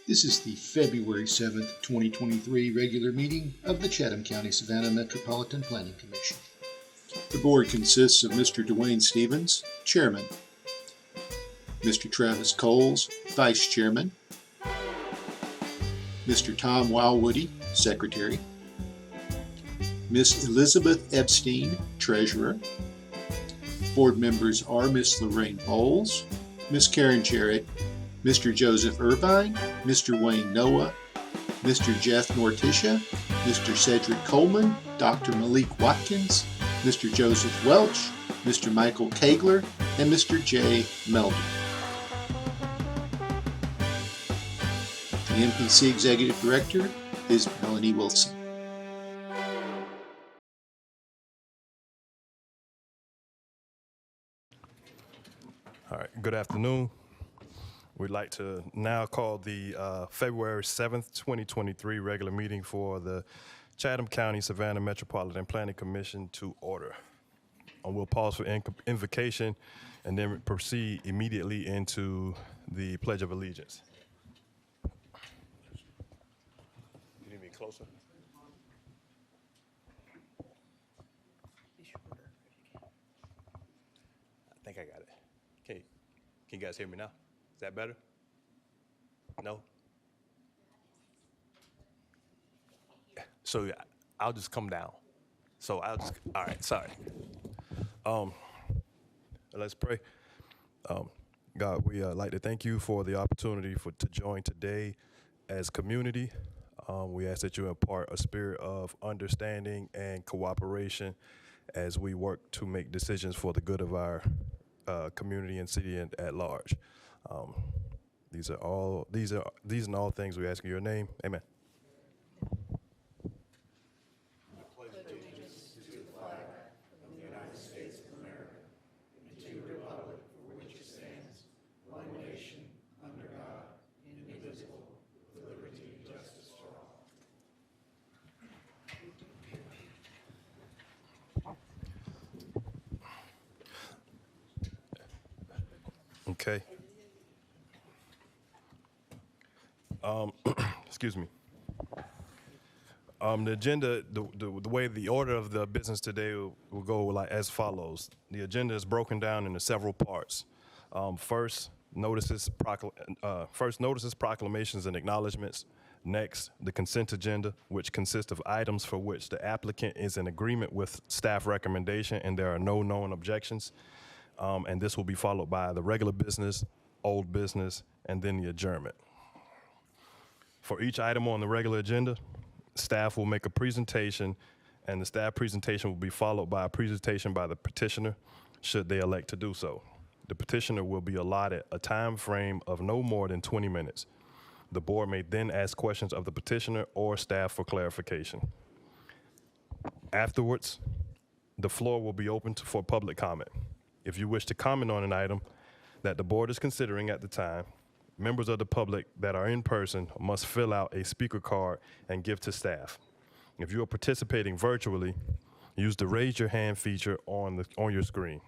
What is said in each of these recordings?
This is the February 7th, 2023 regular meeting of the Chatham County Savannah Metropolitan Planning Commission. The board consists of Mr. Dwayne Stevens, Chairman, Mr. Travis Coles, Vice Chairman, Mr. Tom Wildwoody, Secretary, Miss Elizabeth Epstein, Treasurer. Board members are Miss Lorraine Bowles, Miss Karen Jarrett, Mr. Joseph Irvine, Mr. Wayne Noah, Mr. Jeff Nortisha, Mr. Cedric Coleman, Dr. Malik Watkins, Mr. Joseph Welch, Mr. Michael Kagler, and Mr. Jay Melden. The MPC Executive Director is Melanie Wilson. All right, good afternoon. We'd like to now call the February 7th, 2023 regular meeting for the Chatham County Savannah Metropolitan Planning Commission to order. We'll pause for invocation and then proceed immediately into the Pledge of Allegiance. You need me closer? I think I got it. Can you guys hear me now? Is that better? No? So I'll just come down. All right, sorry. Let's pray. God, we like to thank you for the opportunity to join today as community. We ask that you impart a spirit of understanding and cooperation as we work to make decisions for the good of our community and city at large. These are all things we ask in your name. Amen. Okay. Excuse me. The agenda, the way the order of the business today will go like as follows. The agenda is broken down into several parts. First, notices, proclamations, and acknowledgments. Next, the consent agenda, which consists of items for which the applicant is in agreement with staff recommendation and there are no known objections. And this will be followed by the regular business, old business, and then the adjournment. For each item on the regular agenda, staff will make a presentation, and the staff presentation will be followed by a presentation by the petitioner, should they elect to do so. The petitioner will be allotted a time frame of no more than 20 minutes. The board may then ask questions of the petitioner or staff for clarification. Afterwards, the floor will be open for public comment. If you wish to comment on an item that the board is considering at the time, members of the public that are in person must fill out a speaker card and give to staff. If you are participating virtually, use the raise your hand feature on your screen.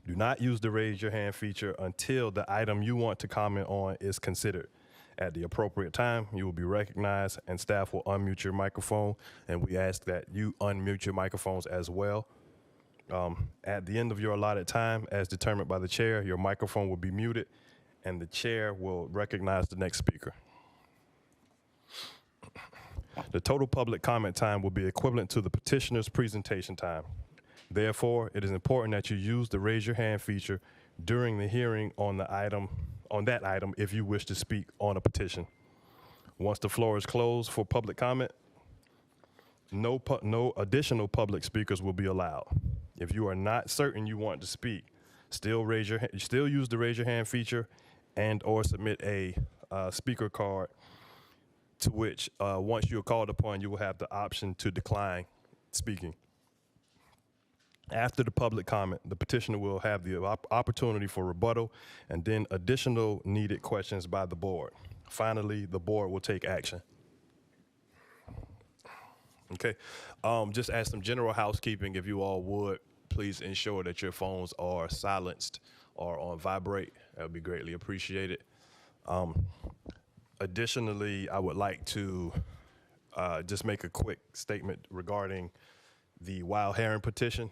Do not use the raise your hand feature until the item you want to comment on is considered. At the appropriate time, you will be recognized and staff will unmute your microphone, and we ask that you unmute your microphones as well. At the end of your allotted time, as determined by the chair, your microphone will be muted and the chair will recognize the next speaker. The total public comment time will be equivalent to the petitioner's presentation time. Therefore, it is important that you use the raise your hand feature during the hearing on that item if you wish to speak on a petition. Once the floor is closed for public comment, no additional public speakers will be allowed. If you are not certain you want to speak, still use the raise your hand feature and or submit a speaker card to which once you're called upon, you will have the option to decline speaking. After the public comment, the petitioner will have the opportunity for rebuttal and then additional needed questions by the board. Finally, the board will take action. Okay, just as some general housekeeping, if you all would, please ensure that your phones are silenced or on vibrate. That would be greatly appreciated. Additionally, I would like to just make a quick statement regarding the wild heron petition.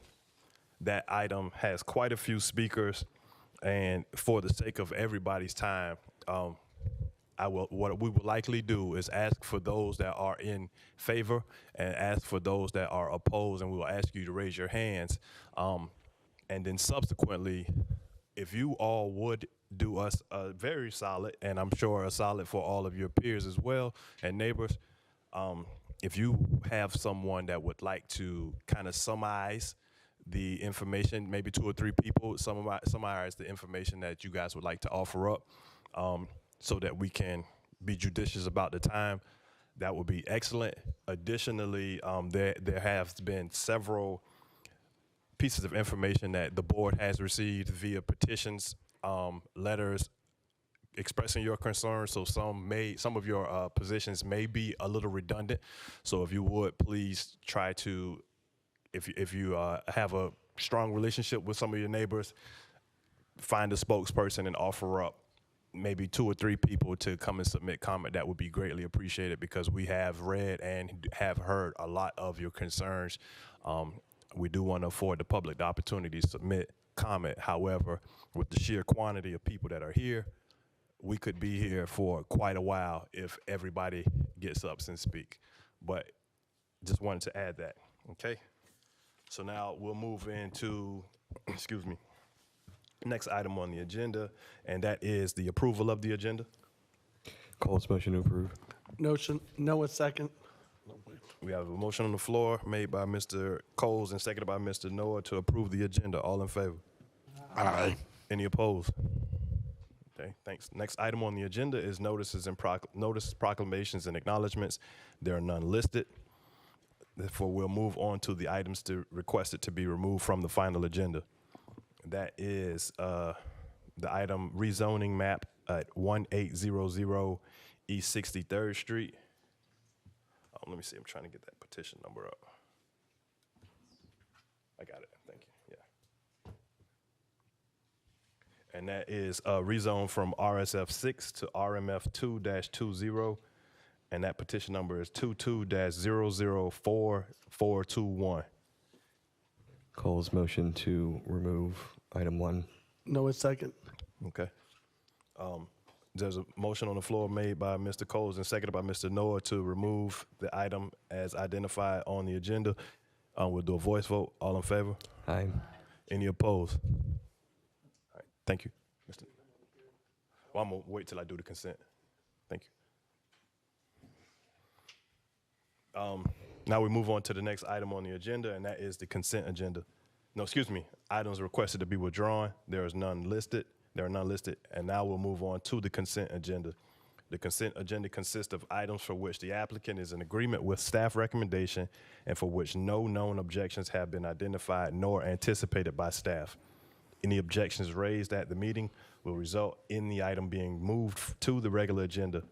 That item has quite a few speakers, and for the sake of everybody's time, what we will likely do is ask for those that are in favor and ask for those that are opposed, and we will ask you to raise your hands. And then subsequently, if you all would do us a very solid, and I'm sure a solid for all of your peers as well and neighbors, if you have someone that would like to kind of summarize the information, maybe 2 or 3 people, summarize the information that you guys would like to offer up, so that we can be judicious about the time, that would be excellent. Additionally, there have been several pieces of information that the board has received via petitions, letters expressing your concerns. So some of your positions may be a little redundant. So if you would please try to, if you have a strong relationship with some of your neighbors, find a spokesperson and offer up maybe 2 or 3 people to come and submit comment. That would be greatly appreciated, because we have read and have heard a lot of your concerns. We do want to afford the public the opportunity to submit comment. However, with the sheer quantity of people that are here, we could be here for quite a while if everybody gets up and speak. But just wanted to add that, okay? So now we'll move into, excuse me, next item on the agenda, and that is the approval of the agenda. Cole's motion to approve. Noah second. We have a motion on the floor made by Mr. Coles and seconded by Mr. Noah to approve the agenda. All in favor? Aye. Any opposed? Okay, thanks. Next item on the agenda is notices and proclamations and acknowledgements. There are none listed. Therefore, we'll move on to the items requested to be removed from the final agenda. That is the item rezoning map at 1800 East 63rd Street. Let me see, I'm trying to get that petition number up. I got it, thank you, yeah. And that is rezone from RSF 6 to RMF 2-20, and that petition number is 22-004421. Cole's motion to remove item 1. Noah second. Okay. There's a motion on the floor made by Mr. Coles and seconded by Mr. Noah to remove the item as identified on the agenda. We'll do a voice vote. All in favor? Aye. Any opposed? All right. Thank you, Mr. Well, I'm gonna wait till I do the consent. Thank you. Now we move on to the next item on the agenda, and that is the consent agenda. No, excuse me. Items requested to be withdrawn. There is none listed. There are none listed, and now we'll move on to the consent agenda. The consent agenda consists of items for which the applicant is in agreement with staff recommendation and for which no known objections have been identified nor anticipated by staff. Any objections raised at the meeting will result in the item being moved to the regular agenda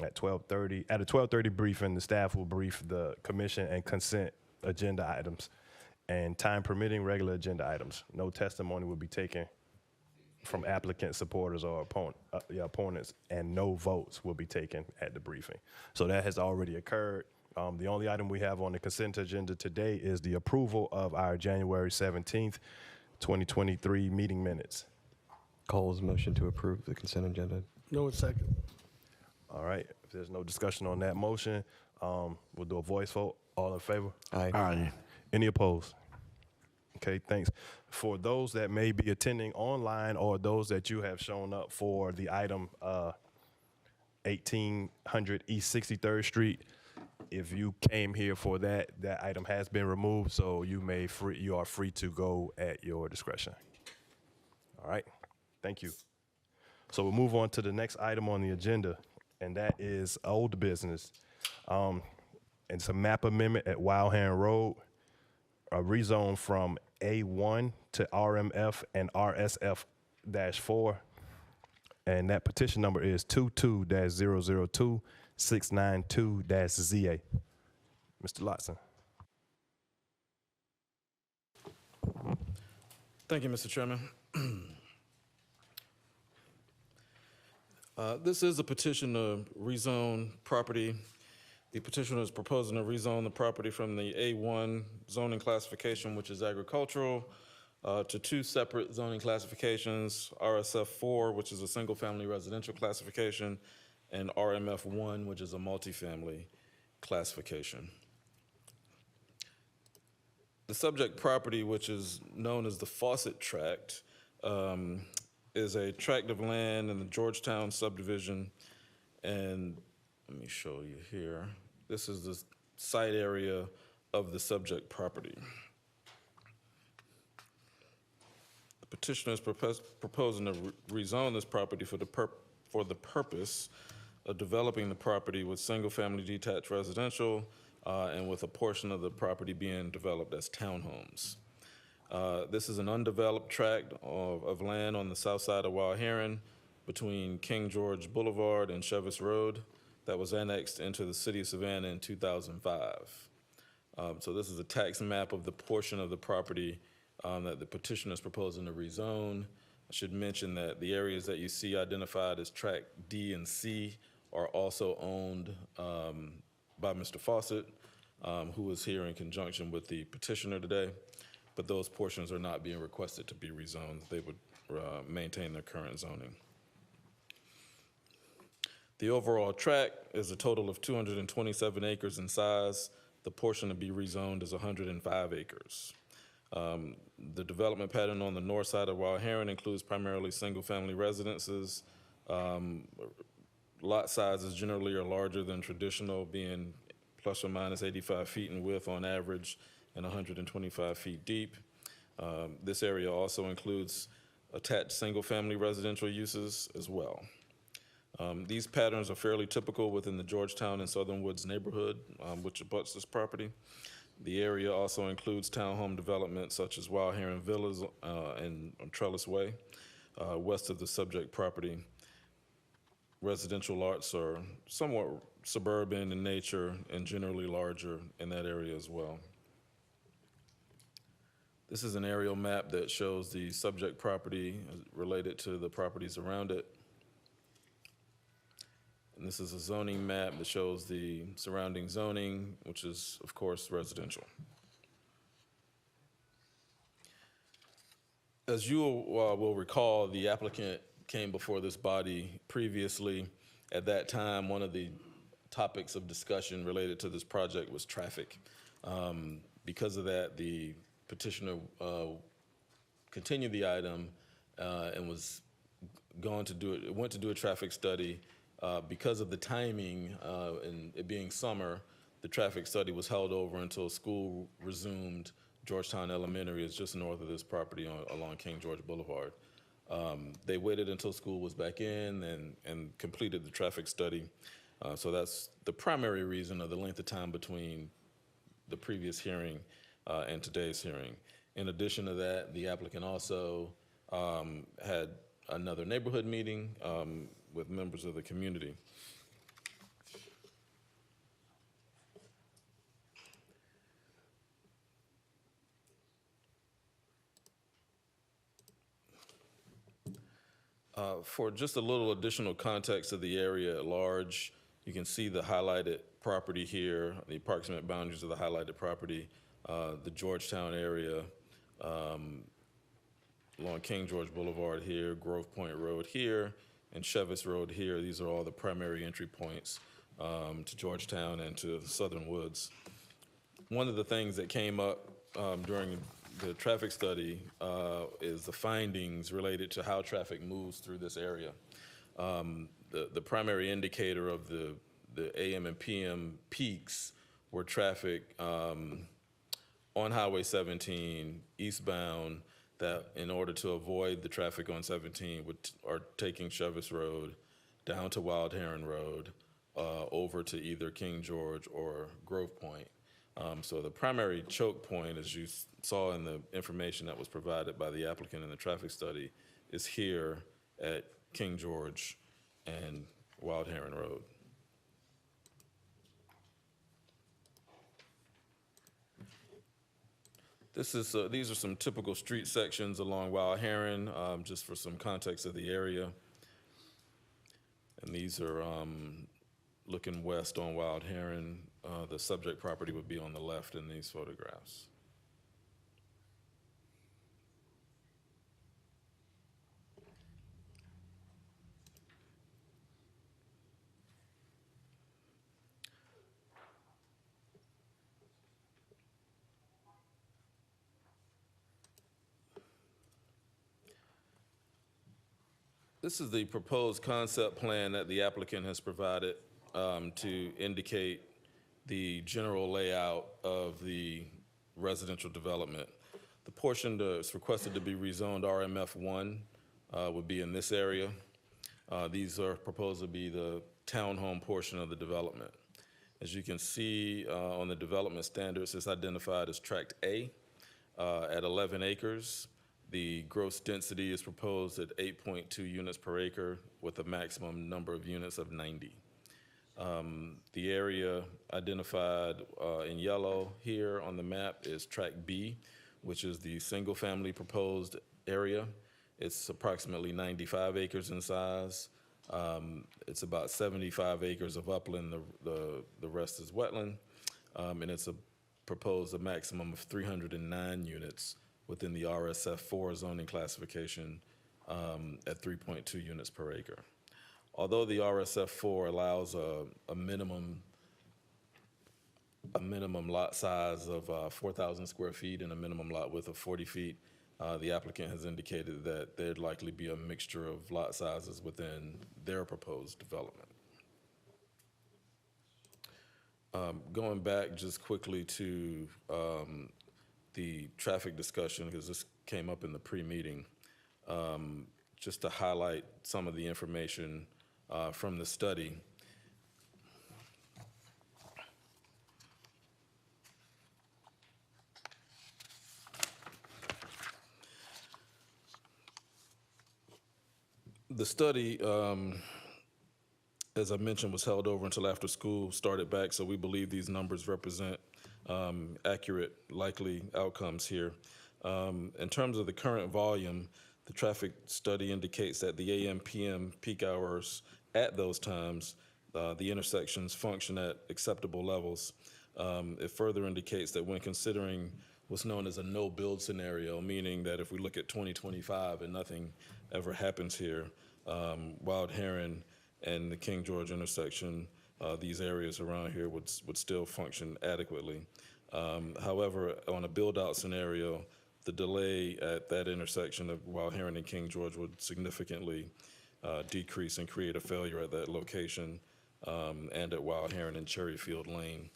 at 12:30. At a 12:30 briefing, the staff will brief the commission and consent agenda items, and time permitting, regular agenda items. No testimony will be taken from applicant supporters or opponents, and no votes will be taken at the briefing. So that has already occurred. The only item we have on the consent agenda today is the approval of our January 17th, 2023 meeting minutes. Cole's motion to approve the consent agenda. Noah second. All right, if there's no discussion on that motion, we'll do a voice vote. All in favor? Aye. Aye. Any opposed? Okay, thanks. For those that may be attending online or those that you have shown up for the item 1800 East 63rd Street, if you came here for that item has been removed, so you are free to go at your discretion. All right, thank you. So we'll move on to the next item on the agenda, and that is old business. It's a map amendment at Wild Heron Road, a rezone from A1 to RMF and RSF-4. And that petition number is 22-002-692-ZA. Mr. Lotson. Thank you, Mr. Chairman. This is a petition to rezone property. The petitioner is proposing to rezone the property from the A1 zoning classification, which is agricultural, to two separate zoning classifications, RSF4, which is a single-family residential classification, and RMF1, which is a multifamily classification. The subject property, which is known as the Fawcett Tract, is a tract of land in the Georgetown subdivision. And let me show you here. This is the site area of the subject property. The petitioner is proposing to rezone this property for the purpose of developing the property with single-family detached residential and with a portion of the property being developed as townhomes. This is an undeveloped tract of land on the south side of Wild Heron between King George Boulevard and Chevis Road that was annexed into the city of Savannah in 2005. So this is a tax map of the portion of the property that the petitioner is proposing to rezone. I should mention that the areas that you see identified as tract D and C are also owned by Mr. Fawcett, who is here in conjunction with the petitioner today. But those portions are not being requested to be rezoned. They would maintain their current zoning. The overall tract is a total of 227 acres in size. The portion to be rezoned is 105 acres. The development pattern on the north side of Wild Heron includes primarily single-family residences. Lot sizes generally are larger than traditional, being plus or minus 85 feet in width on average and 125 feet deep. This area also includes attached single-family residential uses as well. These patterns are fairly typical within the Georgetown and Southern Woods neighborhood, which abuts this property. The area also includes townhome development such as Wild Heron Villas and Trellis Way. West of the subject property, residential lots are somewhat suburban in nature and generally larger in that area as well. This is an aerial map that shows the subject property related to the properties around it. And this is a zoning map that shows the surrounding zoning, which is, of course, residential. As you will recall, the applicant came before this body previously. At that time, one of the topics of discussion related to this project was traffic. Because of that, the petitioner continued the item and went to do a traffic study. Because of the timing and it being summer, the traffic study was held over until school resumed. Georgetown Elementary is just north of this property along King George Boulevard. They waited until school was back in and completed the traffic study. So that's the primary reason of the length of time between the previous hearing and today's hearing. In addition to that, the applicant also had another neighborhood meeting with members of the community. For just a little additional context of the area at large, you can see the highlighted property here, the approximate boundaries of the highlighted property, the Georgetown area, along King George Boulevard here, Grove Point Road here, and Chevis Road here. These are all the primary entry points to Georgetown and to the Southern Woods. One of the things that came up during the traffic study is the findings related to how traffic moves through this area. The primary indicator of the AM and PM peaks were traffic on Highway 17 eastbound that in order to avoid the traffic on 17 are taking Chevis Road down to Wild Heron Road over to either King George or Grove Point. So the primary choke point, as you saw in the information that was provided by the applicant in the traffic study, is here at King George and Wild Heron Road. These are some typical street sections along Wild Heron, just for some context of the area. And these are looking west on Wild Heron. The subject property would be on the left in these photographs. This is the proposed concept plan that the applicant has provided to indicate the general layout of the residential development. The portion that's requested to be rezoned RMF1 would be in this area. These are proposed to be the townhome portion of the development. As you can see on the development standards, it's identified as Tract A at 11 acres. The gross density is proposed at 8.2 units per acre with a maximum number of units of 90. The area identified in yellow here on the map is Tract B, which is the single-family proposed area. It's approximately 95 acres in size. It's about 75 acres of upland, the rest is wetland, and it's proposed a maximum of 309 units within the RSF4 zoning classification at 3.2 units per acre. Although the RSF4 allows a minimum lot size of 4,000 square feet and a minimum lot width of 40 feet, the applicant has indicated that there'd likely be a mixture of lot sizes within their proposed development. Going back just quickly to the traffic discussion, because this came up in the pre-meeting, just to highlight some of the information from the study. The study, as I mentioned, was held over until after school started back, so we believe these numbers represent accurate, likely outcomes here. In terms of the current volume, the traffic study indicates that the AM/PM peak hours at those times, the intersections function at acceptable levels. It further indicates that when considering what's known as a no-build scenario, meaning that if we look at 2025 and nothing ever happens here, Wild Heron and the King George intersection, these areas around here would still function adequately. However, on a build-out scenario, the delay at that intersection of Wild Heron and King George would significantly decrease and create a failure at that location and at Wild Heron and Cherryfield Lane,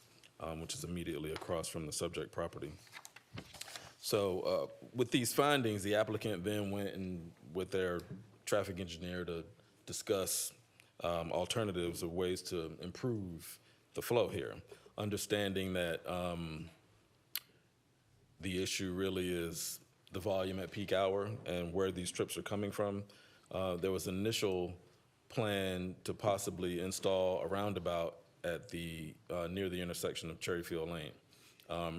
which is immediately across from the subject property. So with these findings, the applicant then went in with their traffic engineer to discuss alternatives of ways to improve the flow here, understanding that the issue really is the volume at peak hour and where these trips are coming from. There was an initial plan to possibly install a roundabout at the near the intersection of Cherryfield Lane.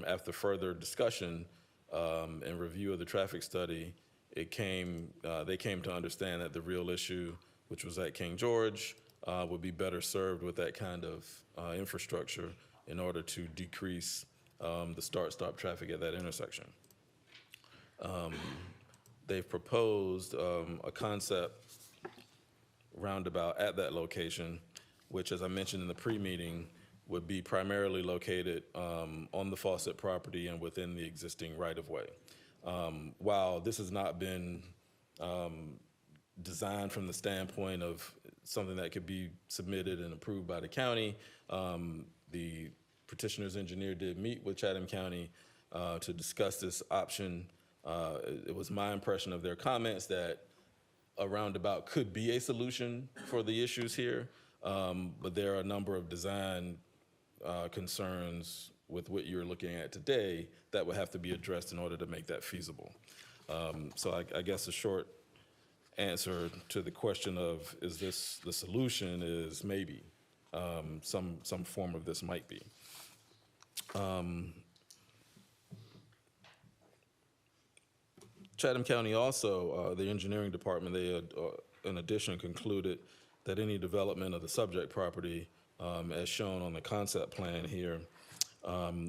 After further discussion and review of the traffic study, they came to understand that the real issue, which was at King George, would be better served with that kind of infrastructure in order to decrease the start-stop traffic at that intersection. They've proposed a concept roundabout at that location, which, as I mentioned in the pre-meeting, would be primarily located on the Fawcett property and within the existing right-of-way. While this has not been designed from the standpoint of something that could be submitted and approved by the county, the petitioner's engineer did meet with Chatham County to discuss this option. It was my impression of their comments that a roundabout could be a solution for the issues here, but there are a number of design concerns with what you're looking at today that would have to be addressed in order to make that feasible. So I guess a short answer to the question of is this the solution is maybe. Some form of this might be. Chatham County also, the engineering department, they had, in addition, concluded that any development of the subject property, as shown on the concept plan here,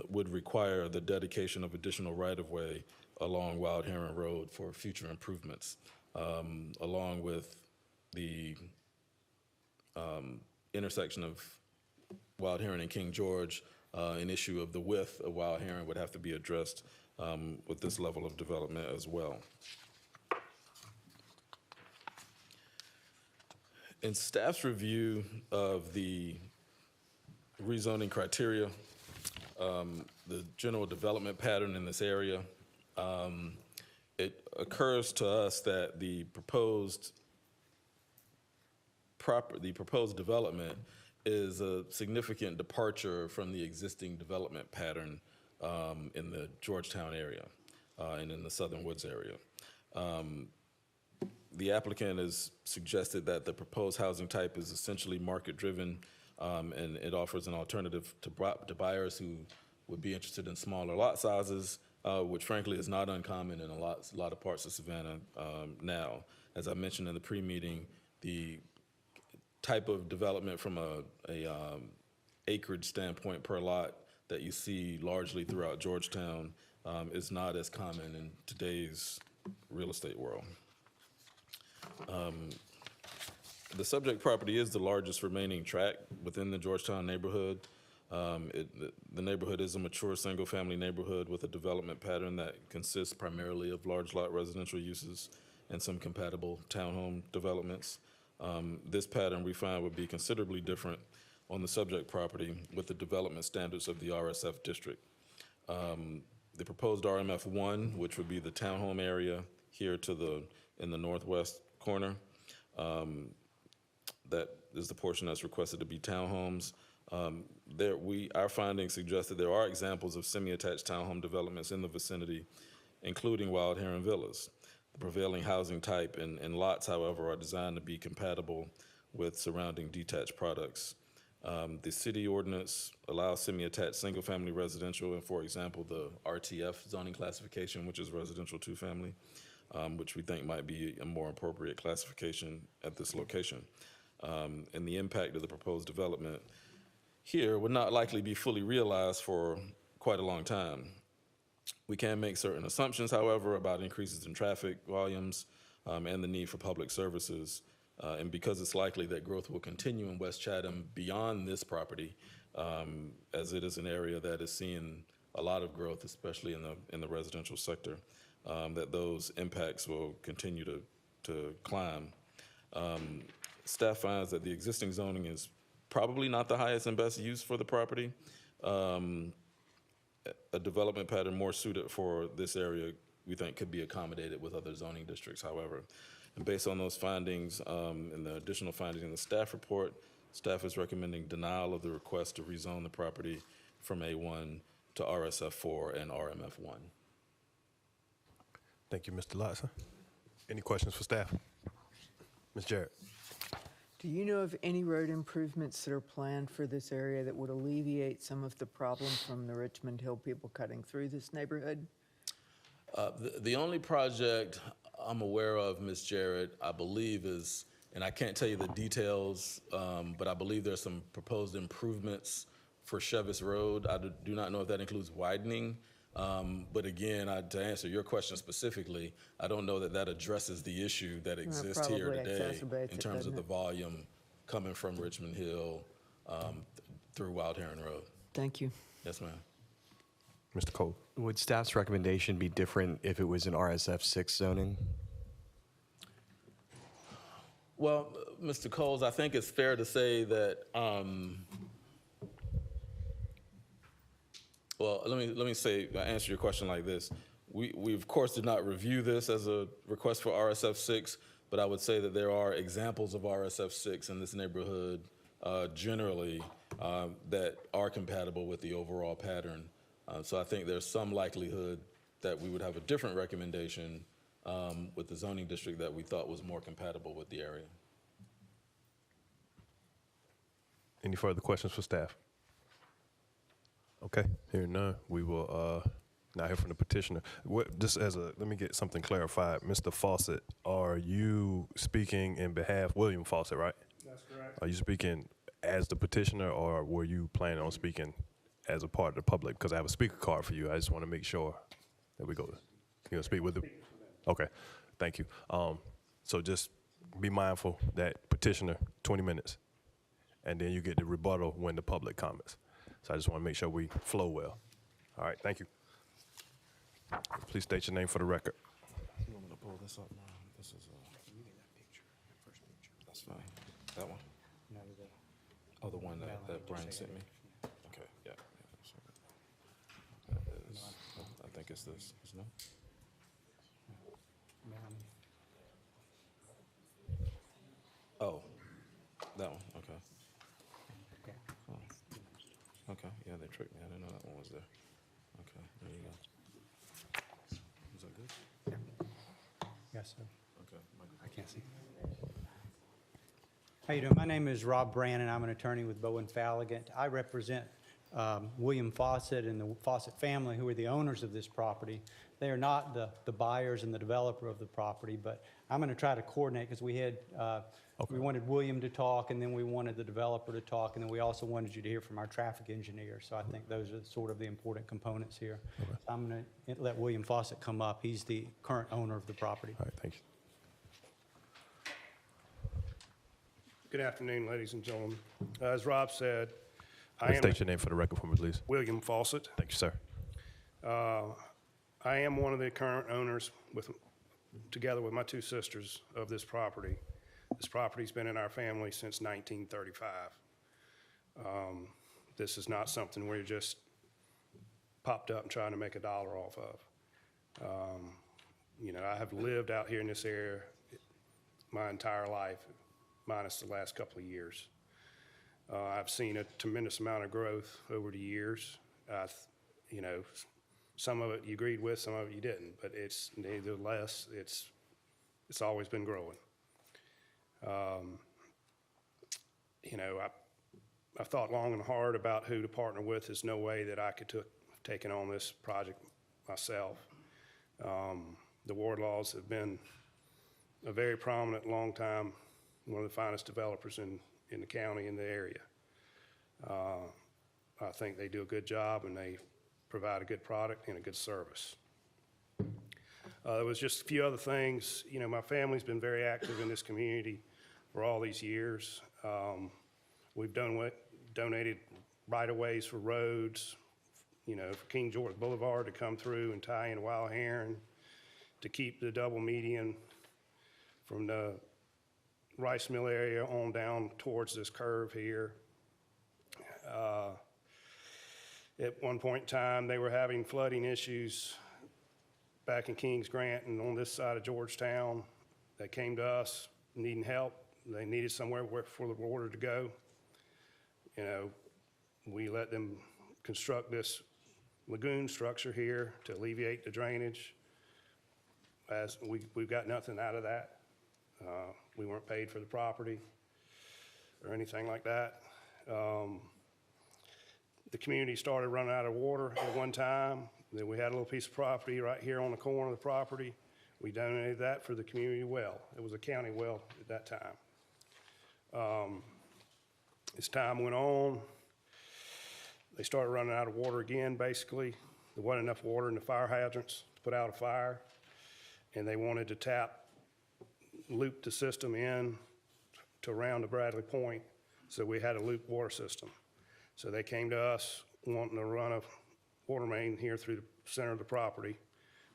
would require the dedication of additional right-of-way along Wild Heron Road for future improvements, along with the intersection of Wild Heron and King George. An issue of the width of Wild Heron would have to be addressed with this level of development as well. In staff's review of the rezoning criteria, the general development pattern in this area, it occurs to us that the proposed development is a significant departure from the existing development pattern in the Georgetown area and in the Southern Woods area. The applicant has suggested that the proposed housing type is essentially market-driven, and it offers an alternative to buyers who would be interested in smaller lot sizes, which frankly is not uncommon in a lot of parts of Savannah now. As I mentioned in the pre-meeting, the type of development from a acreage standpoint per lot that you see largely throughout Georgetown is not as common in today's real estate world. The subject property is the largest remaining tract within the Georgetown neighborhood. The neighborhood is a mature single-family neighborhood with a development pattern that consists primarily of large lot residential uses and some compatible townhome developments. This pattern we find would be considerably different on the subject property with the development standards of the RSF district. The proposed RMF1, which would be the townhome area here in the northwest corner, that is the portion that's requested to be townhomes. Our findings suggest that there are examples of semi-attached townhome developments in the vicinity, including Wild Heron Villas. The prevailing housing type and lots, however, are designed to be compatible with surrounding detached products. The city ordinance allows semi-attached single-family residential, and for example, the RTF zoning classification, which is residential two-family, which we think might be a more appropriate classification at this location. And the impact of the proposed development here would not likely be fully realized for quite a long time. We can make certain assumptions, however, about increases in traffic volumes and the need for public services. And because it's likely that growth will continue in West Chatham beyond this property, as it is an area that is seeing a lot of growth, especially in the residential sector, that those impacts will continue to climb. Staff finds that the existing zoning is probably not the highest and best use for the property. A development pattern more suited for this area, we think, could be accommodated with other zoning districts, however. And based on those findings and the additional findings in the staff report, staff is recommending denial of the request to rezone the property from A1 to RSF4 and RMF1. Thank you, Mr. Lotson. Any questions for staff? Ms. Jarrett? Do you know of any road improvements that are planned for this area that would alleviate some of the problem from the Richmond Hill people cutting through this neighborhood? The only project I'm aware of, Ms. Jarrett, I believe is, and I can't tell you the details, but I believe there's some proposed improvements for Chevis Road. I do not know if that includes widening. But again, to answer your question specifically, I don't know that that addresses the issue that exists here today in terms of the volume coming from Richmond Hill through Wild Heron Road. Thank you. Yes, ma'am. Mr. Cole? Would staff's recommendation be different if it was an RSF 6 zoning? Well, Mr. Coles, I think it's fair to say that, well, let me answer your question like this. We of course did not review this as a request for RSF 6, but I would say that there are examples of RSF 6 in this neighborhood generally that are compatible with the overall pattern. So I think there's some likelihood that we would have a different recommendation with the zoning district that we thought was more compatible with the area. Any further questions for staff? Okay, hearing none, we will now hear from the petitioner. Let me get something clarified. Mr. Fawcett, are you speaking in behalf, William Fawcett, right? No, That's correct. Are you speaking as the petitioner, or were you planning on speaking as a part of the public? Because I have a speaker card for you. I just want to make sure that we go. You gonna speak with the? Okay, thank you. So just be mindful that petitioner 20 minutes, and then you get the rebuttal when the public comments. So I just want to make sure we flow well. All right, thank you. Please state your name for the record. You want me to pull this up now? This is that's fine. That one? Oh, the one that Brian sent me? Okay, yeah. That is, I think it's this, isn't it? Oh, that one, okay. Oh. Okay, yeah, they tricked me. I didn't know that one was there. Okay, there you go. Is that good? Yes, sir. Okay. I can't see. How you doing? My name is Rob Brannon. I'm an attorney with Bowen Falligant. I represent William Fawcett and the Fawcett family, who are the owners of this property. They are not the buyers and the developer of the property, but I'm going to try to coordinate because we had we wanted William to talk, and then we wanted the developer to talk, and then we also wanted you to hear from our traffic engineer. So I think those are sort of the important components here. So I'm going to let William Fawcett come up. He's the current owner of the property. All right, thank you. Good afternoon, ladies and gentlemen. As Rob said, I Please am state your name for the record for me, please. William Fawcett. Thank you, sir. I am one of the current owners, together with my two sisters, of this property. This property's been in our family since 1935. This is not something we're just popped up and trying to make a dollar off of. You know, I have lived out here in this area my entire life, minus the last couple of years. I've seen a tremendous amount of growth over the years. You know, some of it you agreed with, some of it you didn't, but it's nevertheless, it's always been growing. You know, I've thought long and hard about who to partner with. There's no way that I could taken on this project myself. The Wardlaws have been a very prominent, long time, one of the finest developers in the county, in the area. I think they do a good job, and they provide a good product and a good service. There was just a few other things. You know, my family's been very active in this community for all these years. We've donated right-of-ways for roads, you know, for King George Boulevard to come through and tie in Wild Heron, to keep the double median from the rice mill area on down towards this curve here. At one point in time, they were having flooding issues back in Kings Grant and on this side of Georgetown. They came to us needing help. They needed somewhere for the water to go. You know, we let them construct this lagoon structure here to alleviate the drainage. As we've got nothing out of that. We weren't paid for the property or anything like that. The community started running out of water at one time. Then we had a little piece of property right here on the corner of the property. We donated that for the community well. It was a county well at that time. As time went on, they started running out of water again, basically. There wasn't enough water in the fire hydrants to put out a fire, and they wanted to loop the system in to around the Bradley Point, so we had a loop water system. So they came to us wanting to run a water main here through the center of the property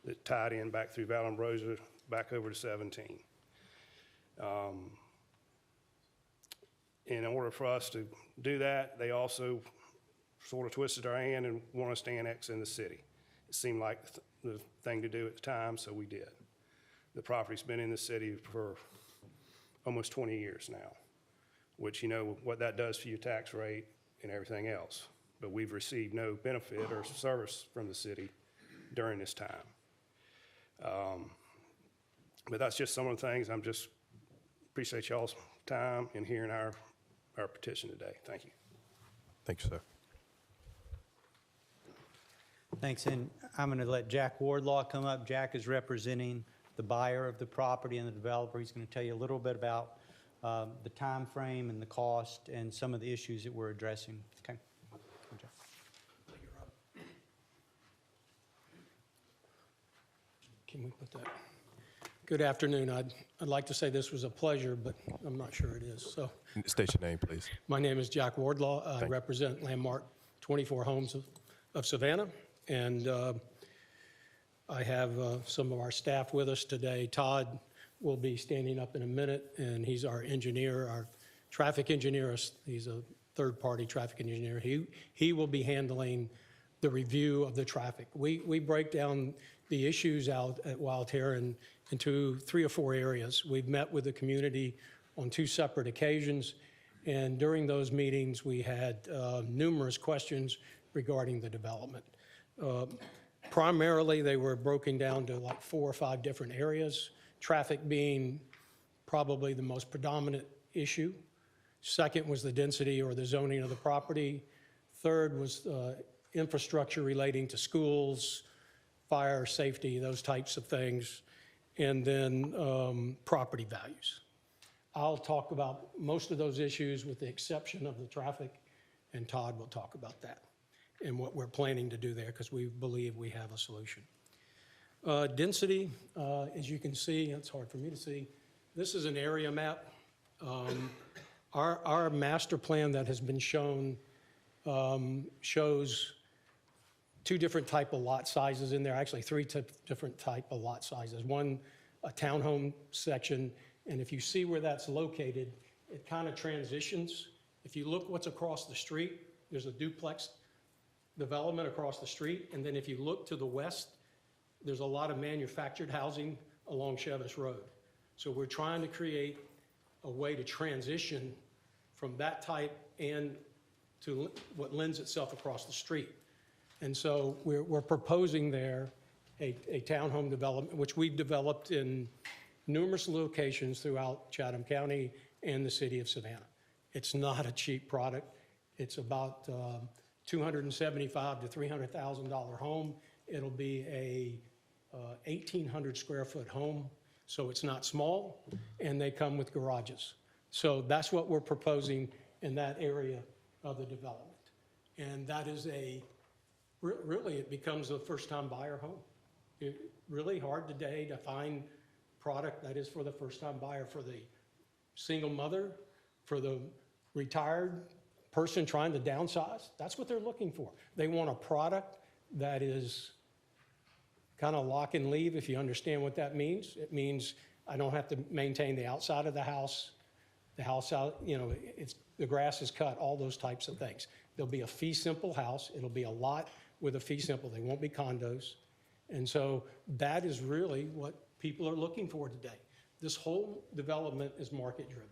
that tied in back through Valambrosa back over to 17. In order for us to do that, they also sort of twisted our hand and wanted us to annex in the city. It seemed like the thing to do at the time, so we did. The property's been in the city for almost 20 years now, which you know what that does for your tax rate and everything else. But we've received no benefit or service from the city during this time. But that's just some of the things. I'm just appreciate y'all's time in hearing our petition today. Thank you. Thank you, sir. Thanks, and I'm going to let Jack Wardlaw come up. Jack is representing the buyer of the property and the developer. He's going to tell you a little bit about the time frame and the cost and some of the issues that we're addressing. Okay. Good job. Can we put that? Good afternoon. I'd like to say this was a pleasure, but I'm not sure it is. So State your name, please. my name is Jack Wardlaw. I Thank you. represent Landmark 24 Homes of Savannah. And I have some of our staff with us today. Todd will be standing up in a minute, and he's our engineer, our traffic engineer. He's a third-party traffic engineer. He will be handling the review of the traffic. We break down the issues out at Wild Heron into 3 or 4 areas. We've met with the community on 2 separate occasions, and during those meetings, we had numerous questions regarding the development. Primarily, they were broken down to like 4 or 5 different areas, traffic being probably the most predominant issue. Second was the density or the zoning of the property. Third was infrastructure relating to schools, fire, safety, those types of things, and then property values. I'll talk about most of those issues with the exception of the traffic, and Todd will talk about that and what we're planning to do there, because we believe we have a solution. Density, as you can see, it's hard for me to see. This is an area map. Our master plan that has been shown shows 2 different type of lot sizes in there, actually 3 different type of lot sizes. One, a townhome section, and if you see where that's located, it kind of transitions. If you look what's across the street, there's a duplex development across the street, and then if you look to the west, there's a lot of manufactured housing along Chevis Road. So we're trying to create a way to transition from that type and to what lends itself across the street. And so we're proposing there a townhome development, which we've developed in numerous locations throughout Chatham County and the city of Savannah. It's not a cheap product. It's about $275,000 to $300,000 home. It'll be a 1,800 square foot home, so it's not small, and they come with garages. So that's what we're proposing in that area of the development. And that is really it becomes a first-time buyer home. It's really hard today to find product that is for the first-time buyer, for the single mother, for the retired person trying to downsize. That's what they're looking for. They want a product that is kind of lock and leave, if you understand what that means. It means I don't have to maintain the outside of the house out, the grass is cut, all those types of things. There'll be a fee simple house. It'll be a lot with a fee simple. They won't be condos. And so that is really what people are looking for today. This whole development is market driven.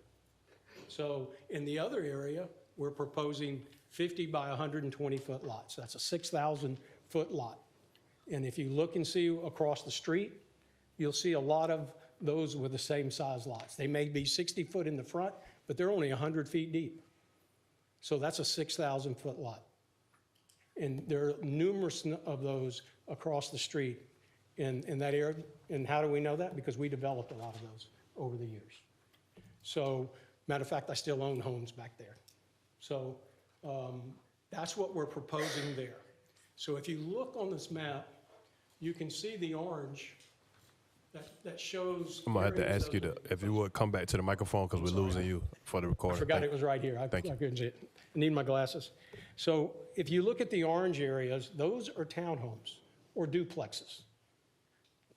So in the other area, we're proposing 50 by 120 foot lots. That's a 6,000 foot lot. And if you look and see across the street, you'll see a lot of those with the same size lots. They may be 60 foot in the front, but they're only 100 feet deep. So that's a 6,000 foot lot. And there are numerous of those across the street in that area. And how do we know that? Because we developed a lot of those over the years. So, matter of fact, I still own homes back there. So that's what we're proposing there. So if you look on this map, you can see the orange that shows. I'm gonna have to ask you to, if you would, come back to the microphone because we're losing you for the recording. I forgot it was right here. I Thank you. couldn't see it. I need my glasses. So if you look at the orange areas, those are townhomes or duplexes.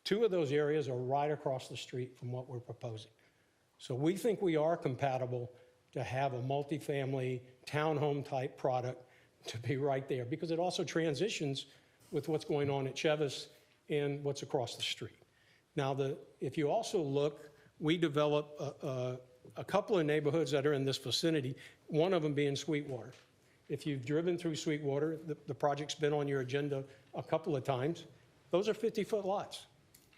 2 of those areas are right across the street from what we're proposing. So we think we are compatible to have a multifamily townhome type product to be right there, because it also transitions with what's going on at Chevis and what's across the street. Now, if you also look, we develop a couple of neighborhoods that are in this vicinity, one of them being Sweetwater. If you've driven through Sweetwater, the project's been on your agenda a couple of times. Those are 50-foot lots.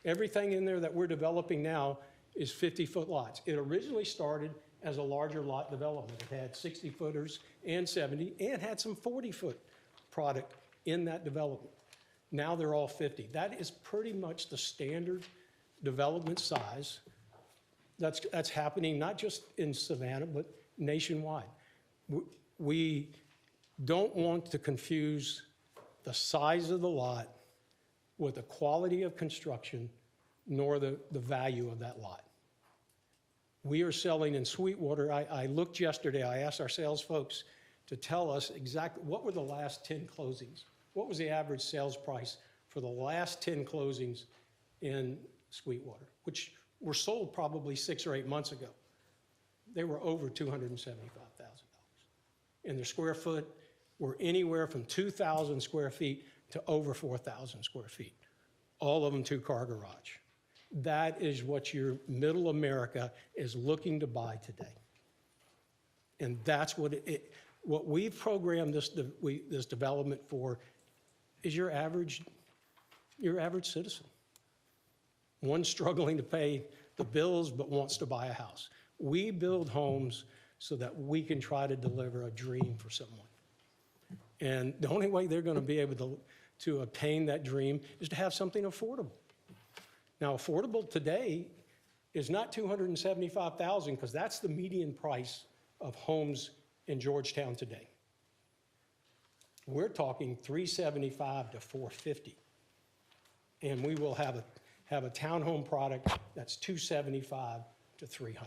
Everything in there that we're developing now is 50-foot lots. It originally started as a larger lot development. It had 60-footers and 70, and had some 40-foot product in that development. Now they're all 50. That is pretty much the standard development size That's happening not just in Savannah, but nationwide. We don't want to confuse the size of the lot with the quality of construction nor the value of that lot. We are selling in Sweetwater. I looked yesterday, I asked our sales folks to tell us exactly what were the last 10 closings. What was the average sales price for the last 10 closings in Sweetwater, which were sold probably 6 or 8 months ago. They were over $275,000. And the square foot were anywhere from 2,000 square feet to over 4,000 square feet. All of them 2-car garage. That is what your middle America is looking to buy today. And that's what we've programmed this development for is your average citizen. One struggling to pay the bills but wants to buy a house. We build homes so that we can try to deliver a dream for someone. And the only way they're going to be able to obtain that dream is to have something affordable. Now, affordable today is not $275,000 because that's the median price of homes in Georgetown today. We're talking $375,000 to $450,000, and we will have a townhome product that's $275,000 to $300,000.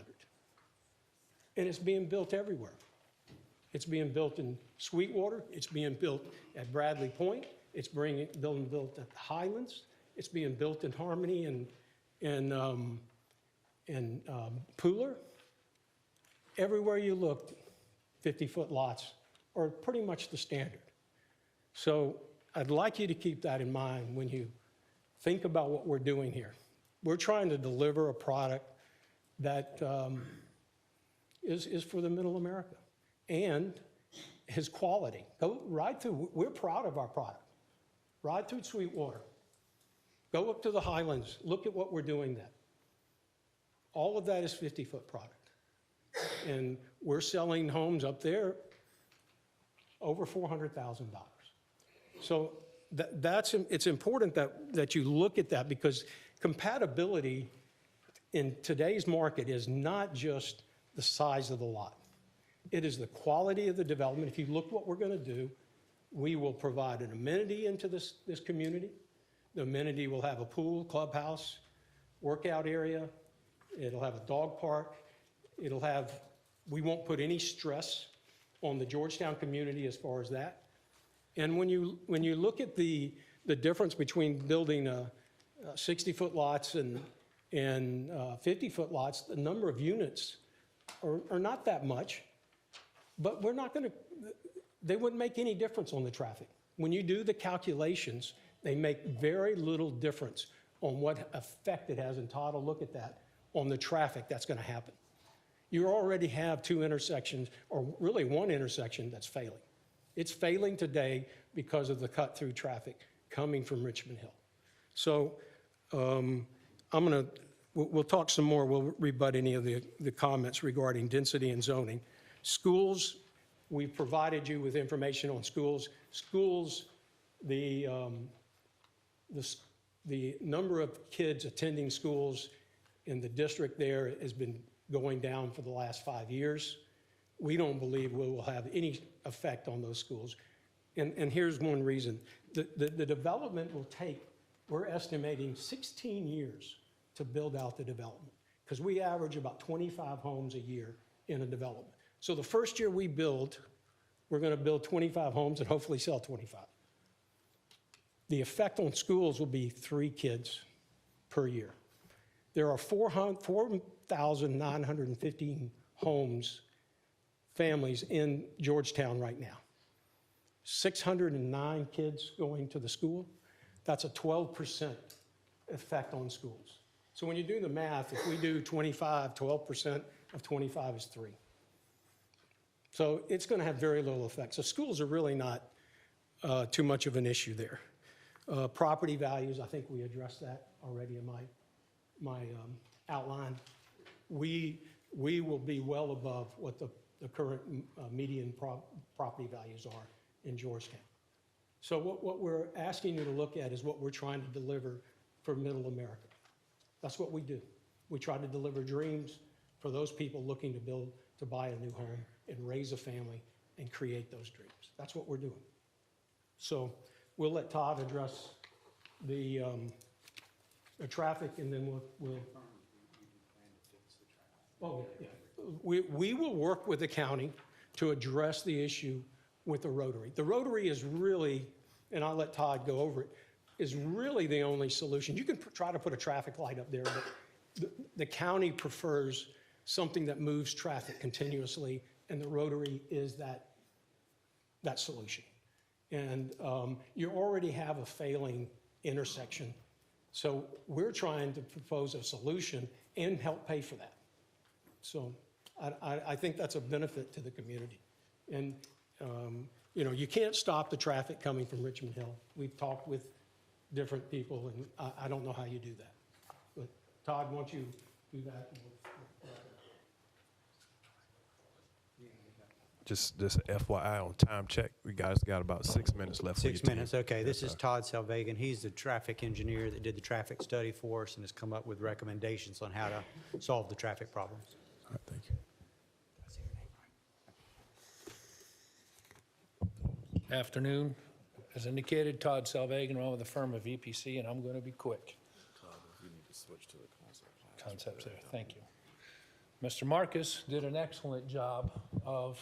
And it's being built everywhere. It's being built in Sweetwater. It's being built at Bradley Point. It's being built at the Highlands. It's being built in Harmony and Pooler. Everywhere you look, 50-foot lots are pretty much the standard. So I'd like you to keep that in mind when you think about what we're doing here. We're trying to deliver a product that is for the middle America and his quality. Go right through, we're proud of our product. Ride through Sweetwater. Go up to the Highlands. Look at what we're doing then. All of that is 50-foot product. And we're selling homes up there over $400,000. So it's important that you look at that because compatibility in today's market is not just the size of the lot. It is the quality of the development. If you look what we're going to do, we will provide an amenity into this community. The amenity will have a pool, clubhouse, workout area. It'll have a dog park. We won't put any stress on the Georgetown community as far as that. And when you look at the difference between building 60-foot lots and 50-foot lots, the number of units are not that much, but they wouldn't make any difference on the traffic. When you do the calculations, they make very little difference on what effect it has, and Todd will look at that, on the traffic that's going to happen. You already have 2 intersections, or really 1 intersection that's failing. It's failing today because of the cut-through traffic coming from Richmond Hill. So we'll talk some more. We'll rebut any of the comments regarding density and zoning. Schools, we've provided you with information on schools. Schools, the number of kids attending schools in the district there has been going down for the last 5 years. We don't believe we will have any effect on those schools. And here's one reason. The development will take, we're estimating 16 years to build out the development because we average about 25 homes a year in a development. So the first year we build, we're going to build 25 homes and hopefully sell 25. The effect on schools will be 3 kids per year. There are 4,915 homes, families in Georgetown right now. 609 kids going to the school. That's a 12% effect on schools. So when you do the math, if we do 25, 12% of 25 is 3. So it's going to have very little effect. So schools are really not too much of an issue there. Property values, I think we addressed that already in my outline. We will be well above what the current median property values are in Georgetown. So what we're asking you to look at is what we're trying to deliver for middle America. That's what we do. We try to deliver dreams for those people looking to buy a new home and raise a family and create those dreams. That's what we're doing. So we'll let Todd address the traffic, and then we'll. Oh, yeah. We will work with the county to address the issue with the Rotary. The Rotary is really, and I'll let Todd go over it, is really the only solution. You can try to put a traffic light up there, but the county prefers something that moves traffic continuously, and the Rotary is that solution. And you already have a failing intersection. So we're trying to propose a solution and help pay for that. So I think that's a benefit to the community. And, you know, you can't stop the traffic coming from Richmond Hill. We've talked with different people, and I don't know how you do that. But Todd, why don't you do that? Just FYI on time check, we guys got about 6 minutes left. for your 6 team. minutes, okay. This Yes, is sir. Todd Salvagan. He's the traffic engineer that did the traffic study for us and has come up with recommendations on how to solve the traffic problems. All right, thank you. Afternoon. As indicated, Todd Salvagan, I'm with the firm of EPC, and I'm going to be quick. Todd, you need to switch to the concept. Concepts there, thank you. Mr. Marcus did an excellent job of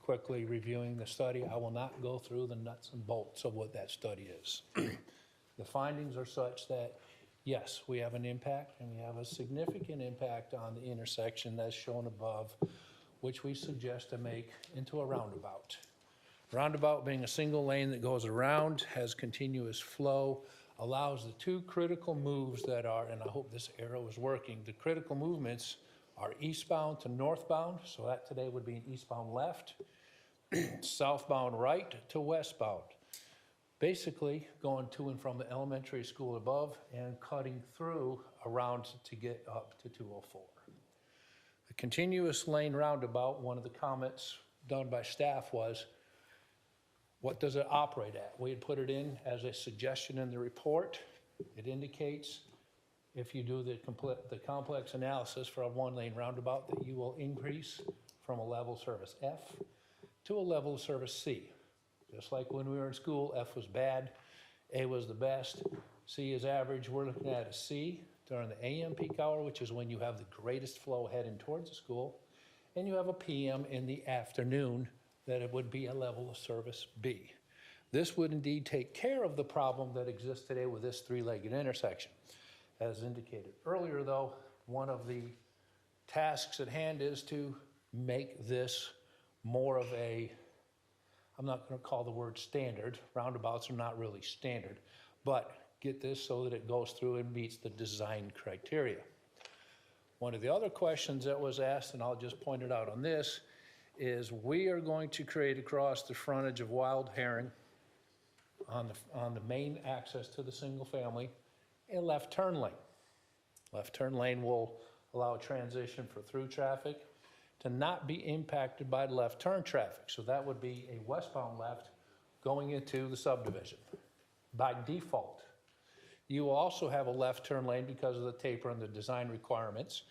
quickly reviewing the study. I will not go through the nuts and bolts of what that study is. The findings are such that, yes, we have an impact, and we have a significant impact on the intersection as shown above, which we suggest to make into a roundabout. Roundabout being a single lane that goes around, has continuous flow, allows the two critical moves that are, and I hope this arrow is working, the critical movements are eastbound to northbound, so that today would be an eastbound left, southbound right to westbound. Basically going to and from the elementary school above and cutting through around to get up to 204. The continuous lane roundabout, one of the comments done by staff was, what does it operate at? We had put it in as a suggestion in the report. It indicates if you do the complex analysis for a one-lane roundabout that you will increase from a level service F to a level service C. Just like when we were in school, F was bad, A was the best, C is average. We're looking at a C during the AM peak hour, which is when you have the greatest flow heading towards the school, and you have a PM in the afternoon that it would be a level of service B. This would indeed take care of the problem that exists today with this three-legged intersection. As indicated earlier, though, one of the tasks at hand is to make this more of a, I'm not going to call the word standard, roundabouts are not really standard, but get this so that it goes through and meets the design criteria. One of the other questions that was asked, and I'll just point it out on this, is we are going to create across the frontage of Wild Herring on the main access to the single family, a left turn lane. Left turn lane will allow a transition for through traffic to not be impacted by left turn traffic. So that would be a westbound left going into the subdivision by default. You will also have a left turn lane because of the taper and the design requirements.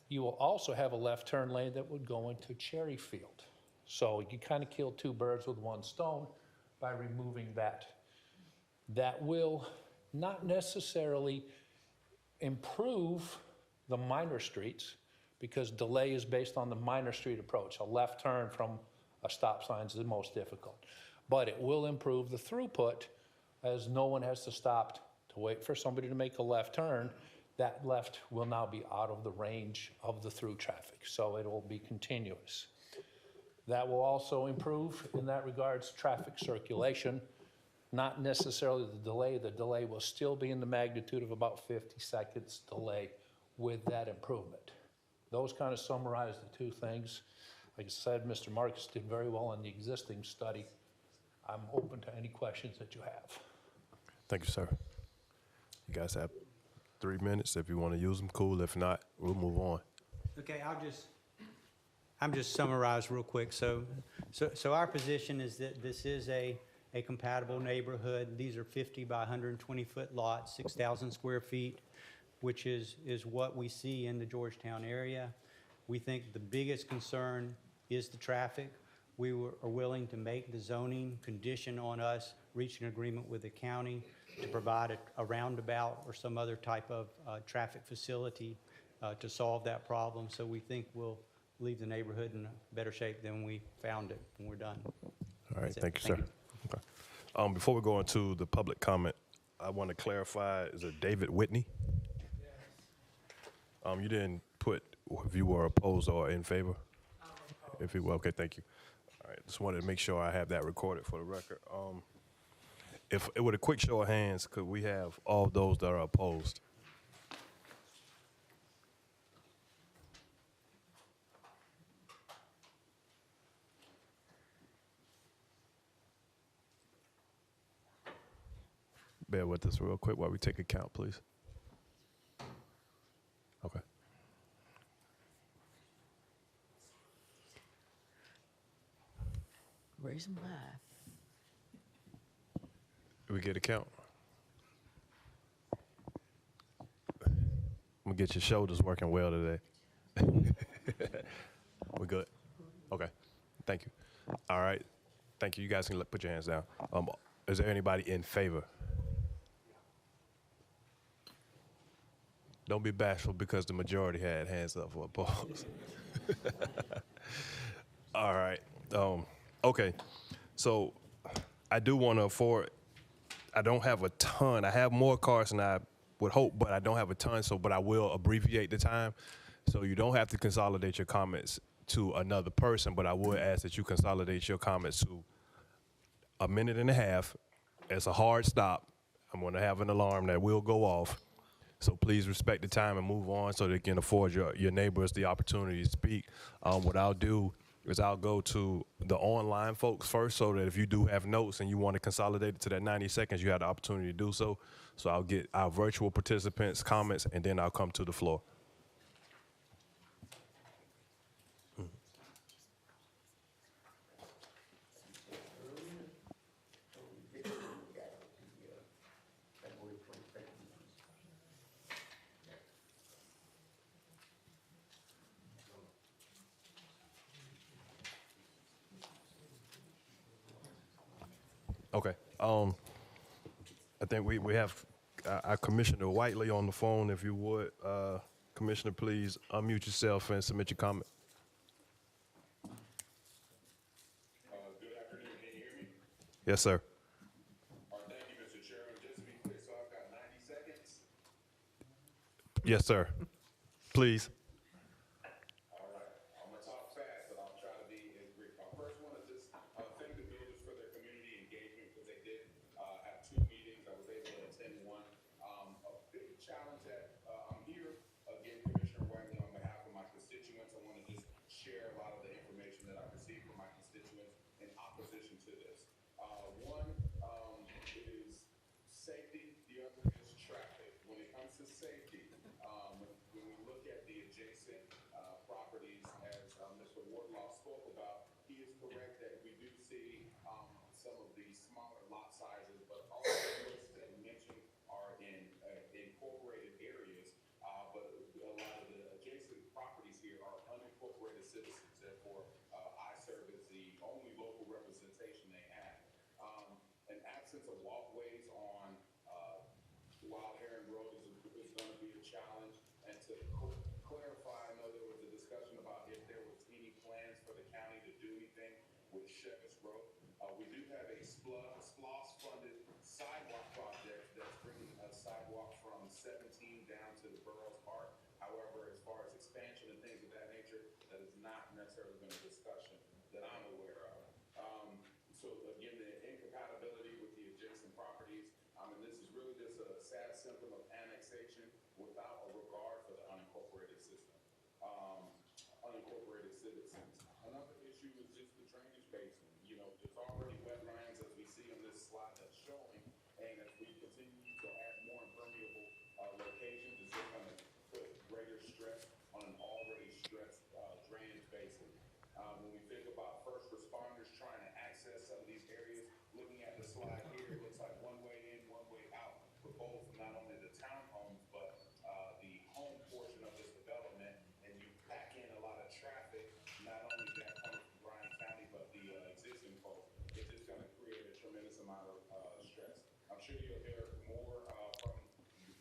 You will also have a left turn lane that would go into Cherry Field. So you kind of kill two birds with one stone by removing that. That will not necessarily improve the minor streets because delay is based on the minor street approach. A left turn from a stop sign is the most difficult. But it will improve the throughput as no one has to stop to wait for somebody to make a left turn. That left will now be out of the range of the through traffic, so it will be continuous. That will also improve, in that regards, traffic circulation, not necessarily the delay will still be in the magnitude of about 50 seconds delay with that improvement. Those kind of summarize the two things. Like I said, Mr. Marcus did very well in the existing study. I'm open to any questions that you have. Thank you, sir. You guys have 3 minutes. If you want to use them, cool. If not, we'll move on. Okay, I'm just summarize real quick. So our position is that this is a compatible neighborhood. These are 50 by 120 foot lots, 6,000 square feet. which is what we see in the Georgetown area. We think the biggest concern is the traffic. We are willing to make the zoning condition on us reaching an agreement with the county to provide a roundabout or some other type of traffic facility to solve that problem. So we think we'll leave the neighborhood in better shape than we found it when we're done. All right, That's it. thank you, sir. Okay. Before we go into the public comment, I want to clarify, is it David Whitney? You didn't put if you were opposed or in favor? If you were, okay, thank you. All right, just wanted to make sure I have that recorded for the record. If with a quick show of hands, could we have all those that are opposed? Bear with us real quick while we take a count, please. Okay. Raise them high. Did we get a count? I'm gonna get your shoulders working well today. We're good. Okay. Thank you. All right. Thank you. You guys can put your hands down. Is there anybody in favor? Don't be bashful because the majority had hands up for opposed. All right. Okay. So I do want to afford. I don't have a ton. I have more cards than I would hope, but I don't have a ton. But I will abbreviate the time, so you don't have to consolidate your comments to another person. But I would ask that you consolidate your comments to a minute and a half. It's a hard stop. I'm going to have an alarm that will go off. So please respect the time and move on so they can afford your neighbors the opportunity to speak. What I'll do is I'll go to the online folks first so that if you do have notes and you want to consolidate it to that 90 seconds, you have the opportunity to do so. So I'll get our virtual participants' comments and then I'll come to the floor. Okay. I think we have our Commissioner Whiteley on the phone. If you would, Commissioner, please unmute yourself and submit your comment. Good afternoon. Can you hear me? Yes, sir. All right, thank you, Mr. Chairman. Just to be clear, so I've got 90 seconds. Yes, sir. Please. All right. I'm going to talk fast, but I'll try to be as brief. I first want to just thank the builders for their community engagement because they did have 2 meetings. I was able to attend one. A big challenge that I'm here, again, Commissioner Whiteley, on behalf of my constituents. I want to just share a lot of the information that I've received from my constituents in opposition to this. One is safety. The other is traffic. When it comes to safety, when we look at the adjacent properties, as Mr. Wardlaw spoke about, he is correct that we do see some of the smaller lot sizes, but all the units that we mentioned are in incorporated areas. But a lot of the adjacent properties here are unincorporated citizens. Therefore, I serve as the only local representation they have. An absence of walkways on Wild Heron Road is going to be a challenge. And to clarify, I know there was a discussion about if there was any plans for the county to do anything with Chevis Road. We do have a SPLOST-funded sidewalk project that's bringing a sidewalk from 17 down to the Burroughs Park. However, as far as expansion and things of that nature, that has not necessarily been a discussion that I'm aware of. So again, the incompatibility with the adjacent properties, and this is really just a sad symptom of annexation without a regard for the unincorporated system, unincorporated citizens. Another issue is just the drainage basin. You know, there's already wetlands, as we see on this slide that's showing, and as we continue to add more impermeable locations, it's just going to put greater stress on an already stressed drainage basin. When we think about first responders trying to access some of these areas, looking at the slide here, it looks like one way in, one way out for both not only the townhomes, but sure you'll hear more from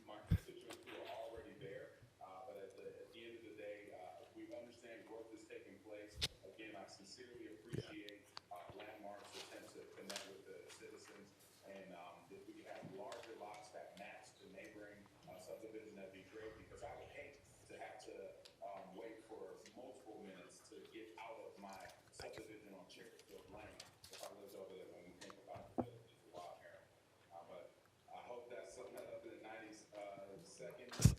my constituents who are already there. But at the end of the day, we understand growth is taking place. Again, I sincerely appreciate Landmark's attempt to connect with the citizens. And if we could have larger lots that match the neighboring subdivision, that'd be great, because I would hate to have to wait for multiple minutes to get out of my subdivision on Cherryfield Lane if I lived over there when we think about the wild hair. But I hope that summed that up in 90 seconds.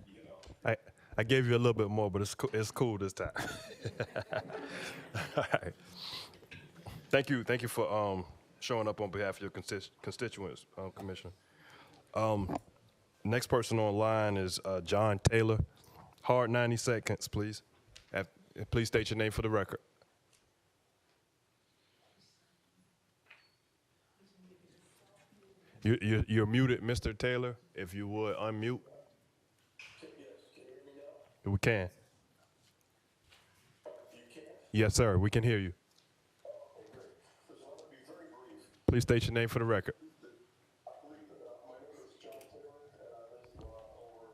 You know, I gave you a little bit more, but it's cool this time. All right. Thank you for showing up on behalf of your constituents, Commissioner. Next person online is John Taylor. Hard 90 seconds, please. Please state your name for the record. You're muted, Mr. Taylor. If you would unmute. Yes, can you hear me now? We can. You can? Yes, sir. We can hear you. Okay, great. Listen, I'm going to be very brief. Please state your name for the record. My name is John Taylor, and I live over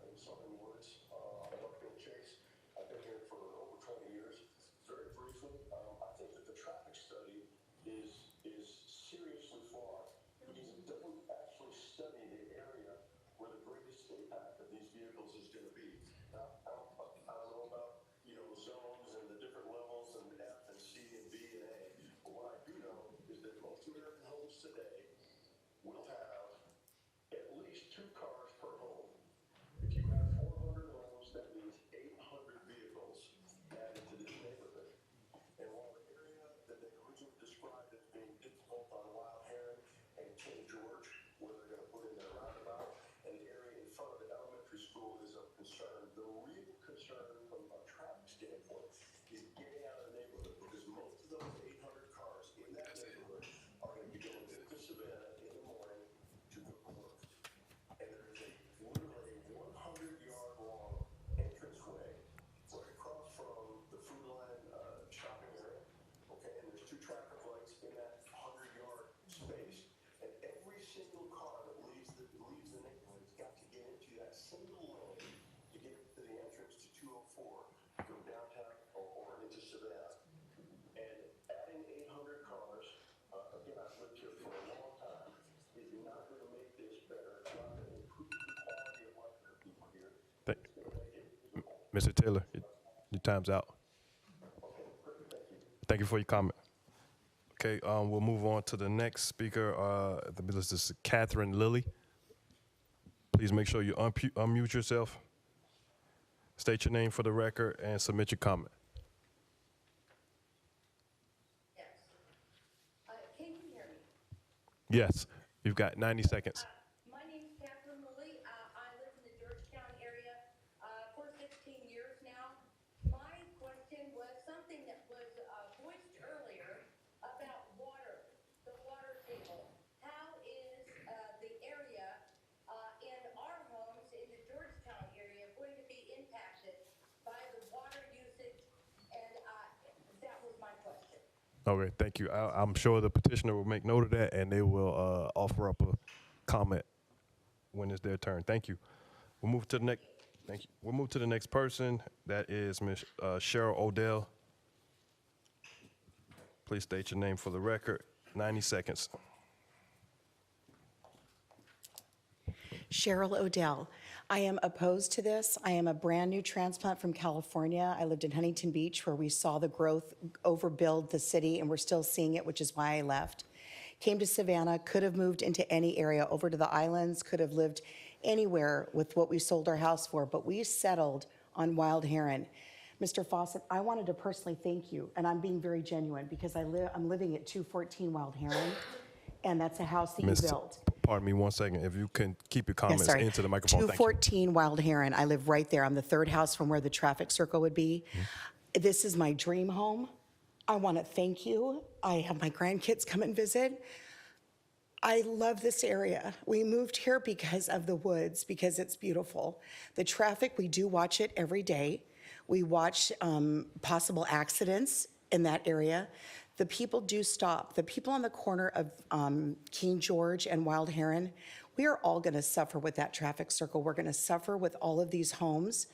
in Southern Woods on Buckfield Chase. I've been here for over 20 years. Very briefly, I think that the traffic study is seriously flawed because it doesn't actually study the area where the greatest impact of these vehicles is going to be. Now, I don't know about, zones and the different levels and F and C and B and A, but what I do know is that most American homes today will have at least 2 cars per home. If you have 400 homes, that means 800 vehicles added to this neighborhood. And while the area that they originally described as being difficult on Wild Heron and King George, where they're going to put in their roundabout, and the area in front of the elementary school is of concern, the real concern from a traffic standpoint is getting out of the neighborhood, because most of those 800 cars in that neighborhood are going to be going into Savannah in the morning to go to work. And there is literally a 100-yard long entranceway right across from the Food Line shopping area. Okay, and there's 2 traffic lights in that 100-yard space. And every single car that leaves the neighborhood has got to get into that single lane to get to the entrance to 204 to go downtown or into Savannah. And adding 800 cars, again, I've lived here for a long time, is not going to make this better. It's not going to improve the quality of life for people here. It's going to make it miserable. Mr. Taylor, your time's out. Okay, great, thank you. Thank you for your comment. Okay, we'll move on to the next speaker. This is Catherine Lilly. Please make sure you unmute yourself, state your name for the record, and submit your comment. Yes. Can you hear me? Yes, you've got 90 seconds. My name's Catherine Lilly. I live in the Georgetown area for 16 years now. My question was something that was voiced earlier about water, the water table. How is the area in our homes in the Georgetown area going to be impacted by the water usage? And that was my question. Okay, thank you. I'm sure the petitioner will make note of that, and they will offer up a comment when it's their turn. Thank you. We'll move to the next. Thank you. We'll move to the next person. That is Ms. Cheryl Odell. Please state your name for the record. 90 seconds. Cheryl Odell. I am opposed to this. I am a brand new transplant from California. I lived in Huntington Beach where we saw the growth overbuild the city, and we're still seeing it, which is why I left. Came to Savannah, could have moved into any area, over to the islands, could have lived anywhere with what we sold our house for, but we settled on Wild Heron. Mr. Fawcett, I wanted to personally thank you, and I'm being very genuine, because I'm living at 214 Wild Heron, and that's a house that you built. Pardon me 1 second. If you can keep your comments into the microphone. 214 Wild Heron. I live right there. I'm the 3rd house from where the traffic circle would be. Mm-hmm. This is my dream home. I want to thank you. I have my grandkids come and visit. I love this area. We moved here because of the woods, because it's beautiful. The traffic, we do watch it every day. We watch possible accidents in that area. The people do stop. The people on the corner of King George and Wild Heron, we are all going to suffer with that traffic circle. We're going to suffer with all of these homes.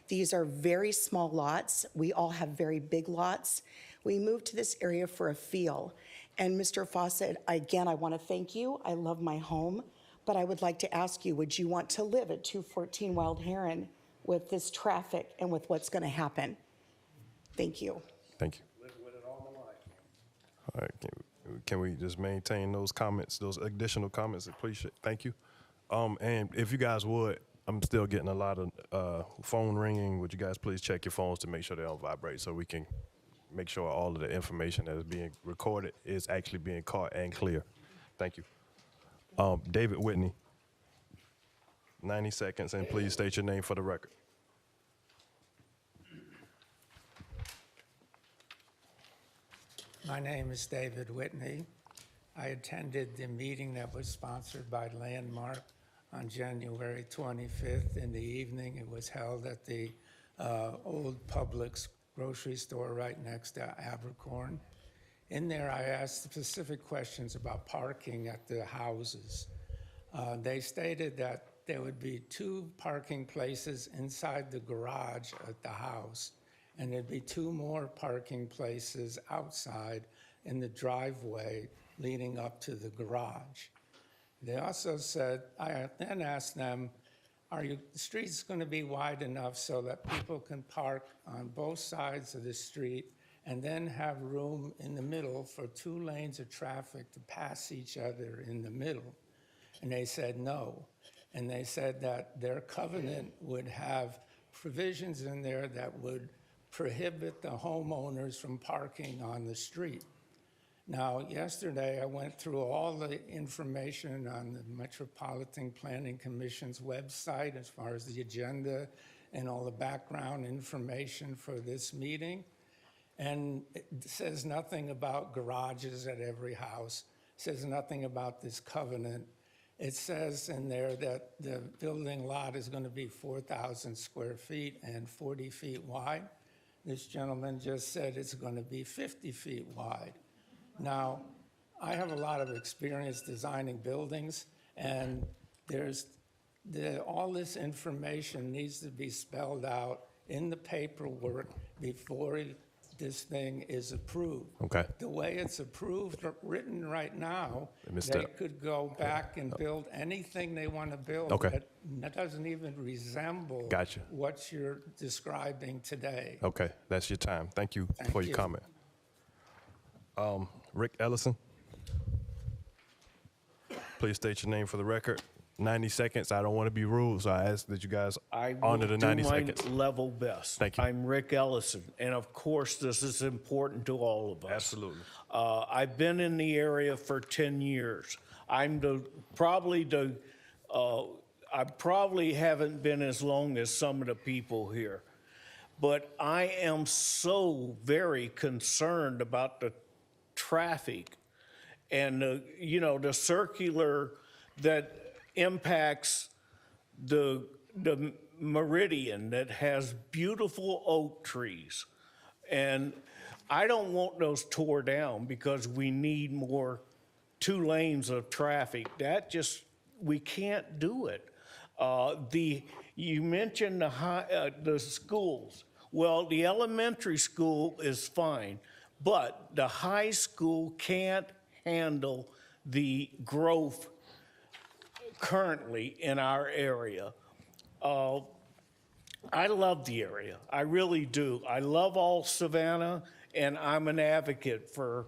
These are very small lots. We all have very big lots. We moved to this area for a feel. And Mr. Fawcett, again, I want to thank you. I love my home, but I would like to ask you, would you want to live at 214 Wild Heron with this traffic and with what's going to happen? Thank you. Thank you. All right, can we just maintain those comments, those additional comments? Appreciate. Thank you. And if you guys would, I'm still getting a lot of phone ringing. Would you guys please check your phones to make sure they don't vibrate so we can make sure all of the information that is being recorded is actually being caught and clear. Thank you. David Whitney, 90 seconds, and please state your name for the record. My name is David Whitney. I attended the meeting that was sponsored by Landmark on January 25th in the evening. It was held at the old Publix grocery store right next to Abercorn. In there, I asked specific questions about parking at the houses. They stated that there would be 2 parking places inside the garage at the house, and there'd be 2 more parking places outside in the driveway leading up to the garage. They also said, I then asked them, the streets going to be wide enough so that people can park on both sides of the street and then have room in the middle for 2 lanes of traffic to pass each other in the middle? And they said no. And they said that their covenant would have provisions in there that would prohibit the homeowners from parking on the street. Now, yesterday I went through all the information on the Metropolitan Planning Commission's website as far as the agenda and all the background information for this meeting. And it says nothing about garages at every house. It says nothing about this covenant. It says in there that the building lot is going to be 4,000 square feet and 40 feet wide. This gentleman just said it's going to be 50 feet wide. Now, I have a lot of experience designing buildings, and all this information needs to be spelled out in the paperwork before this thing is approved. Okay. The way it's approved, written right now, Mr. they could go back and build anything they want to build. Okay. That doesn't even resemble Gotcha. what you're describing today. Okay, that's your time. Thank you for your you. comment. Rick Ellison, please state your name for the record. 90 seconds. I don't want to be rude, so I ask that you guys honor the 90 seconds. Level best. Thank you. I'm Rick Ellison, and of course, this is important to all of us. Absolutely. I've been in the area for 10 years. I probably haven't been as long as some of the people here, but I am so very concerned about the traffic and the circular that impacts the meridian that has beautiful oak trees. And I don't want those tore down because we need more 2 lanes of traffic. We can't do it. You mentioned the schools. Well, the elementary school is fine, but the high school can't handle the growth currently in our area. I love the area. I really do. I love all Savannah, and I'm an advocate for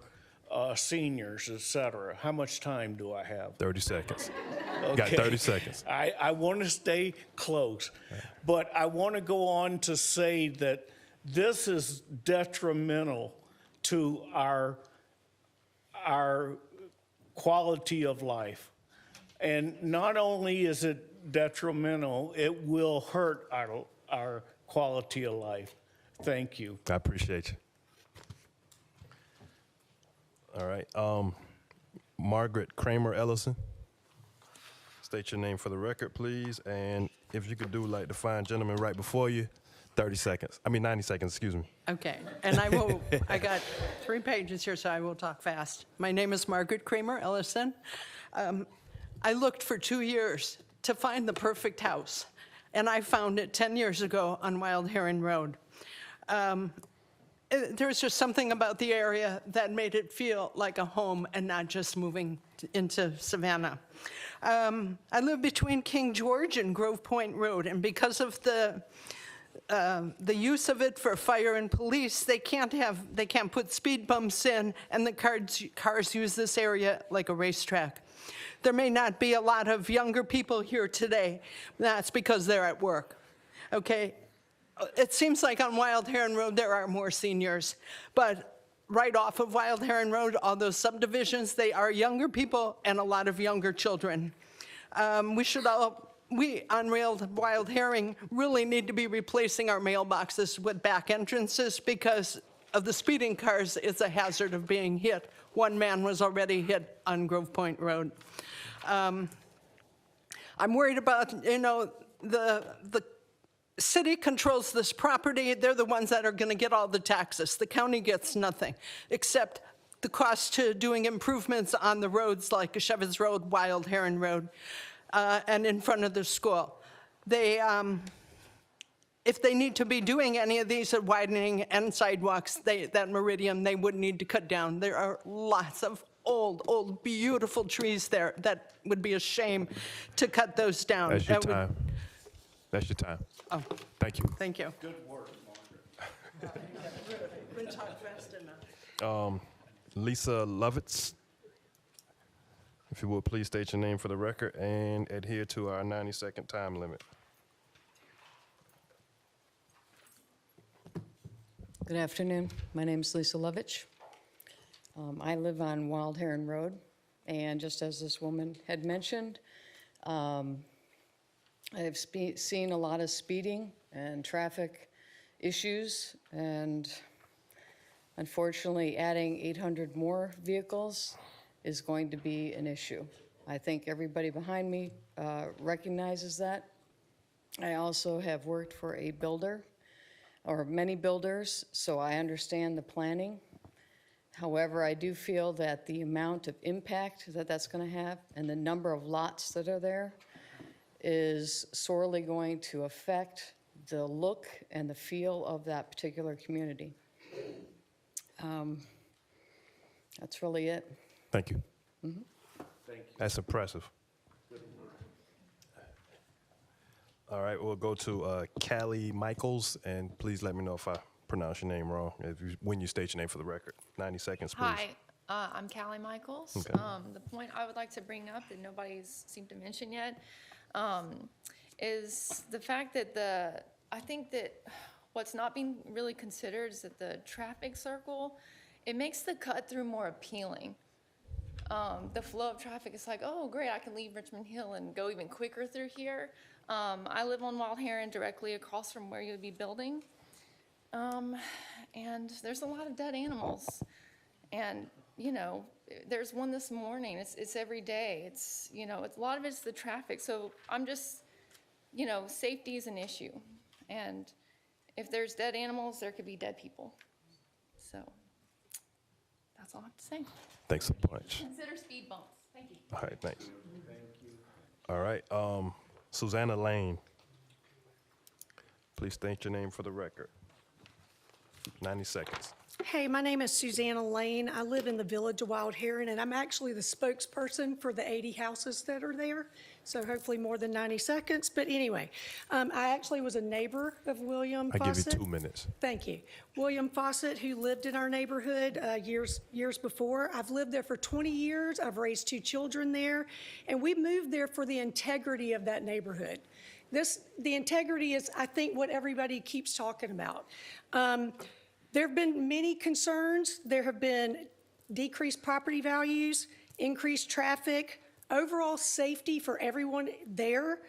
seniors, et cetera. How much time do I have? 30 seconds. Okay. Got 30 seconds. I want to stay close, but I want to go on to say that this is detrimental to our quality of life. And not only is it detrimental, it will hurt our quality of life. Thank you. I appreciate you. All right. Margaret Kramer Ellison. State your name for the record, please. And if you could do like the fine gentleman right before you, 30 seconds. I mean, 90 seconds, excuse me. Okay, and I got 3 pages here, so I will talk fast. My name is Margaret Kramer Ellison. I looked for 2 years to find the perfect house, and I found it 10 years ago on Wild Heron Road. There was just something about the area that made it feel like a home and not just moving into Savannah. I live between King George and Grove Point Road, and because of the use of it for fire and police, they can't put speed bumps in, and the cars use this area like a racetrack. There may not be a lot of younger people here today. That's because they're at work, okay? It seems like on Wild Heron Road there are more seniors, but right off of Wild Heron Road, all those subdivisions, they are younger people and a lot of younger children. We on Wild Heron really need to be replacing our mailboxes with back entrances because of the speeding cars. It's a hazard of being hit. One man was already hit on Grove Point Road. I'm worried about, the city controls this property. They're the ones that are going to get all the taxes. The county gets nothing, except the cost to doing improvements on the roads like Chevys Road, Wild Heron Road, and in front of the school. If they need to be doing any of these widening and sidewalks, that meridian, they would need to cut down. There are lots of old, beautiful trees there that would be a shame to cut those down. That's your time. That's your time. Oh. Thank you. Thank you. Good work, Margaret. Couldn't talk fast enough. Lisa Lovitz. If you will, please state your name for the record and adhere to our 90-second time limit. Good afternoon. My name is Lisa Lovitch. I live on Wild Heron Road, and just as this woman had mentioned, I've seen a lot of speeding and traffic issues, and unfortunately, adding 800 more vehicles is going to be an issue. I think everybody behind me recognizes that. I also have worked for a builder, or many builders, so I understand the planning. However, I do feel that the amount of impact that that's going to have and the number of lots that are there is sorely going to affect the look and the feel of that particular community. That's really it. Thank you. Mm-hmm. Thank you. That's impressive. All right, we'll go to Callie Michaels, and please let me know if I pronounce your name wrong when you state your name for the record. 90 seconds, please. Hi, I'm Callie Michaels. Okay. The point I would like to bring up that nobody's seemed to mention yet is the fact that I think that what's not being really considered is that the traffic circle, it makes the cut through more appealing. The flow of traffic is like, oh, great, I can leave Richmond Hill and go even quicker through here. I live on Wild Heron directly across from where you'd be building. And there's a lot of dead animals. And, there's one this morning. It's every day. It's a lot of it's the traffic. So I'm just, safety is an issue. And if there's dead animals, there could be dead people. So that's all I have to say. Thanks a bunch. Consider speed bumps. Thank you. All right, thanks. All right, Susanna Lane. Please state your name for the record. 90 seconds. Hey, my name is Susanna Lane. I live in the village of Wild Heron, and I'm actually the spokesperson for the 80 houses that are there, so hopefully more than 90 seconds. But anyway, I actually was a neighbor of William Fawcett. I give you 2 minutes. Thank you. William Fawcett, who lived in our neighborhood years before. I've lived there for 20 years. I've raised 2 children there, and we moved there for the integrity of that neighborhood. The integrity is, I think, what everybody keeps talking about. There have been many concerns. There have been decreased property values, increased traffic, overall safety for everyone there.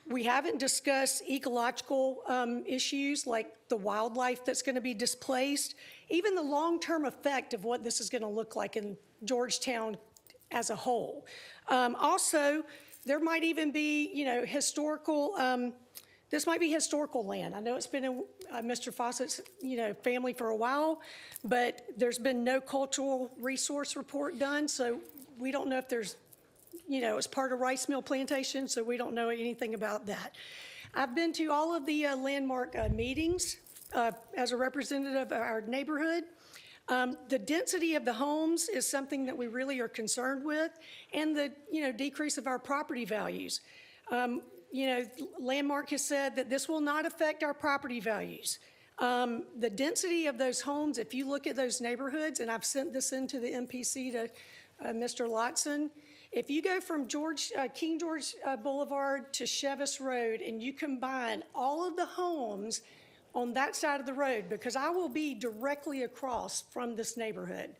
We haven't discussed ecological issues like the wildlife that's going to be displaced, even the long-term effect of what this is going to look like in Georgetown as a whole. Also, there might even be, historical This might be historical land. I know it's been in Mr. Fawcett's, family for a while, but there's been no cultural resource report done, so we don't know if there's, it's part of rice mill plantation, so we don't know anything about that. I've been to all of the landmark meetings as a representative of our neighborhood. The density of the homes is something that we really are concerned with, and the, decrease of our property values. Landmark has said that this will not affect our property values. The density of those homes, if you look at those neighborhoods, and I've sent this into the MPC to Mr. Lotson, if you go from King George Boulevard to Chevis Road and you combine all of the homes on that side of the road, because I will be directly across from this neighborhood,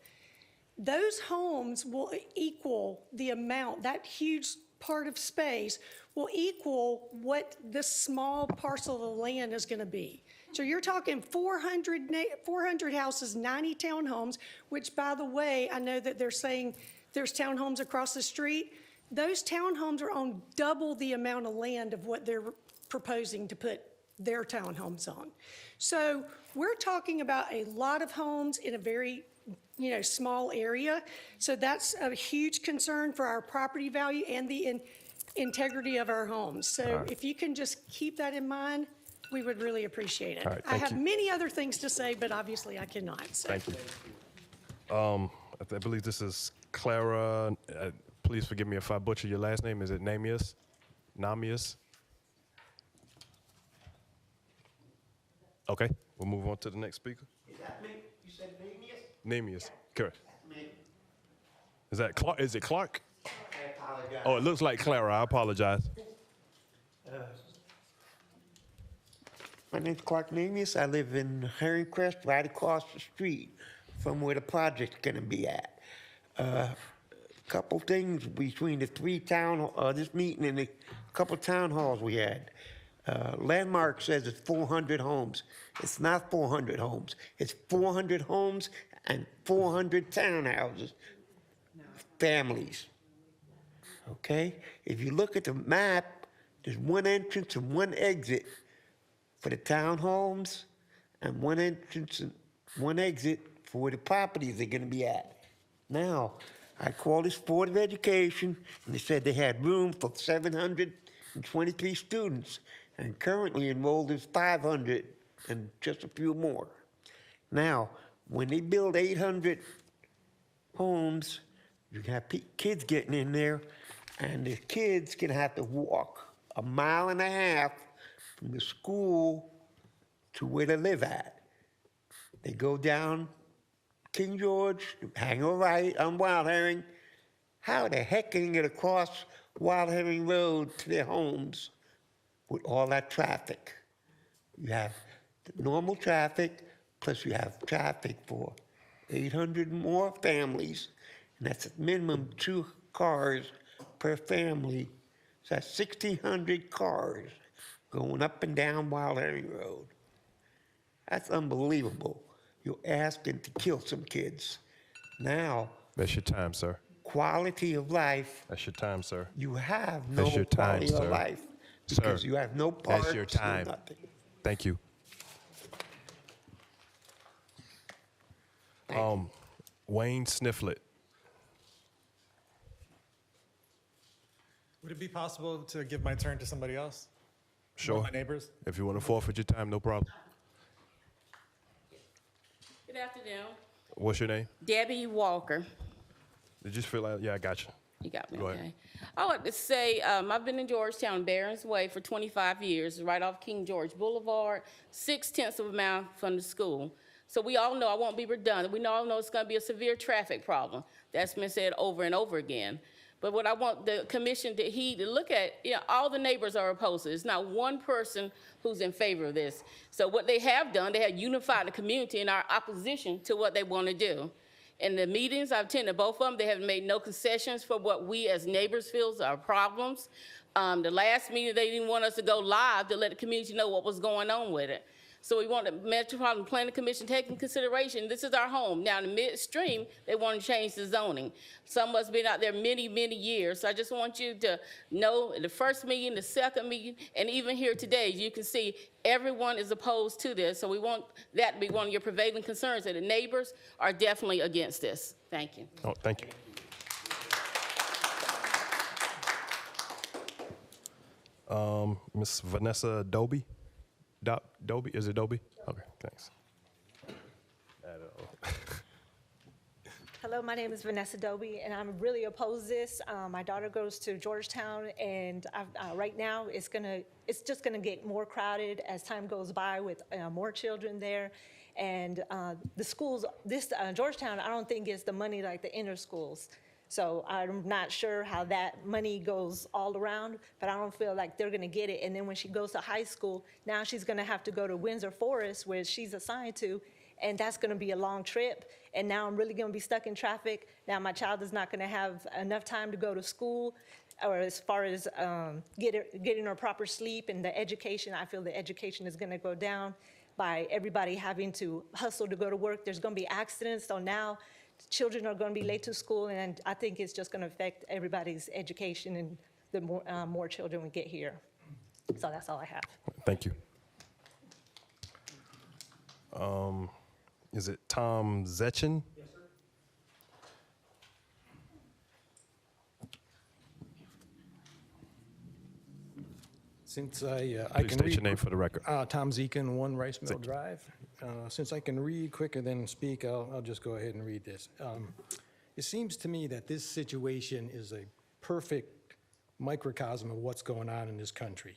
those homes will equal the amount, that huge part of space will equal what this small parcel of land is going to be. So you're talking 400 houses, 90 townhomes, which, by the way, I know that they're saying there's townhomes across the street. Those townhomes are on double the amount of land of what they're proposing to put their townhomes on. So we're talking about a lot of homes in a very small area. So that's a huge concern for our property value and the integrity of our homes. So if you can just keep that in mind, we would really appreciate it. All right, I thank have you. many other things to say, but obviously I cannot. So. Thank you. I believe this is Clara. Please forgive me if I butcher your last name. Is it Namias? Namias? Okay, we'll move on to the next speaker. Is that me? You said Namias? Namias, correct. Me. Is that Clark? Is it Clark? I apologize. Oh, it looks like Clara. I apologize. My name's Clark Namias. I live in Herringcrest, right across the street from where the project's gonna be at. Couple things between the this meeting and the couple town halls we had. Landmark says it's 400 homes. It's not 400 homes. It's 400 homes and 400 townhouses, families. Okay? If you look at the map, there's one entrance and one exit for the townhomes and one entrance and one exit for where the properties are gonna be at. Now, I called this Board of Education, and they said they had room for 723 students, and currently enrolled is 500 and just a few more. Now, when they build 800 homes, you have kids getting in there, and the kids can have to walk 1.5 miles from the school to where they live at. They go down King George, hang a right on Wild Herring. How the heck can you get across Wild Herring Road to their homes with all that traffic? You have the normal traffic, plus you have traffic for 800 more families, and that's a minimum 2 cars per family. So that's 1,600 cars going up and down Wild Herring Road. That's unbelievable. You're asking to kill some kids. Now, That's your time, sir. quality of life, That's your time, sir. you have no That's your time, quality sir. of life Sir, because you have no parks, that's your no time. nothing. Thank you. Wayne Snifflet. Would it be possible to give my turn to somebody else? Sure. One of my neighbors? If you want to forfeit your time, no problem. Good afternoon. What's your name? Debbie Walker. Did you fill out? Yeah, I got you. You got me, Go ahead. okay. I like to say, I've been in Georgetown, Barron's Way for 25 years, right off King George Boulevard, 0.6 of a mile from the school. So we all know, I won't be redundant, we all know it's gonna be a severe traffic problem. That's been said over and over again. But what I want the commission to look at, all the neighbors are opposed to it. There's not one person who's in favor of this. So what they have done, they have unified the community in our opposition to what they want to do. In the meetings, I've attended both of them, they have made no concessions for what we as neighbors feel are problems. The last meeting, they didn't want us to go live to let the community know what was going on with it. So we want the Metropolitan Planning Commission to take in consideration, this is our home. Now, in the midstream, they want to change the zoning. Some of us been out there many, many years. So I just want you to know the first meeting, the second meeting, and even here today, you can see everyone is opposed to this. So we want that to be one of your prevailing concerns, that the neighbors are definitely against this. Thank you. Oh, thank you. Ms. Vanessa Doby? Doby, is it Doby? Okay, thanks. Hello, my name is Vanessa Doby, and I'm really opposed to this. My daughter goes to Georgetown, and right now it's just gonna get more crowded as time goes by with more children there. And the schools, Georgetown, I don't think gets the money like the inner schools. So I'm not sure how that money goes all around, but I don't feel like they're gonna get it. And then when she goes to high school, now she's gonna have to go to Windsor Forest, where she's assigned to, and that's gonna be a long trip. And now I'm really gonna be stuck in traffic. Now my child is not gonna have enough time to go to school, or as far as getting her proper sleep and the education. I feel the education is gonna go down by everybody having to hustle to go to work. There's gonna be accidents, so now children are going to be late to school, and I think it's just going to affect everybody's education and the more children we get here. So that's all I have. Thank you. Is it Tom Zetchin? Yes, sir. Since I Please can state read, your name for the record. Tom Zekin, 1 Rice Mill Thank you. Drive. Since I can read quicker than speak, I'll just go ahead and read this. It seems to me that this situation is a perfect microcosm of what's going on in this country.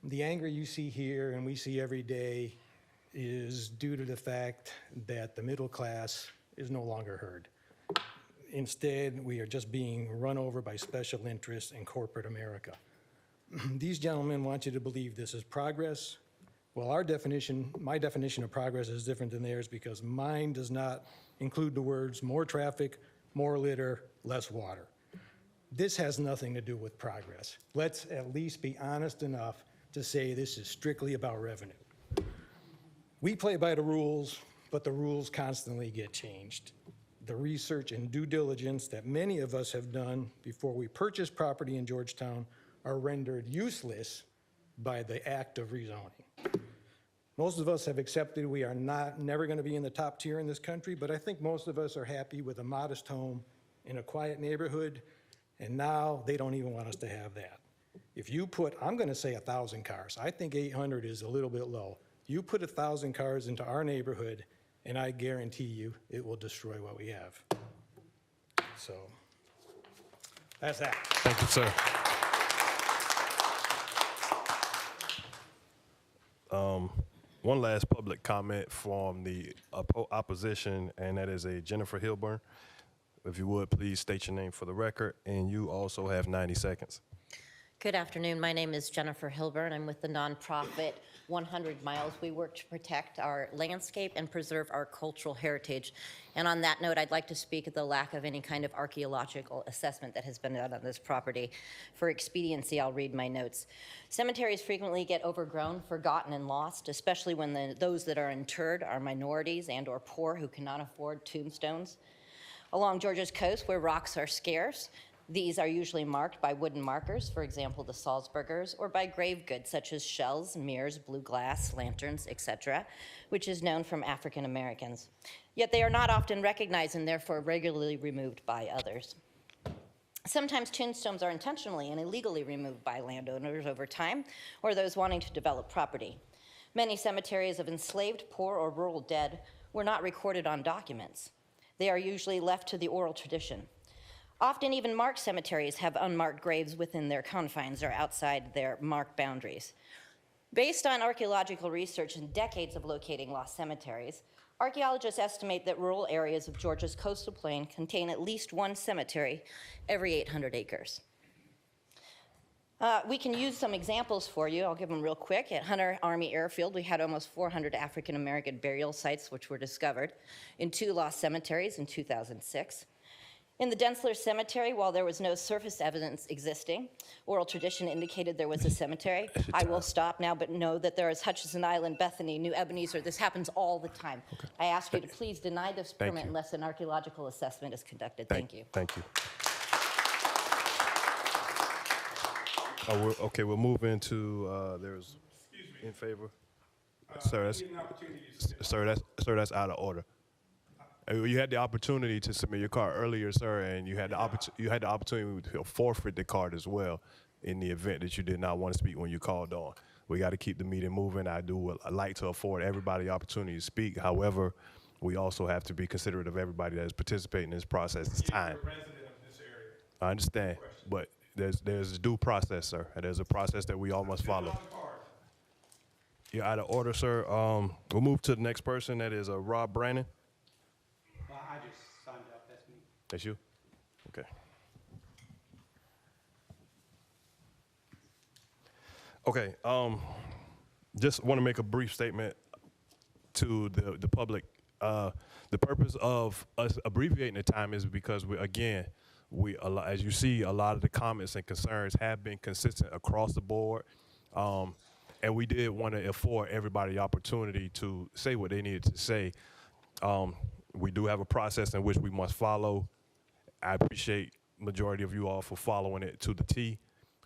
The anger you see here and we see every day is due to the fact that the middle class is no longer heard. Instead, we are just being run over by special interests in corporate America. These gentlemen want you to believe this is progress. Well, my definition of progress is different than theirs, because mine does not include the words more traffic, more litter, less water. This has nothing to do with progress. Let's at least be honest enough to say this is strictly about revenue. We play by the rules, but the rules constantly get changed. The research and due diligence that many of us have done before we purchase property in Georgetown are rendered useless by the act of rezoning. Most of us have accepted we are never going to be in the top tier in this country, but I think most of us are happy with a modest home in a quiet neighborhood, and now they don't even want us to have that. If you put, I'm going to say 1,000 cars. I think 800 is a little bit low. You put 1,000 cars into our neighborhood, and I guarantee you it will destroy what we have. So that's that. Thank you, sir. One last public comment from the opposition, and that is a Jennifer Hilburn. If you would, please state your name for the record, and you also have 90 seconds. Good afternoon. My name is Jennifer Hilburn. I'm with the nonprofit 100 Miles. We work to protect our landscape and preserve our cultural heritage. And on that note, I'd like to speak of the lack of any kind of archaeological assessment that has been done on this property. For expediency, I'll read my notes. Cemeteries frequently get overgrown, forgotten, and lost, especially when those that are interred are minorities and/or poor who cannot afford tombstones. Along Georgia's coast, where rocks are scarce, these are usually marked by wooden markers, for example, the Salzburgers, or by grave goods such as shells, mirrors, blue glass, lanterns, etc., which is known from African Americans. Yet they are not often recognized and therefore regularly removed by others. Sometimes tombstones are intentionally and illegally removed by landowners over time, or those wanting to develop property. Many cemeteries of enslaved, poor, or rural dead were not recorded on documents. They are usually left to the oral tradition. Often even marked cemeteries have unmarked graves within their confines or outside their marked boundaries. Based on archaeological research and decades of locating lost cemeteries, archaeologists estimate that rural areas of Georgia's coastal plain contain at least one cemetery every 800 acres. We can use some examples for you. I'll give them real quick. At Hunter Army Airfield, we had almost 400 African American burial sites which were discovered in 2 lost cemeteries in 2006. In the Densler Cemetery, while there was no surface evidence existing, oral tradition indicated there was a cemetery. I will stop now, but know that there is Hutchinson Island, Bethany, New Ebenezer. This happens all the time. I ask you to please deny this permit unless an archaeological assessment is conducted. Thank you. Thank you. Okay, we'll move into, there's in favor. Sir, that's out of order. You had the opportunity to submit your card earlier, sir, and you had the opportunity to forfeit the card as well in the event that you did not want to speak when you called on. We got to keep the meeting moving. I like to afford everybody the opportunity to speak. However, we also have to be considerate of everybody that is participating in this process. It's time. You're a resident of this area. I understand, but there's a due process, sir, and there's a process that we all must follow. You're out of order, sir. We'll move to the next person. That is Rob Brannon. I just signed up, that's me. That's you? Okay. Okay, just want to make a brief statement to the public. The purpose of us abbreviating the time is because, as you see, a lot of the comments and concerns have been consistent across the board. And we did want to afford everybody the opportunity to say what they needed to say. We do have a process in which we must follow. I appreciate majority of you all for following it to the T,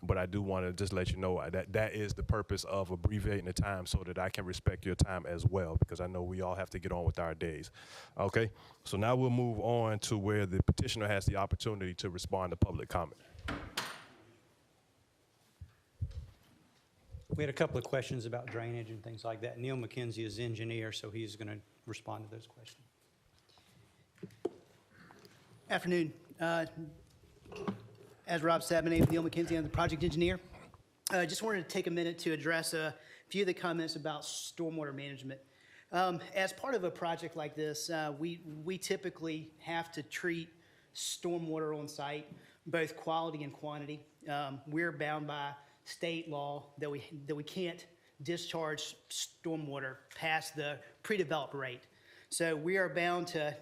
but I do want to just let you know that is the purpose of abbreviating the time so that I can respect your time as well, because I know we all have to get on with our days. Okay, so now we'll move on to where the petitioner has the opportunity to respond to public comment. We had a couple of questions about drainage and things like that. Neil McKenzie is engineer, so he's going to respond to those questions. Afternoon. As Rob said, my name is Neil McKenzie. I'm the project engineer. I just wanted to take a minute to address a few of the comments about stormwater management. As part of a project like this, we typically have to treat stormwater on site, both quality and quantity. We're bound by state law that we can't discharge stormwater past the pre-developed rate. So we are bound to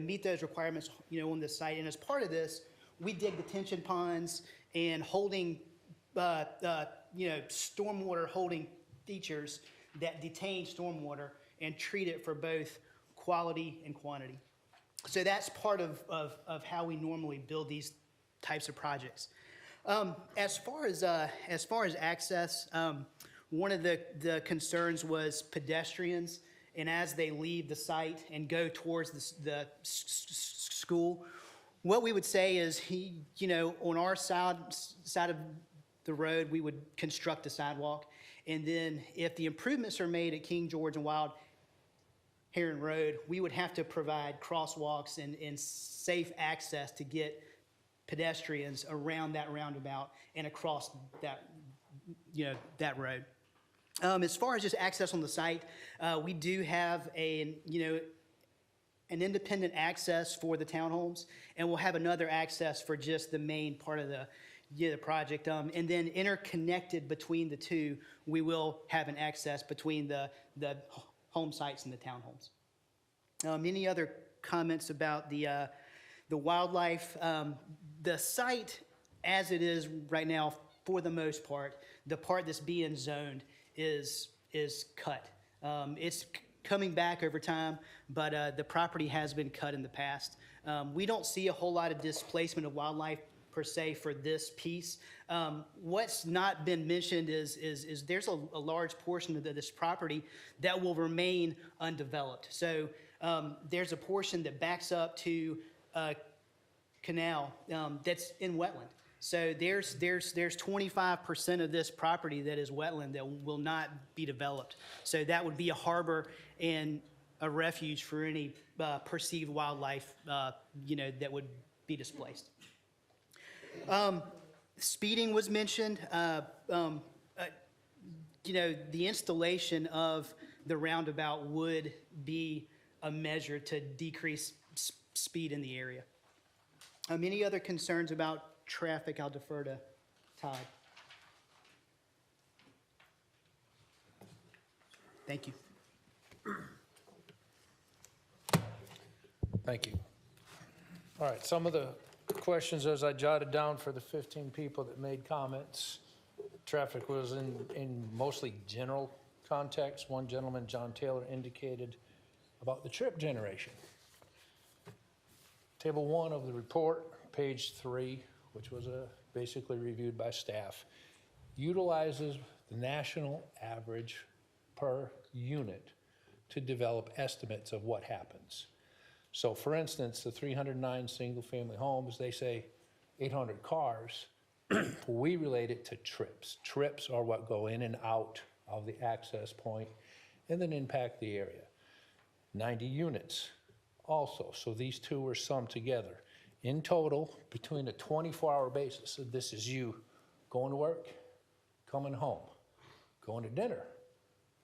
meet those requirements on the site. And as part of this, we dig detention ponds and holding stormwater holding features that detain stormwater and treat it for both quality and quantity. So that's part of how we normally build these types of projects. As far as access, one of the concerns was pedestrians, and as they leave the site and go towards the school, what we would say is on our side of the road, we would construct a sidewalk, and then if the improvements are made at King George and Wild Heron Road, we would have to provide crosswalks and safe access to get pedestrians around that roundabout and across that road. As far as just access on the site, we do have an independent access for the townhomes, and we'll have another access for just the main part of the project. And then interconnected between the two, we will have an access between the home sites and the townhomes. Any other comments about the wildlife? The site, as it is right now, for the most part, the part that's being zoned is cut. It's coming back over time, but the property has been cut in the past. We don't see a whole lot of displacement of wildlife per se for this piece. What's not been mentioned is there's a large portion of this property that will remain undeveloped. So there's a portion that backs up to a canal that's in wetland. So there's 25% of this property that is wetland that will not be developed. So that would be a harbor and a refuge for any perceived wildlife, that would be displaced. Speeding was mentioned. The installation of the roundabout would be a measure to decrease speed in the area. Any other concerns about traffic? I'll defer to Todd. Thank you. Thank you. All right, some of the questions as I jotted down for the 15 people that made comments. Traffic was in mostly general context. One gentleman, John Taylor, indicated about the trip generation. Table 1 of the report, page 3, which was basically reviewed by staff, utilizes the national average per unit to develop estimates of what happens. So for instance, the 309 single-family homes, they say 800 cars. We relate it to trips. Trips are what go in and out of the access point and then impact the area. 90 units also. So these two are summed together. In total, between a 24-hour basis, so this is you going to work, coming home, going to dinner,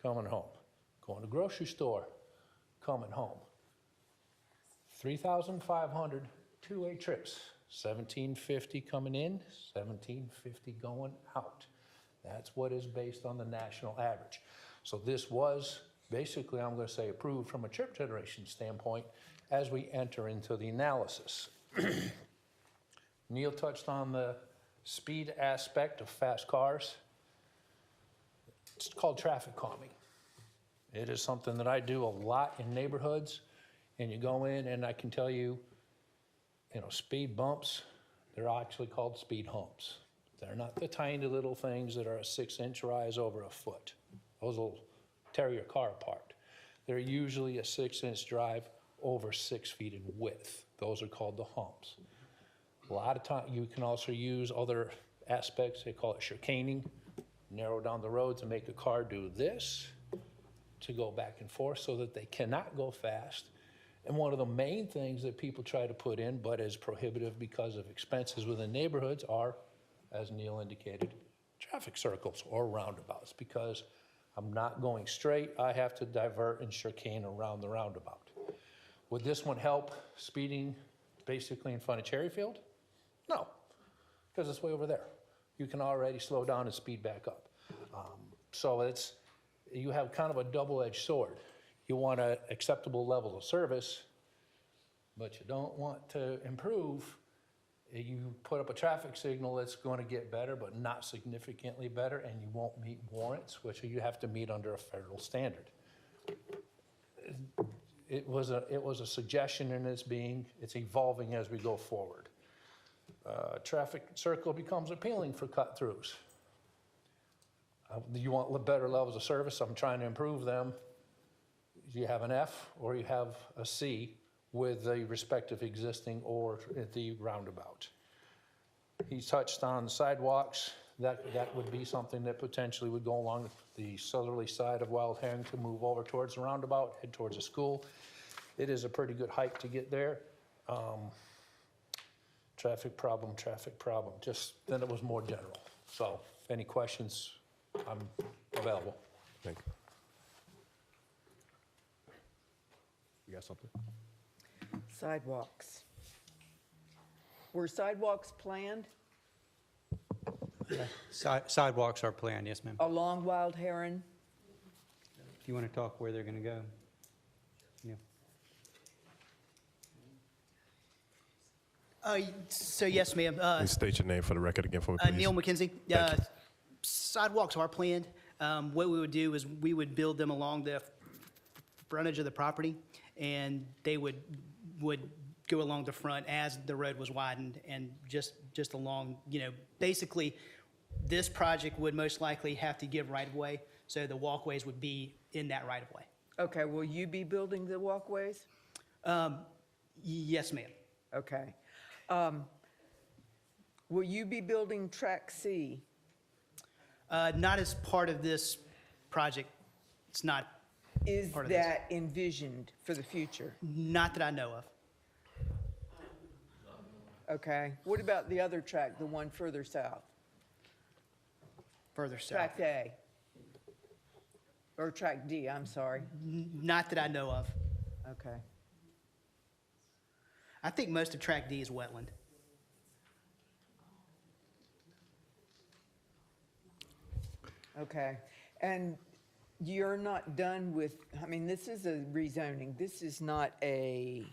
coming home, going to grocery store, coming home. 3,500 two-way trips, 1,750 coming in, 1,750 going out. That's what is based on the national average. So this was basically, I'm going to say, approved from a trip generation standpoint as we enter into the analysis. Neil touched on the speed aspect of fast cars. It's called traffic calming. It is something that I do a lot in neighborhoods, and you go in and I can tell you, speed bumps, they're actually called speed humps. They're not the tiny little things that are a 6-inch rise over a foot. Those will tear your car apart. They're usually a 6-inch drive over 6 feet in width. Those are called the humps. A lot of time, you can also use other aspects. They call it chicaning, narrow down the road to make a car do this, to go back and forth so that they cannot go fast. And one of the main things that people try to put in, but is prohibitive because of expenses within neighborhoods, are, as Neil indicated, traffic circles or roundabouts, because I'm not going straight. I have to divert and chicane around the roundabout. Would this one help speeding basically in front of Cherryfield? No, because it's way over there. You can already slow down and speed back up. So you have kind of a double-edged sword. You want an acceptable level of service, but you don't want to improve. You put up a traffic signal that's going to get better, but not significantly better, and you won't meet warrants, which you have to meet under a federal standard. It was a suggestion, and it's evolving as we go forward. Traffic circle becomes appealing for cut-throughs. You want better levels of service, I'm trying to improve them. You have an F or you have a C with the respective existing or the roundabout. He touched on sidewalks. That would be something that potentially would go along the southerly side of Wild Herring to move over towards the roundabout, head towards the school. It is a pretty good hike to get there. Traffic problem. Just then it was more general. So any questions, I'm available. Thank you. You got something? Sidewalks. Were sidewalks planned Sidewalks are planned, yes, ma'am. along Wild Heron? If you want to talk where they're going to go. Yeah. So yes, ma'am. Please state your name for the record again for me, please. Neil McKenzie. Thank you. Sidewalks are planned. What we would do is we would build them along the frontage of the property, and they would go along the front as the road was widened, and just along, basically, this project would most likely have to give right-of-way, so the walkways would be in that right-of-way. Okay, will you be building the walkways? Yes, ma'am. Okay. Will you be building Track C? Not as part of this project. It's not Is part of this. that envisioned for the future? Not that I know of. Okay. What about the other track, the one further south? Further south. Track A? Or Track D, I'm sorry. Not that I know of. Okay. I think most of Track D is wetland. Okay. And you're not done with, this is a rezoning. This is not a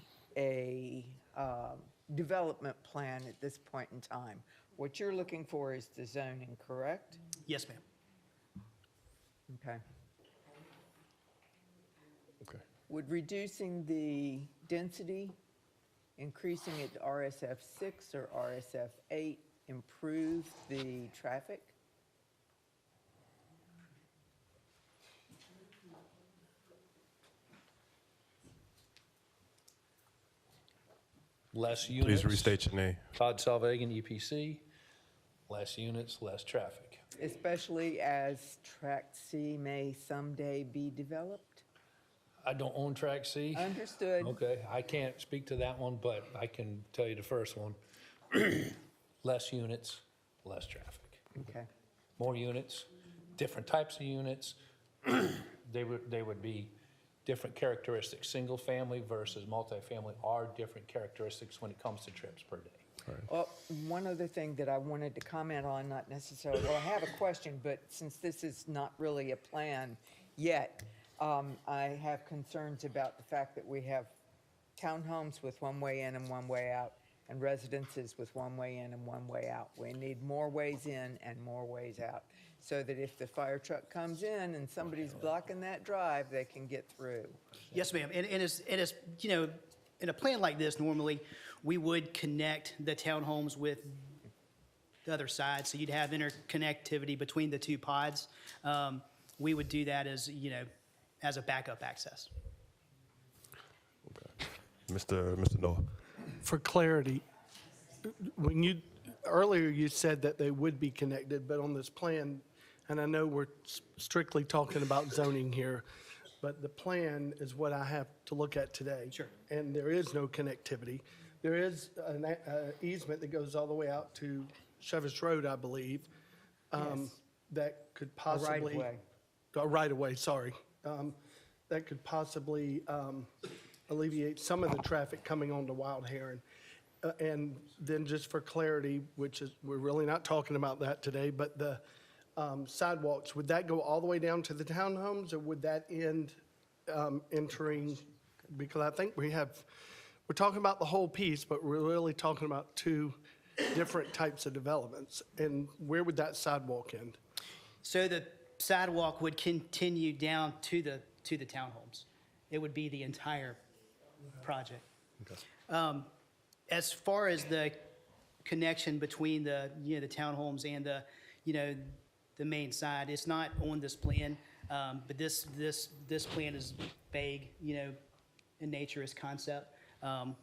development plan at this point in time. What you're looking for is the zoning, correct? Yes, ma'am. Okay. Okay. Would reducing the density, increasing it to RSF 6 or RSF 8 improve the traffic? Less units. Please restate your name. Todd Salvagan, EPC. Less units, less traffic. Especially as Tract C may someday be developed? I don't own Track C. Understood. Okay, I can't speak to that one, but I can tell you the first one. Less units, less traffic. Okay. More units, different types of units. They would be different characteristics. Single family versus multifamily are different characteristics when it comes to trips per day. Well, one other thing that I wanted to comment on, not necessarily, well, I have a question, but since this is not really a plan yet, I have concerns about the fact that we have townhomes with one way in and one way out, and residences with one way in and one way out. We need more ways in and more ways out, so that if the fire truck comes in and somebody's blocking that drive, they can get through. Yes, ma'am. And it's, you know, in a plan like this, normally, we would connect the townhomes with the other side, so you'd have interconnectivity between the two pods. We would do that as, you know, as a backup access. Mr. Noah. For clarity, earlier you said that they would be connected, but on this plan, and I know we're strictly talking about zoning here, but the plan is what I have to look at today. Sure. And there is no connectivity. There is an easement that goes all the way out to Chevis Road, I believe, Yes. that could possibly. right-of-way. A right-of-way, sorry. That could possibly alleviate some of the traffic coming onto Wild Heron. And then just for clarity, which is, we're really not talking about that today, but the sidewalks, would that go all the way down to the townhomes, or would that end entering? Because I think we're talking about the whole piece, but we're really talking about two different types of developments. And where would that sidewalk end? So the sidewalk would continue down to the townhomes. It would be the entire project. As far as the connection between the townhomes and the main side, it's not on this plan, but this plan is vague, in nature as concept.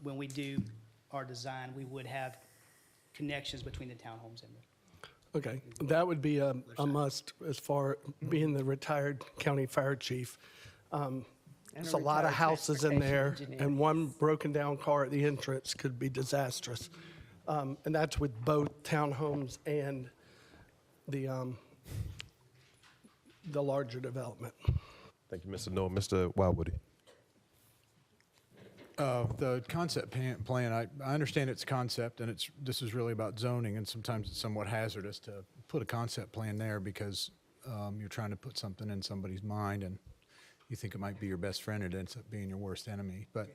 When we do our design, we would have connections between the townhomes and Okay, that would be a must as far being the retired county fire chief. There's a lot of retired houses in there, transportation engineer. and one broken down car at the entrance could be disastrous. And that's with both townhomes and the larger development. Thank you, Mr. Noah. Mr. Wildwoody. The concept plan, I understand it's a concept, and this is really about zoning, and sometimes it's somewhat hazardous to put a concept plan there because you're trying to put something in somebody's mind, and you think it might be your best friend, and it ends up being your worst enemy. But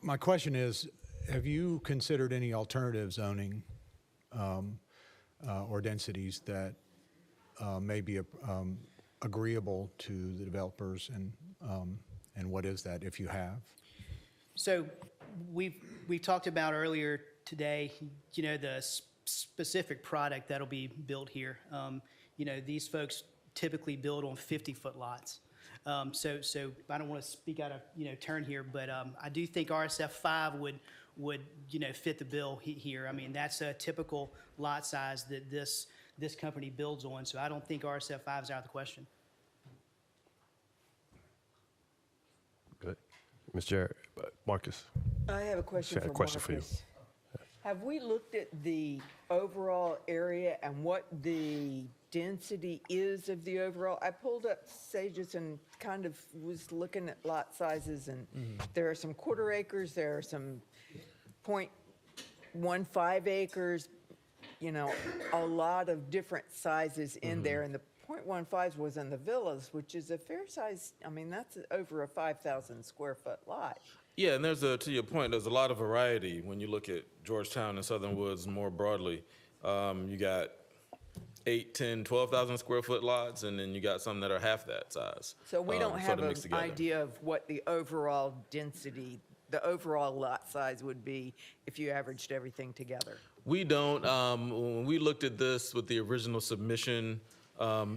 my question is, have you considered any alternative zoning or densities that may be agreeable to the developers, and what is that, if you have? So we talked about earlier today, the specific product that'll be built here. These folks typically build on 50-foot lots. So I don't want to speak out of turn here, but I do think RSF 5 would fit the bill here. I mean, that's a typical lot size that this company builds on. So I don't think RSF 5 is out of the question. Good. Ms. Jarrett, Marcus. I have a question Had a for question for you. Marcus. Have we looked at the overall area and what the density is of the overall? I pulled up Sages and kind of was looking at lot sizes, and there are some quarter acres, there are some 0.15 acres, a lot of different sizes in there. And the 0.15s was in the villas, which is a fair size. I mean, that's over a 5,000 square foot lot. Yeah, and to your point, there's a lot of variety when you look at Georgetown and Southern Woods more broadly. You got 8, 10, 12,000 square foot lots, and then you got some that are half that size. So we don't have sort of an mixed together. idea of what the overall density, the overall lot size would be if you averaged everything together. We don't. When we looked at this with the original submission,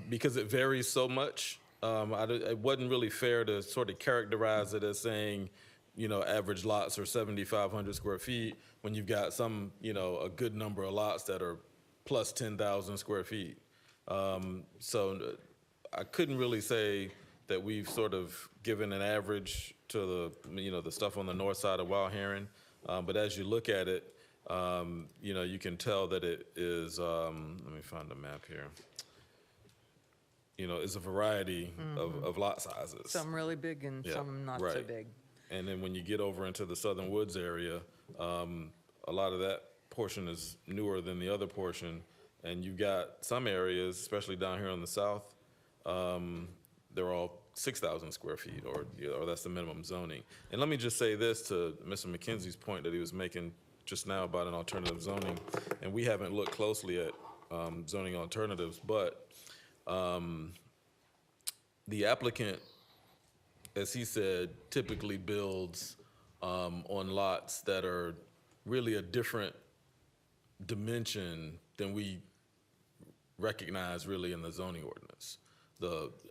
because it varies so much, it wasn't really fair to sort of characterize it as saying, average lots are 7,500 square feet when you've got some, a good number of lots that are plus 10,000 square feet. So I couldn't really say that we've sort of given an average to the stuff on the north side of Wild Heron. But as you look at it, you can tell that it is, let me find the map here. It's a variety of lot sizes. Some really big and some not so big. And then when you get over into the Southern Woods area, a lot of that portion is newer than the other portion. And you've got some areas, especially down here on the south, they're all 6,000 square feet, or that's the minimum zoning. And let me just say this to Mr. McKenzie's point that he was making just now about an alternative zoning. And we haven't looked closely at zoning alternatives, but the applicant, as he said, typically builds on lots that are really a different dimension than we recognize really in the zoning ordinance.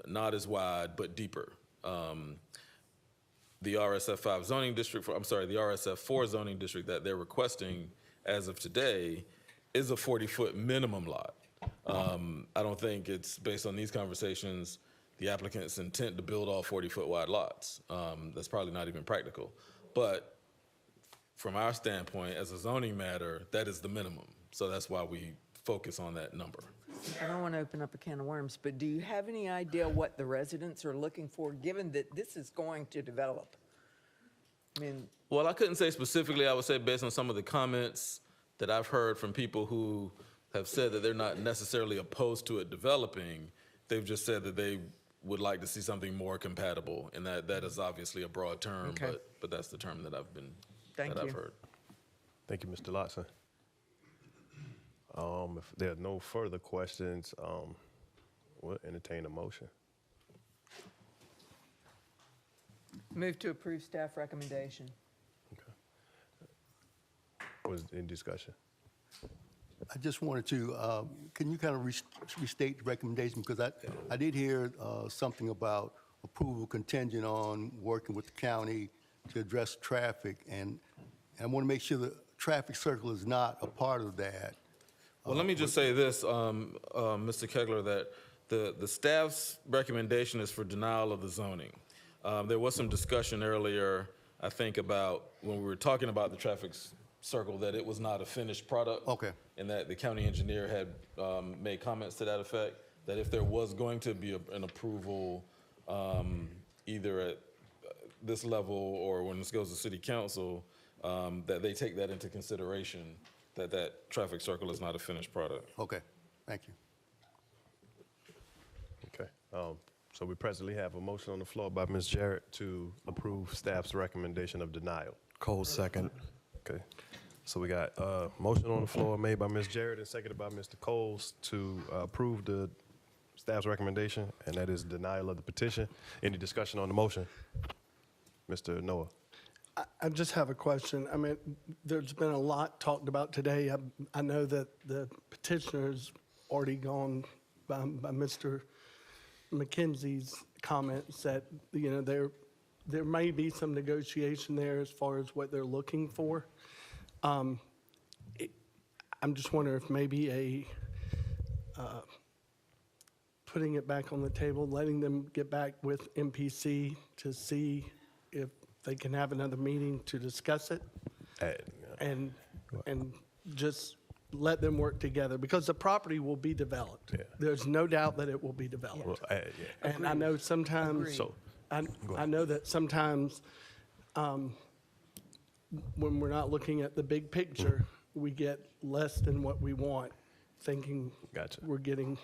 Not as wide, but deeper. The RSF5 zoning district, the RSF4 zoning district that they're requesting as of today is a 40-foot minimum lot. I don't think it's based on these conversations the applicant's intent to build all 40-foot wide lots. That's probably not even practical. But from our standpoint, as a zoning matter, that is the minimum. So that's why we focus on that number. I don't want to open up a can of worms, but do you have any idea what the residents are looking for, given that this is going to develop? I mean, well, I couldn't say specifically. I would say based on some of the comments that I've heard from people who have said that they're not necessarily opposed to it developing. They've just said that they would like to see something more compatible, and that is obviously a broad term, but that's the term that I've heard. Thank you, Mr. Lotson. If there are no further questions, we'll entertain a motion. Move to approve staff recommendation. Was in discussion? I just wanted to, can you kind of restate the recommendation? Because I did hear something about approval contingent on working with the county to address traffic, and I want to make sure the traffic circle is not a part of that. Well, let me just say this, Mr. Kegler, that the staff's recommendation is for denial of the zoning. There was some discussion earlier, I think, about when we were talking about the traffic circle, that it was not a finished product. Okay. And that the county engineer had made comments to that effect, that if there was going to be an approval, either at this level or when this goes to city council, that they take that into consideration, that traffic circle is not a finished product. Okay, thank you. Okay. So we presently have a motion on the floor by Ms. Jarrett to approve staff's recommendation of denial. Cole, second. Okay. So we got a motion on the floor made by Ms. Jarrett and seconded by Mr. Coles to approve the staff's recommendation, and that is denial of the petition. Any discussion on the motion? Mr. Noah. I just have a question. I mean, there's been a lot talked about today. I know that the petitioner's already gone by Mr. McKenzie's comments that, there may be some negotiation there as far as what they're looking for. I'm just wondering if maybe putting it back on the table, letting them get back with MPC to see if they can have another meeting to discuss it, and just let them work together, because the property will be developed. Yeah. There's no doubt that it will be developed. Well, And I know sometimes, I know that sometimes when we're not looking at the big picture, we get less than what we want, thinking we're getting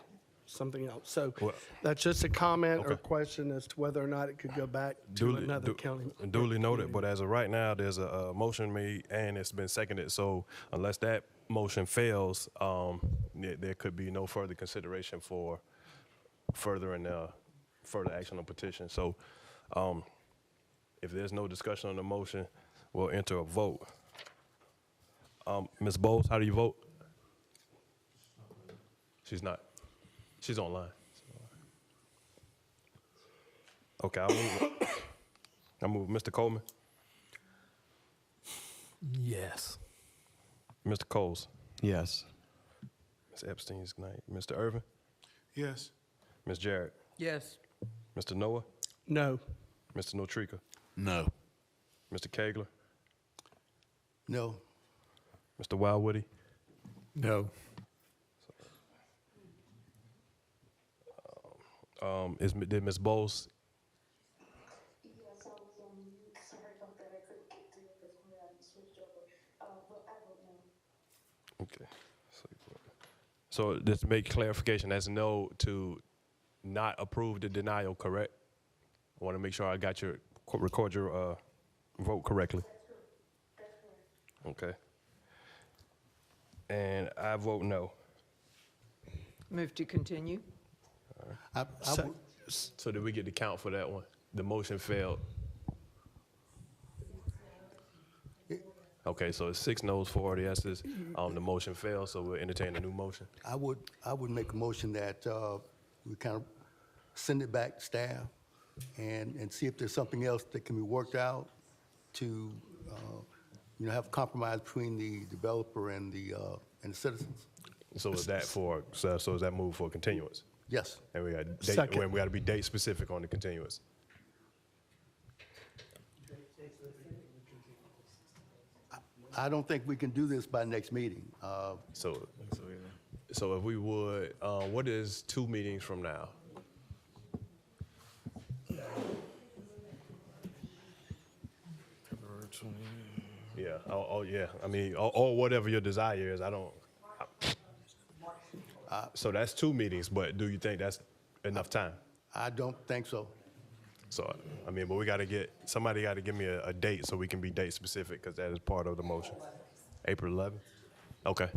something else. So Well, that's just a comment or okay. question as to whether or not it could go back to another county. Duly noted, but as of right now, there's a motion made and it's been seconded. So unless that motion fails, there could be no further consideration for further action on petition. So if there's no discussion on the motion, we'll enter a vote. Ms. Bowles, how do you vote? She's not. She's online. Okay, I move Mr. Coleman. Yes. Mr. Coles. Yes. Ms. Epstein's night. Mr. Irvin. Yes. Ms. Jarrett. Yes. Mr. Noah. No. Mr. Notrika. No. Mr. Kegler. No. Mr. Wildwoody. No. Did Ms. Bowles? Yes, I was on mute. Sorry about that. I couldn't get to it before I switched over. But I don't know. Okay. So just to make clarification, that's no to not approve the denial, correct? I want to make sure I got your, record your vote correctly. Okay. And I vote no. Move to continue. So did we get the count for that one? The motion failed. Okay, so it's 6 noes, 4 yeses. The motion failed, so we'll entertain a new motion. I would make a motion that we kind of send it back to staff and see if there's something else that can be worked out to, have a compromise between the developer and the citizens. So is that so is that move for continuance? Yes. And we got Second. we got to be date specific on the continuance. I don't think we can do this by next meeting. So if we would, what is 2 meetings from now? Yeah. Oh, yeah. I mean, or whatever your desire is. So that's 2 meetings, but do you think that's enough time? I don't think so. So, I mean, but somebody got to give me a date so we can be date specific because that is part of the motion. April 11th? Okay.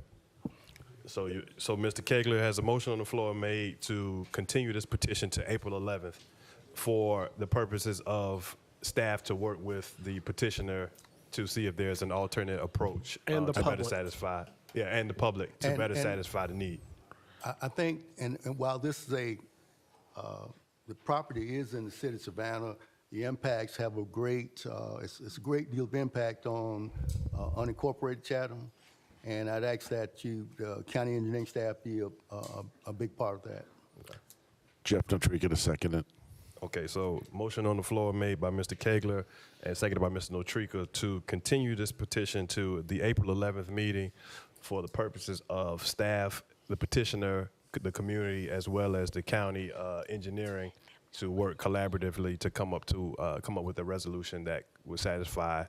So Mr. Kegler has a motion on the floor made to continue this petition to April 11th for the purposes of staff to work with the petitioner to see if there's an alternate approach And the to better public. satisfy, and the public to better satisfy the need. I think, and while this is the property is in the city of Savannah, the impacts have a great, it's a great deal of impact on unincorporated Chatham. And I'd ask that the county engineering staff be a big part of that. Jeff Notrika to second it. Okay, so motion on the floor made by Mr. Kegler and seconded by Mr. Notrika to continue this petition to the April 11th meeting for the purposes of staff, the petitioner, the community, as well as the county engineering to work collaboratively to come up with a resolution that would satisfy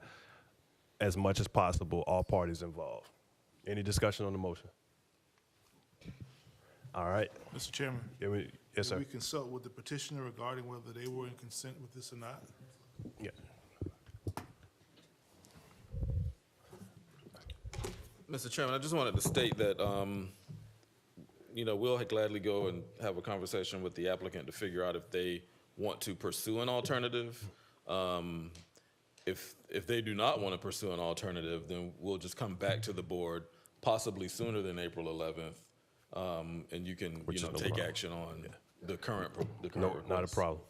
as much as possible all parties involved. Any discussion on the motion? All right. Mr. Chairman. Yes, sir. Did we consult with the petitioner regarding whether they were in consent with this or not? Yeah. Mr. Chairman, I just wanted to state that, we'll gladly go and have a conversation with the applicant to figure out if they want to pursue an alternative. If they do not want to pursue an alternative, then we'll just come back to the board, possibly sooner than April 11th, and you can, take action on the current No, not a request. problem.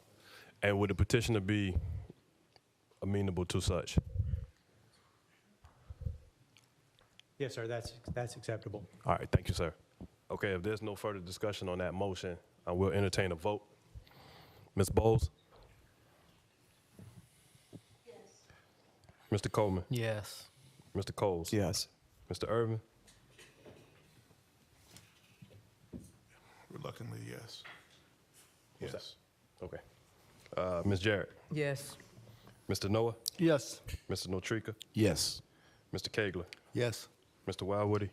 And would the petitioner be amenable to such? Yes, sir, that's acceptable. All right, thank you, sir. Okay, if there's no further discussion on that motion, I will entertain a vote. Ms. Bowles? Yes. Mr. Coleman? Yes. Mr. Coles? Yes. Mr. Irvin? Reluctantly, yes. Who's Yes. Okay. Ms. Jarrett? Yes. Mr. Noah? Yes. Mr. Notrika? Yes. Mr. Kegler? Yes. Mr. Wildwoody?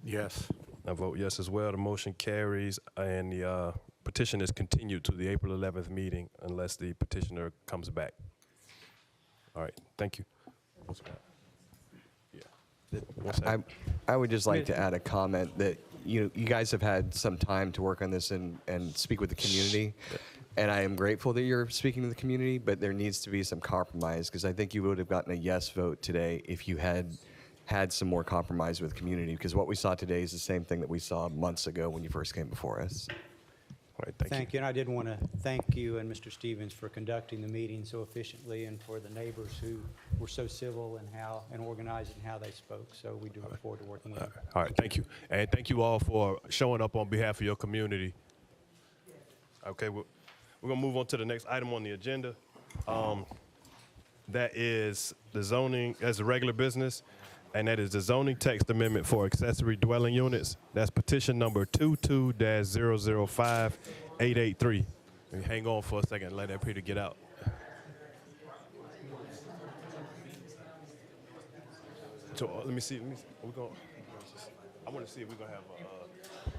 Yes. I vote yes as well. The motion carries, and the petition is continued to the April 11th meeting unless the petitioner comes back. All right, thank you. I would just like to add a comment that you guys have had some time to work on this and speak with the community. And I am grateful that you're speaking to the community, but there needs to be some compromise because I think you would have gotten a yes vote today if you had some more compromise with the community, because what we saw today is the same thing that we saw months ago when you first came before us. All right, thank you. Thank you, and I did want to thank you and Mr. Stevens for conducting the meeting so efficiently and for the neighbors who were so civil and organized in how they spoke. So we do look forward to working with you. All right, thank you. And thank you all for showing up on behalf of your community. Okay, we're going to move on to the next item on the agenda. That is the zoning as a regular business, and that is the zoning text amendment for accessory dwelling units. That's petition number 22-005883. Hang on for a second and let that Peter get out. So let me see. I want to see if we're going to have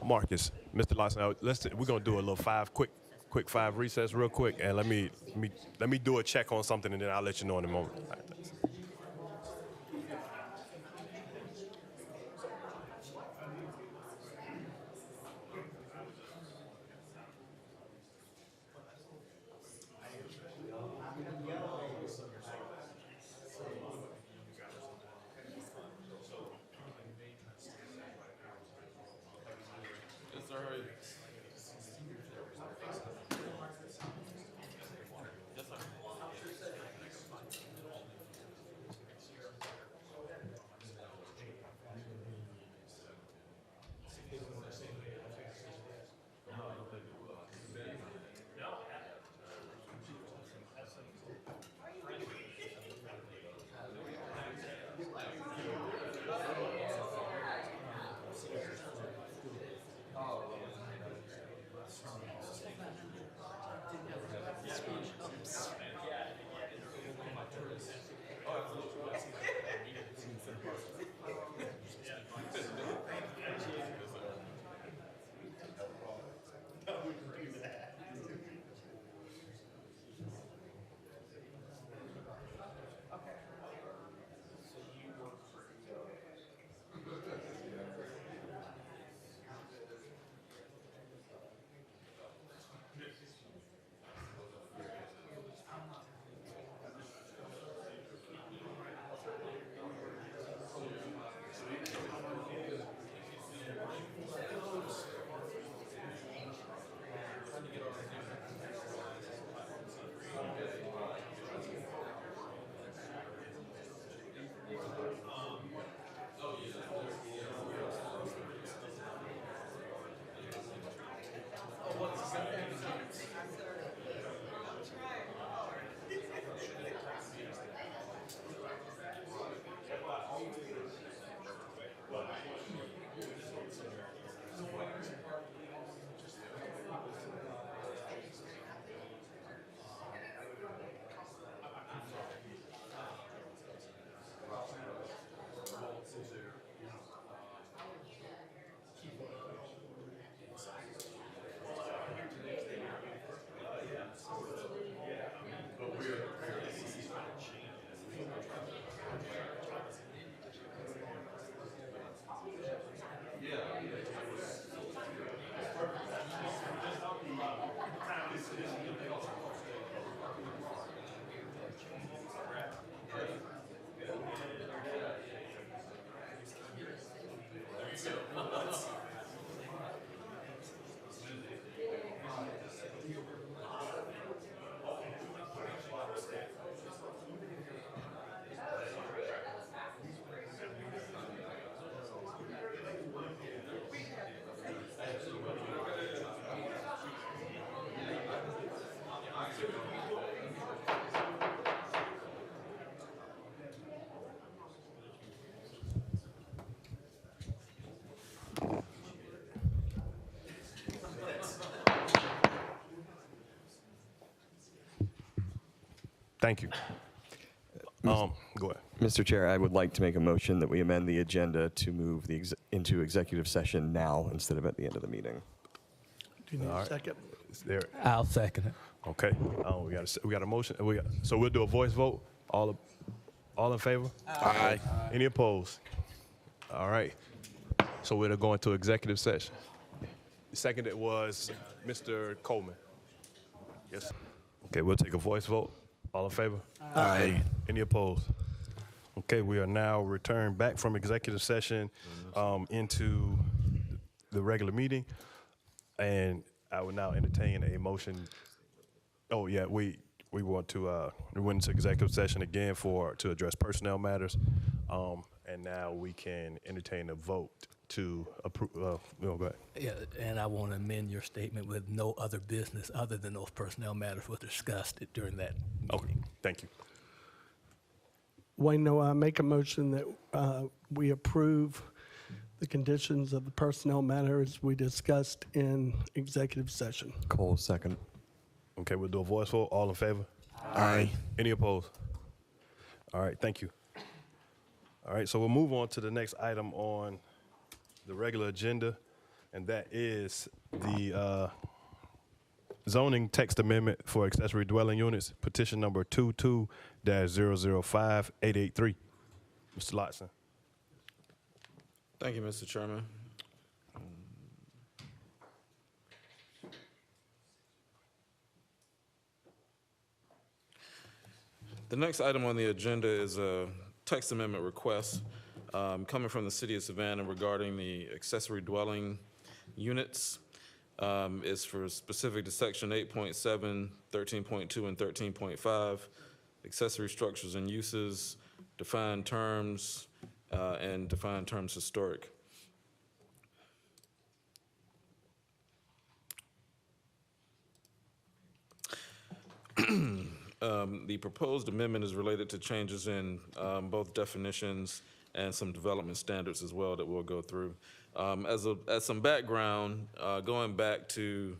Marcus, Mr. Lawson. We're going to do a little quick five recess real quick, and let me do a check on something, and then I'll let you know in a moment. All right, thanks. Thank you. Go ahead. Mr. Chair, I would like to make a motion that we amend the agenda to move into executive session now instead of at the end of the meeting. Do you need All a right. second? Is there? I'll second it. Okay. We got a motion. So we'll do a voice vote. All in favor? Aye. Any opposed? All right. So we're going to executive session. The second it was Mr. Coleman. Yes. Okay, we'll take a voice vote. All in favor? Aye. Any opposed? Okay, we are now returned back from executive session into the regular meeting. And I will now entertain a motion. Oh, yeah, we want to, we went into executive session again to address personnel matters. And now we can entertain a vote to approve, go ahead. Yeah, and I want to amend your statement with no other business other than those personnel matters were discussed during that meeting. Okay, thank you. Wayne, no, I make a motion that we approve the conditions of the personnel matters we discussed in executive session. Cole, second. Okay, we'll do a voice vote. All in favor? Aye. Any opposed? All right, thank you. All right, so we'll move on to the next item on the regular agenda, and that is the zoning text amendment for accessory dwelling units, petition number 22-005883. Mr. Lotson. Thank you, Mr. Chairman. The next item on the agenda is a text amendment request coming from the city of Savannah regarding the accessory dwelling units. It's for specific to section 8.7, 13.2, and 13.5, accessory structures and uses, defined terms, and defined terms historic. The proposed amendment is related to changes in both definitions and some development standards as well that we'll go through. As some background, going back to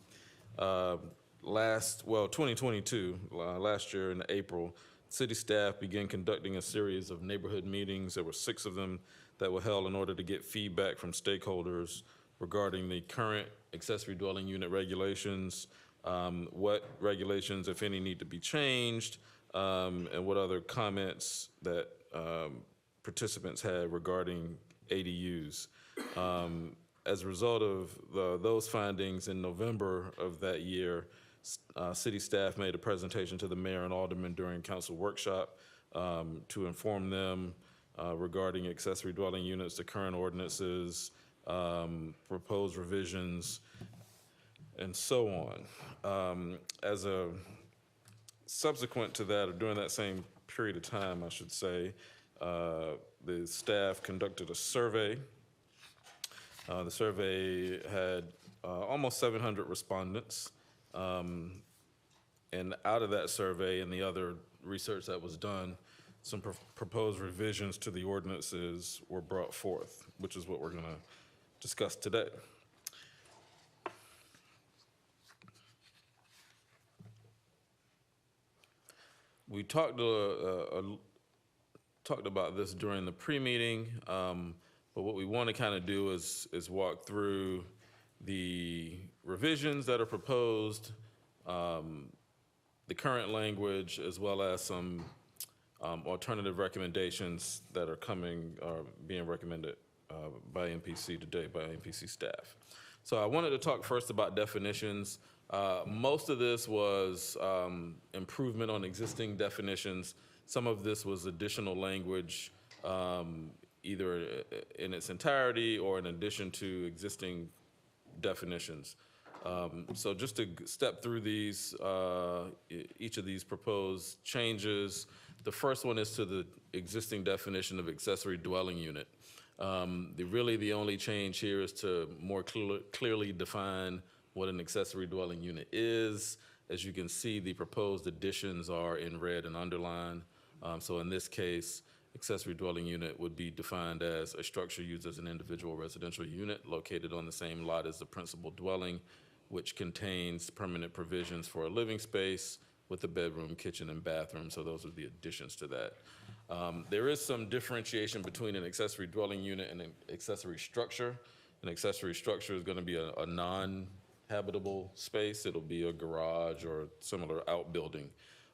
2022, last year in April, city staff began conducting a series of neighborhood meetings. There were 6 of them that were held in order to get feedback from stakeholders regarding the current accessory dwelling unit regulations, what regulations, if any, need to be changed, and what other comments that participants had regarding ADUs. As a result of those findings, in November of that year, city staff made a presentation to the mayor and aldermen during council workshop to inform them regarding accessory dwelling units, the current ordinances, proposed revisions, and so on. As a subsequent to that, or during that same period of time, I should say, the staff conducted a survey. The survey had almost 700 respondents. And out of that survey and the other research that was done, some proposed revisions to the ordinances were brought forth, which is what we're going to discuss today. We talked about this during the pre-meeting, but what we want to kind of do is walk through the revisions that are proposed, the current language, as well as some alternative recommendations that are being recommended by MPC today, by MPC staff. So I wanted to talk first about definitions. Most of this was improvement on existing definitions. Some of this was additional language, either in its entirety or in addition to existing definitions. So just to step through these, each of these proposed changes. The first one is to the existing definition of accessory dwelling unit. Really the only change here is to more clearly define what an accessory dwelling unit is. As you can see, the proposed additions are in red and underlined. So in this case, accessory dwelling unit would be defined as a structure used as an individual residential unit located on the same lot as the principal dwelling, which contains permanent provisions for a living space with a bedroom, kitchen, and bathroom. So those are the additions to that. There is some differentiation between an accessory dwelling unit and an accessory structure. An accessory structure is going to be a non-habitable space. It'll be a garage or similar outbuilding.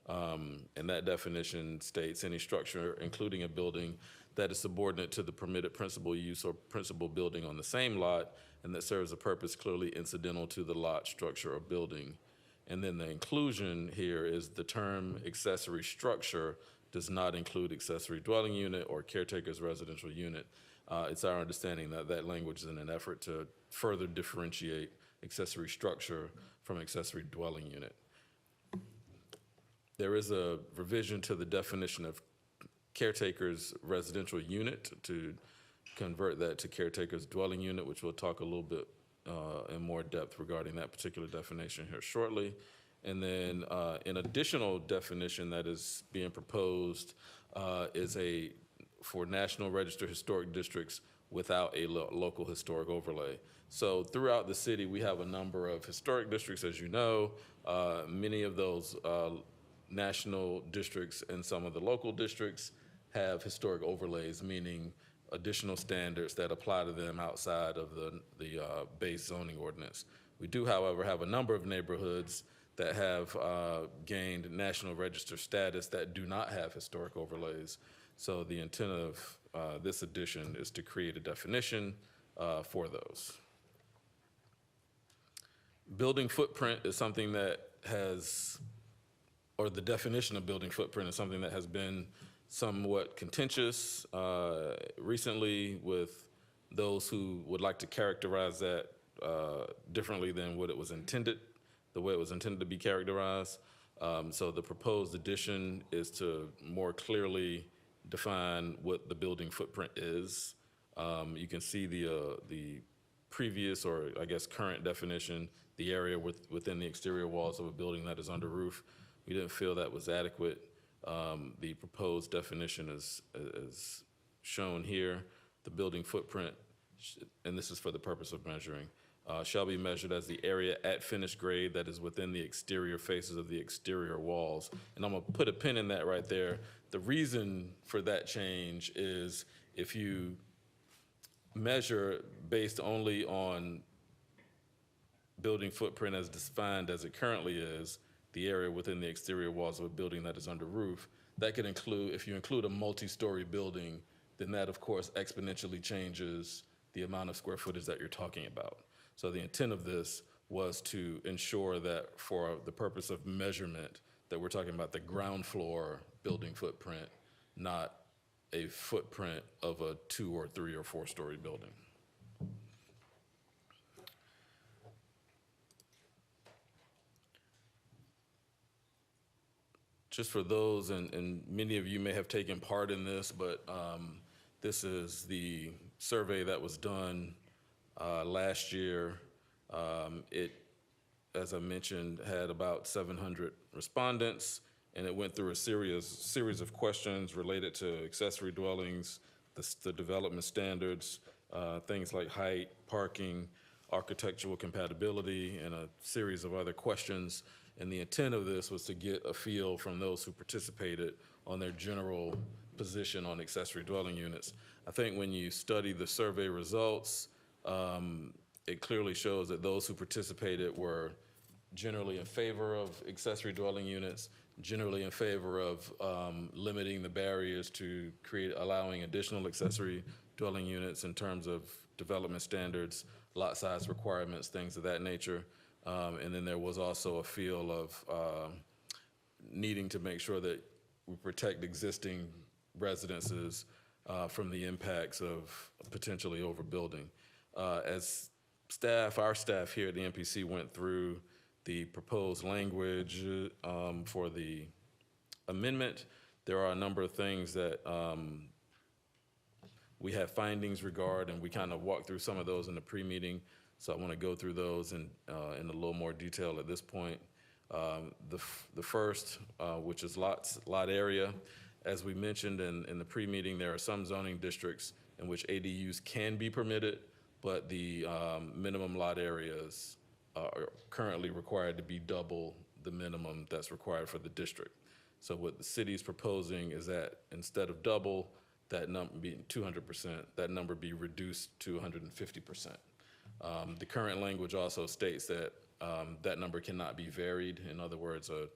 And that definition states any structure, including a building, that is subordinate to the permitted principal use or principal building on the same lot and that serves a purpose clearly incidental to the lot, structure, or building. And then the inclusion here is the term accessory structure does not include accessory dwelling unit or caretaker's residential unit. It's our understanding that that language is in an effort to further differentiate accessory structure from accessory dwelling unit. There is a revision to the definition of caretaker's residential unit to convert that to caretaker's dwelling unit, which we'll talk a little bit in more depth regarding that particular definition here shortly. And then an additional definition that is being proposed is for National Register Historic Districts without a local historic overlay. So throughout the city, we have a number of historic districts, as you know. Many of those national districts and some of the local districts have historic overlays, meaning additional standards that apply to them outside of the base zoning ordinance. We do, however, have a number of neighborhoods that have gained National Register status that do not have historic overlays. So the intent of this addition is to create a definition for those. Building footprint is something that has, or the definition of building footprint is something that has been somewhat contentious recently with those who would like to characterize that differently than what it was intended, the way it was intended to be characterized. So the proposed addition is to more clearly define what the building footprint is. You can see the previous, or I guess current definition, the area within the exterior walls of a building that is under roof. We didn't feel that was adequate. The proposed definition is shown here. The building footprint, and this is for the purpose of measuring, shall be measured as the area at finished grade that is within the exterior faces of the exterior walls. And I'm gonna put a pin in that right there. The reason for that change is if you measure based only on building footprint as defined as it currently is, the area within the exterior walls of a building that is under roof, that could include, if you include a multi-story building, then that of course exponentially changes the amount of square footage that you're talking about. So the intent of this was to ensure that for the purpose of measurement, that we're talking about the ground floor building footprint, not a footprint of a 2 or 3 or 4 story building. Just for those, and many of you may have taken part in this, but this is the survey that was done last year. It, as I mentioned, had about 700 respondents, and it went through a series of questions related to accessory dwellings, the development standards, things like height, parking, architectural compatibility, and a series of other questions. And the intent of this was to get a feel from those who participated on their general position on accessory dwelling units. I think when you study the survey results, it clearly shows that those who participated were generally in favor of accessory dwelling units, generally in favor of limiting the barriers to allowing additional accessory dwelling units in terms of development standards, lot size requirements, things of that nature. And then there was also a feel of needing to make sure that we protect existing residences from the impacts of potentially overbuilding. As staff, our staff here at the MPC went through the proposed language for the amendment, there are a number of things that we have findings regard, and we kind of walked through some of those in the pre-meeting. So I want to go through those in a little more detail at this point. The first, which is lot area, as we mentioned in the pre-meeting, there are some zoning districts in which ADUs can be permitted, but the minimum lot areas are currently required to be double the minimum that's required for the district. So what the city is proposing is that instead of double, that number being 200%, that number be reduced to 150%. The current language also states that that number cannot be varied. In other words, a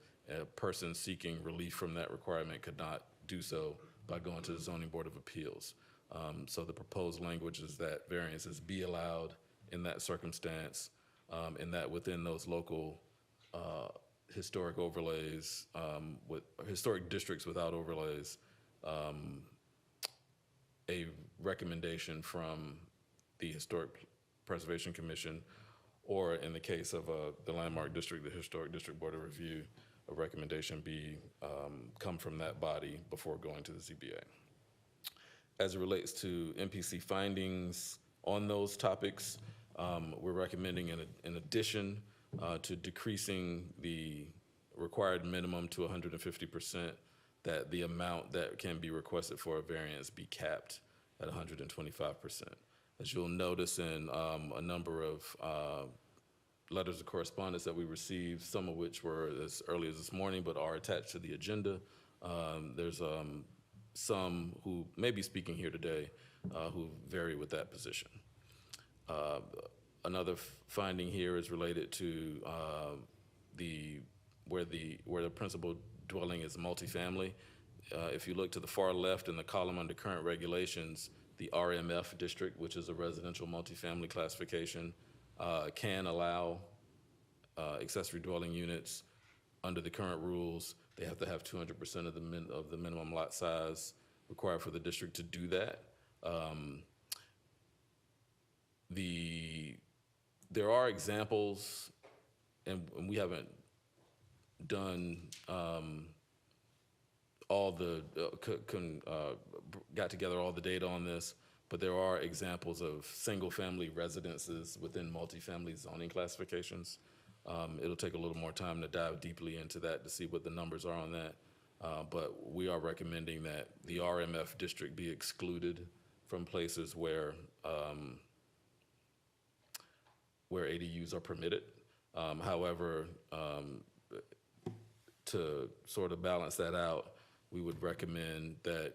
person seeking relief from that requirement could not do so by going to the Zoning Board of Appeals. So the proposed language is that variances be allowed in that circumstance, and that within those local historic overlays, with historic districts without overlays, a recommendation from the Historic Preservation Commission, or in the case of the Landmark District, the Historic District Board of Review, a recommendation be come from that body before going to the ZBA. As it relates to MPC findings on those topics, we're recommending in addition to decreasing the required minimum to 150%, that the amount that can be requested for a variance be capped at 125%. As you'll notice in a number of letters of correspondence that we received, some of which were as early as this morning but are attached to the agenda, there's some who may be speaking here today who vary with that position. Another finding here is related to where the principal dwelling is multifamily. If you look to the far left in the column under current regulations, the RMF district, which is a residential multifamily classification, can allow accessory dwelling units under the current rules. They have to have 200% of the minimum lot size required for the district to do that. There are examples, and we haven't done got together all the data on this, but there are examples of single-family residences within multifamily zoning classifications. It'll take a little more time to dive deeply into that to see what the numbers are on that. But we are recommending that the RMF district be excluded from places where ADUs are permitted. However, to sort of balance that out, we would recommend that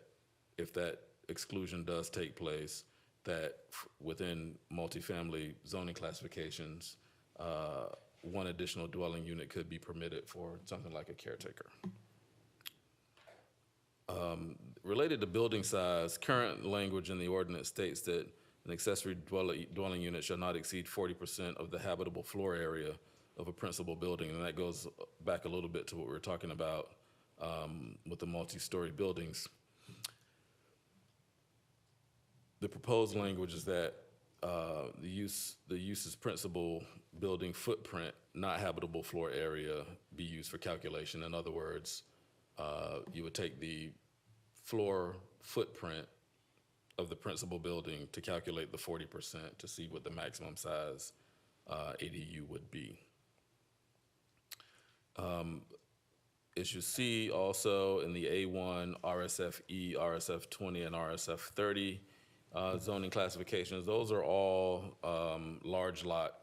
if that exclusion does take place, that within multifamily zoning classifications, one additional dwelling unit could be permitted for something like a caretaker. Related to building size, current language in the ordinance states that an accessory dwelling unit shall not exceed 40% of the habitable floor area of a principal building, and that goes back a little bit to what we were talking about with the multi-story buildings. The proposed language is that the use is principal building footprint, not habitable floor area, be used for calculation. In other words, you would take the floor footprint of the principal building to calculate the 40% to see what the maximum size ADU would be. As you see also in the A1, RSF-E, RSF-20, and RSF-30 zoning classifications, those are all large lot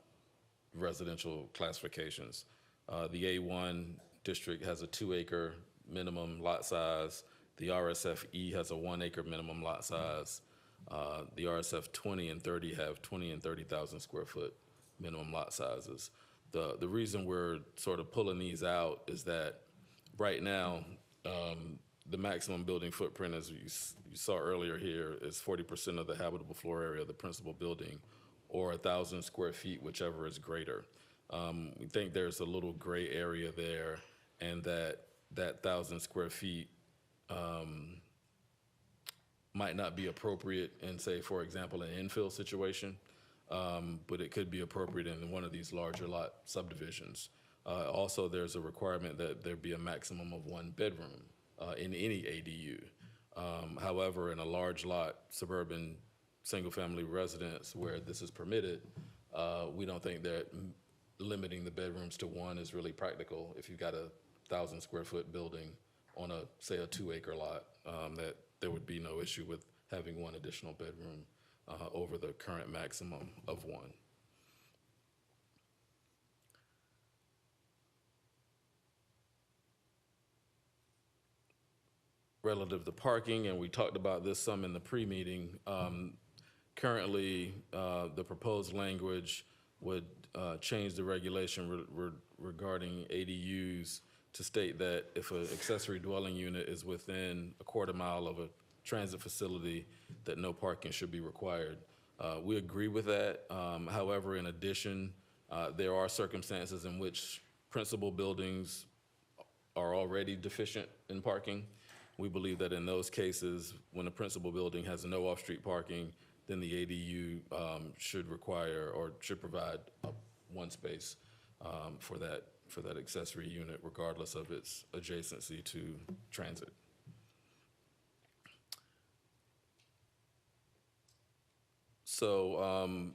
residential classifications. The A1 district has a 2-acre minimum lot size. The RSF-E has a 1-acre minimum lot size. The RSF-20 and 30 have 20 and 30,000 square foot minimum lot sizes. The reason we're sort of pulling these out is that right now, the maximum building footprint, as you saw earlier here, is 40% of the habitable floor area of the principal building, or 1,000 square feet, whichever is greater. We think there's a little gray area there, and that 1,000 square feet might not be appropriate in, say, for example, an infill situation, but it could be appropriate in one of these larger lot subdivisions. Also, there's a requirement that there be a maximum of 1 bedroom in any ADU. However, in a large lot suburban single-family residence where this is permitted, we don't think that limiting the bedrooms to 1 is really practical. If you've got a 1,000 square foot building on a, say, a 2-acre lot, that there would be no issue with having 1 additional bedroom over the current maximum of 1. relative to parking, and we talked about this some in the pre-meeting. Currently, the proposed language would change the regulation regarding ADUs to state that if an accessory dwelling unit is within a quarter mile of a transit facility, that no parking should be required. We agree with that. However, in addition, there are circumstances in which principal buildings are already deficient in parking. We believe that in those cases, when a principal building has no off-street parking, then the ADU should require or should provide one space for that accessory unit, regardless of its adjacency to transit. So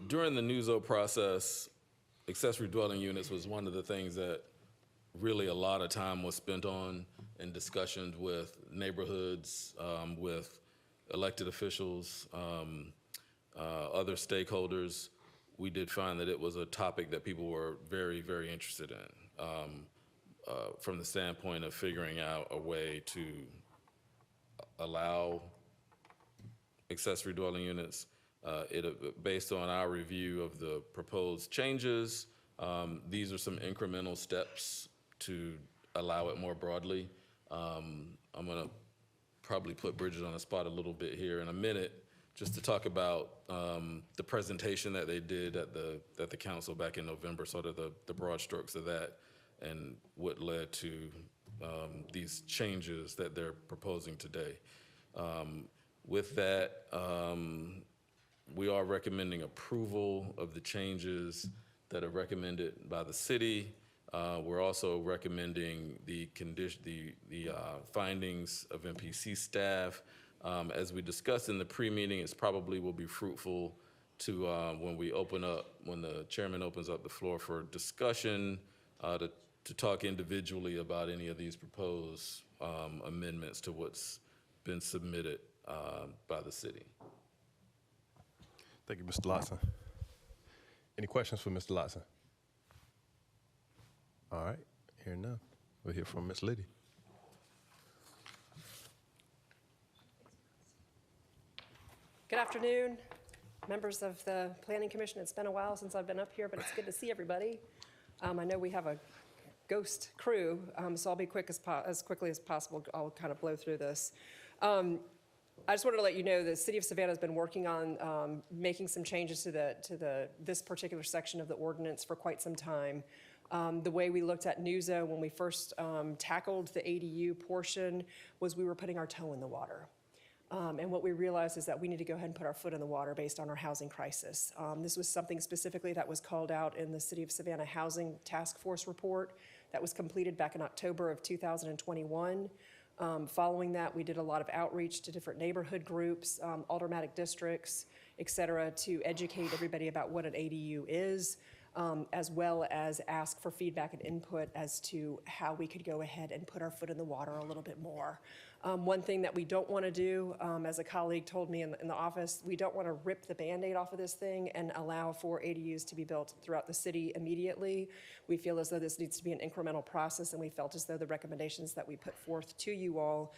during the NUZO process, accessory dwelling units was one of the things that really a lot of time was spent on in discussions with neighborhoods, with elected officials, other stakeholders. We did find that it was a topic that people were very, very interested in from the standpoint of figuring out a way to allow accessory dwelling units. Based on our review of the proposed changes, these are some incremental steps to allow it more broadly. I'm going to probably put Bridget on the spot a little bit here in a minute, just to talk about the presentation that they did at the council back in November, sort of the broad strokes of that, and what led to these changes that they're proposing today. With that, we are recommending approval of the changes that are recommended by the city. We're also recommending the findings of MPC staff. As we discussed in the pre-meeting, it probably will be fruitful to, when the chairman opens up the floor for discussion, to talk individually about any of these proposed amendments to what's been submitted by the city. Thank you, Mr. Lotson. Any questions for Mr. Lotson? All right, here now. We'll hear from Ms. Liddy. Good afternoon, members of the Planning Commission. It's been a while since I've been up here, but it's good to see everybody. I know we have a ghost crew, so I'll be quick as quickly as possible. I'll kind of blow through this. I just wanted to let you know the City of Savannah has been working on making some changes to this particular section of the ordinance for quite some time. The way we looked at NUZO when we first tackled the ADU portion was we were putting our toe in the water. And what we realized is that we need to go ahead and put our foot in the water based on our housing crisis. This was something specifically that was called out in the City of Savannah Housing Task Force report that was completed back in October of 2021. Following that, we did a lot of outreach to different neighborhood groups, aldermanic districts, et cetera, to educate everybody about what an ADU is, as well as ask for feedback and input as to how we could go ahead and put our foot in the water a little bit more. One thing that we don't want to do, as a colleague told me in the office, we don't want to rip the Band-Aid off of this thing and allow for ADUs to be built throughout the city immediately. We feel as though this needs to be an incremental process, and we felt as though the recommendations that we put forth to you all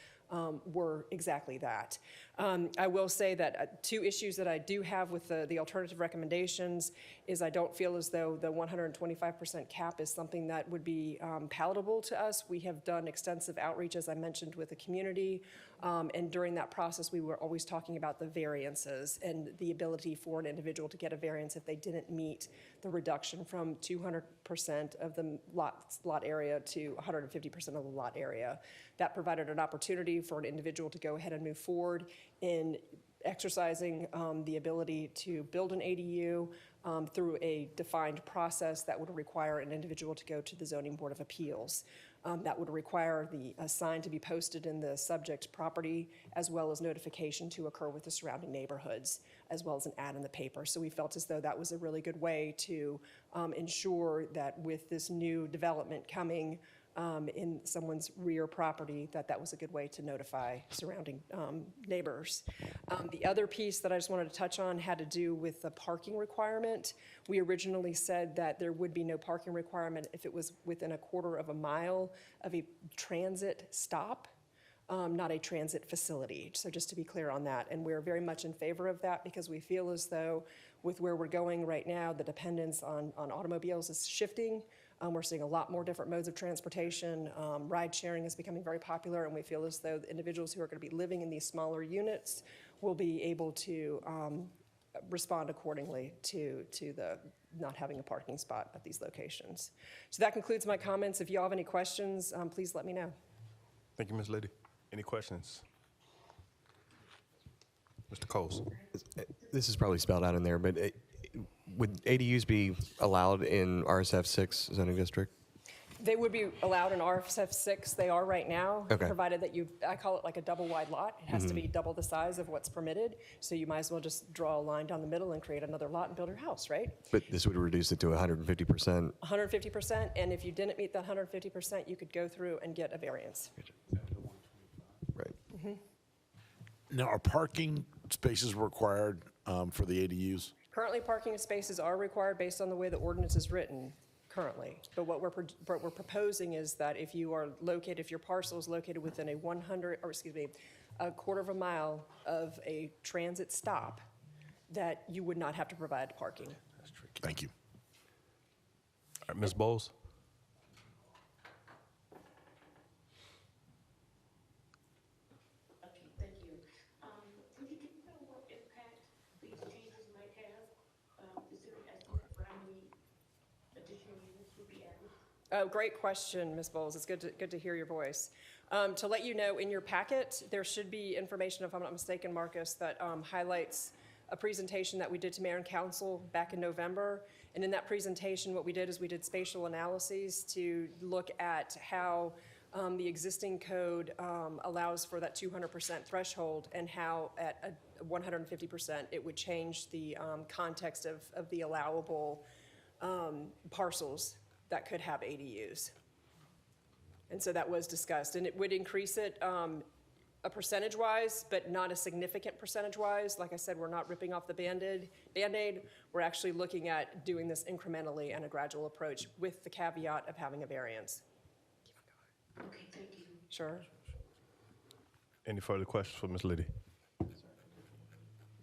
were exactly that. I will say that two issues that I do have with the alternative recommendations is I don't feel as though the 125% cap is something that would be palatable to us. We have done extensive outreach, as I mentioned, with the community, and during that process, we were always talking about the variances and the ability for an individual to get a variance if they didn't meet the reduction from 200% of the lot area to 150% of the lot area. That provided an opportunity for an individual to go ahead and move forward in exercising the ability to build an ADU through a defined process that would require an individual to go to the Zoning Board of Appeals. That would require a sign to be posted in the subject property, as well as notification to occur with the surrounding neighborhoods, as well as an ad in the paper. So we felt as though that was a really good way to ensure that with this new development coming in someone's rear property, that was a good way to notify surrounding neighbors. The other piece that I just wanted to touch on had to do with the parking requirement. We originally said that there would be no parking requirement if it was within a quarter of a mile of a transit stop. not a transit facility. So just to be clear on that. And we're very much in favor of that because we feel as though with where we're going right now, the dependence on automobiles is shifting. We're seeing a lot more different modes of transportation. Ride sharing is becoming very popular, and we feel as though the individuals who are going to be living in these smaller units will be able to respond accordingly to the not having a parking spot at these locations. So that concludes my comments. If you all have any questions, please let me know. Thank you, Ms. Liddy. Any questions? Mr. Coles. This is probably spelled out in there, but would ADUs be allowed in RSF 6 zoning district? They would be allowed in RSF 6. They are right now, Okay. provided that I call it like a double wide lot. It has to be double the size of what's permitted. So you might as well just draw a line down the middle and create another lot and build your house, right? But this would reduce it to 150%. 150%, and if you didn't meet that 150%, you could go through and get a variance. Right. Now, are parking spaces required for the ADUs? Currently, parking spaces are required based on the way the ordinance is written currently. But what we're proposing is that if you are located, if your parcel is located within a quarter of a mile of a transit stop, that you would not have to provide parking. Thank you. All right, Ms. Bowles. Okay, thank you. Would you know what impact these changes might have? Is there an estimate for how many additional units would be added? Oh, great question, Ms. Bowles. It's good to hear your voice. To let you know, in your packet, there should be information, if I'm not mistaken, Marcus, that highlights a presentation that we did to Mayor and Council back in November. And in that presentation, what we did is we did spatial analyses to look at how the existing code allows for that 200% threshold and how at 150% it would change the context of the allowable parcels that could have ADUs. And so that was discussed, and it would increase it a percentage-wise, but not a significant percentage-wise. Like I said, we're not ripping off the Band-Aid. We're actually looking at doing this incrementally and a gradual approach with the caveat of having a variance. Okay, thank you. Sure. Any further questions for Ms. Liddy?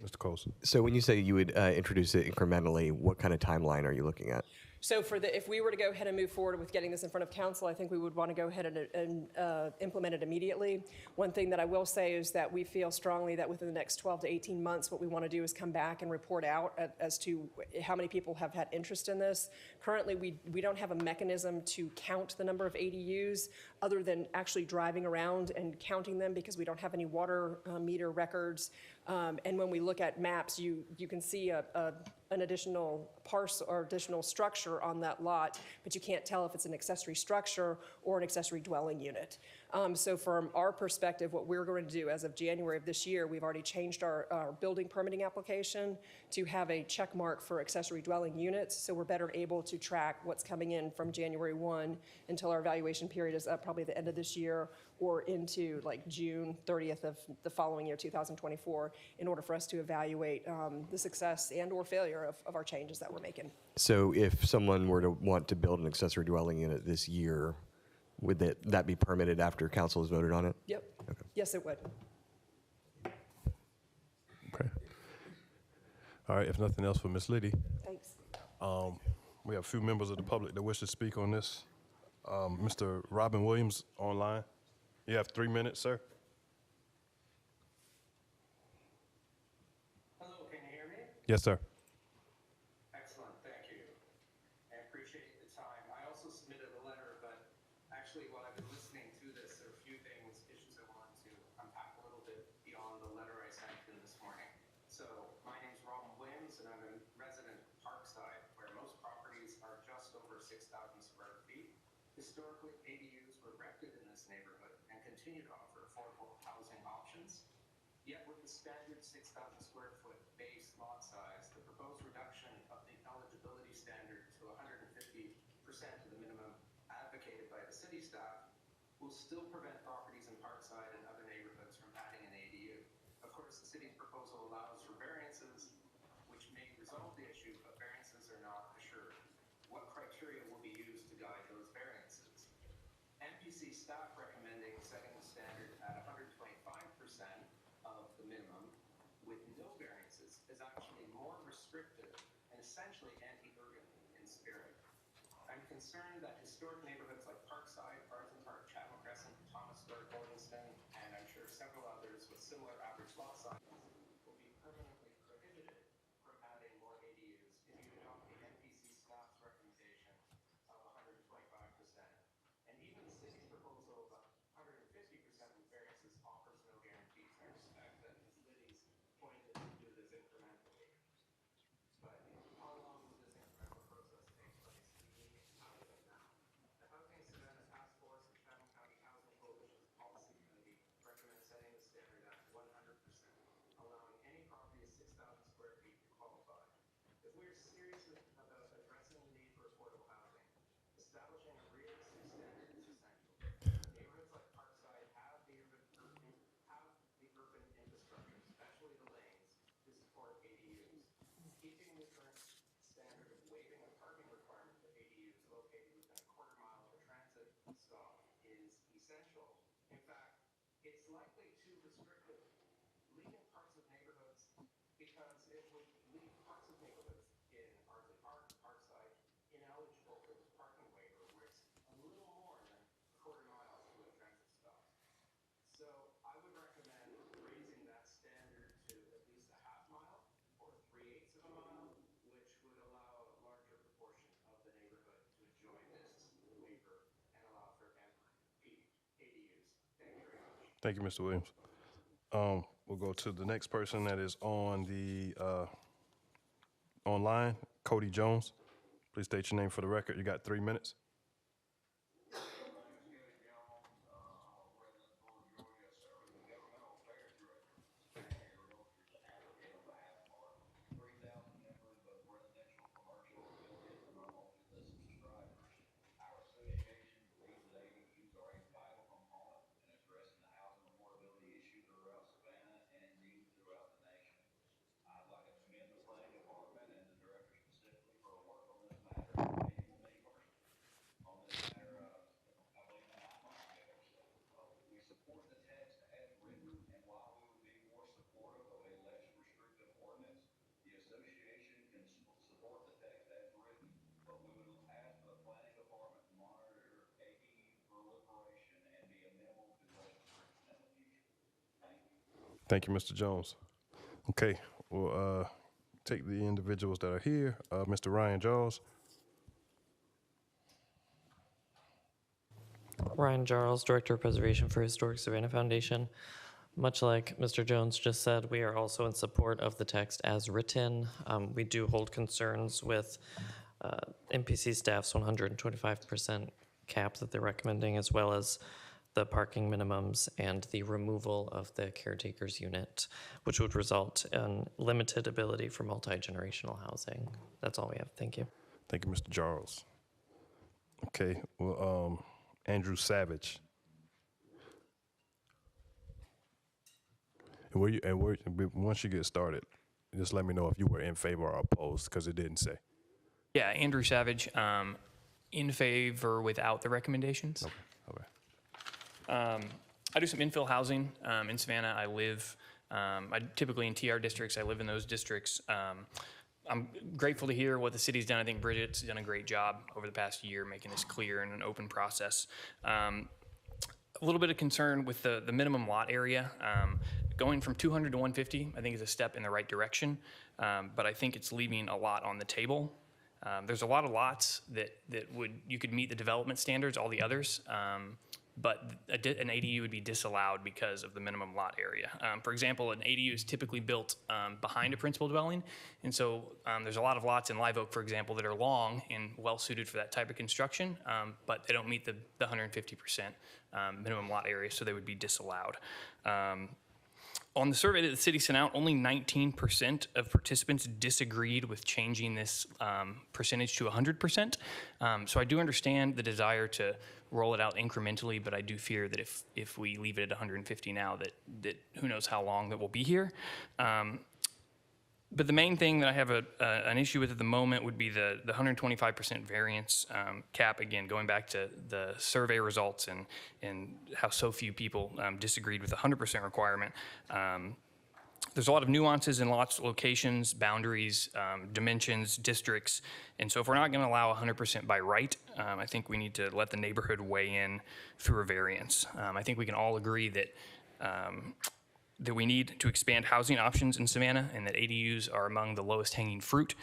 Mr. Coles. So when you say you would introduce it incrementally, what kind of timeline are you looking at? So if we were to go ahead and move forward with getting this in front of council, I think we would want to go ahead and implement it immediately. One thing that I will say is that we feel strongly that within the next 12 to 18 months, what we want to do is come back and report out as to how many people have had interest in this. Currently, we don't have a mechanism to count the number of ADUs other than actually driving around and counting them because we don't have any water meter records. And when we look at maps, you can see an additional parcel or additional structure on that lot, but you can't tell if it's an accessory structure or an accessory dwelling unit. So from our perspective, what we're going to do as of January of this year, we've already changed our building permitting application to have a check mark for accessory dwelling units. So we're better able to track what's coming in from January 1 until our evaluation period is up probably the end of this year or into like June 30th of the following year, 2024, in order for us to evaluate the success and or failure of our changes that we're making. So if someone were to want to build an accessory dwelling unit this year, would that be permitted after council has voted on it? Yep. Okay. Yes, it would. Okay. All right, if nothing else for Ms. Liddy. Thanks. We have a few members of the public that wish to speak on this. Mr. Robin Williams online. You have 3 minutes, sir. Hello, can you hear me? Yes, sir. Excellent, thank you. I appreciate the time. I also submitted a letter, but actually while I've been listening to this, there are a few issues I want to unpack a little bit beyond the letter I sent in this morning. So my name's Robin Williams, and I'm a resident of Parkside, where most properties are just over 6,000 square feet. Historically, ADUs were erected in this neighborhood and continue to offer affordable housing options. Yet with the standard 6,000 square foot base lot size, the proposed reduction of the eligibility standard to 150% of the minimum advocated by the city staff will still prevent properties in Parkside and other neighborhoods from adding an ADU. Of course, the city's proposal allows for variances, which may resolve the issue, but variances are not assured. What criteria will be used to guide those variances? MPC staff recommending setting the standard at 150% essentially anti-urban in spirit. I'm concerned that historic neighborhoods like Parkside, Arlington Park, Chapel Crescent, Thomas Square, Gordonston, and I'm sure several others with similar average lot sizes will be permanently prohibited from adding more ADUs if you adopt the MPC staff's recommendation of 125%. And even the city's proposal of 150% with variances offers no guarantees. I respect that Ms. Liddy's point is to do this incrementally. But how long will this incremental process take place? We need housing now. The Housing Savannah Task Force and Chatham County Housing Coalition's Policy Committee recommend setting the standard at 100%, allowing any property of 6,000 square feet to qualify. If we're serious about addressing the need for affordable housing, establishing a realistic standard is essential. Neighborhoods like Parkside have the urban infrastructure, especially the lanes, to support ADUs. Keeping the current standard of waiving a parking requirement for ADUs located within a quarter-mile of a transit stop is essential. In fact, it's likely too restrictive. Leaving parts of neighborhoods, because it would leave parts of neighborhoods in Arlington Park, Parkside, ineligible for this parking waiver, where it's a little more than a quarter mile to a transit stop. So I would recommend raising that standard to at least a half mile or 3/8 of a mile, which would allow a larger proportion of the neighborhood to enjoy this waiver and allow for ADUs. Thank you very much. Thank you, Mr. Williams. We'll go to the next person that is on the online, Cody Jones. Please state your name for the record. You got 3 minutes. Thank you, Mr. Jones. Okay, we'll take the individuals that are here. Mr. Ryan Jaws. Ryan Jarls, Director of Preservation for Historic Savannah Foundation. Much like Mr. Jones just said, we are also in support of the text as written. We do hold concerns with MPC staff's 125% cap that they're recommending, as well as the parking minimums and the removal of the caretaker's unit, which would result in limited ability for multi-generational housing. That's all we have. Thank you. Thank you, Mr. Jarls. Okay, well, Andrew Savage. Once you get started, just let me know if you were in favor or opposed, because it didn't say. Yeah, Andrew Savage, in favor without the recommendations. Okay. I do some infill housing in Savannah. I live typically in TR districts. I live in those districts. I'm grateful to hear what the city's done. I think Bridget's done a great job over the past year making this clear and an open process. A little bit of concern with the minimum lot area. Going from 200 to 150, I think is a step in the right direction, but I think it's leaving a lot on the table. There's a lot of lots that you could meet the development standards, all the others, but an ADU would be disallowed because of the minimum lot area. For example, an ADU is typically built behind a principal dwelling, and so there's a lot of lots in Live Oak, for example, that are long and well-suited for that type of construction, but they don't meet the 150% minimum lot area, so they would be disallowed. On the survey that the city sent out, only 19% of participants disagreed with changing this percentage to 100%. So I do understand the desire to roll it out incrementally, but I do fear that if we leave it at 150 now, that who knows how long that we'll be here. But the main thing that I have an issue with at the moment would be the 125% variance cap. Again, going back to the survey results and how so few people disagreed with the 100% requirement. there's a lot of nuances in lots of locations, boundaries, dimensions, districts. And so if we're not going to allow 100% by right, I think we need to let the neighborhood weigh in through a variance. I think we can all agree that that we need to expand housing options in Savannah and that ADUs are among the lowest hanging fruit.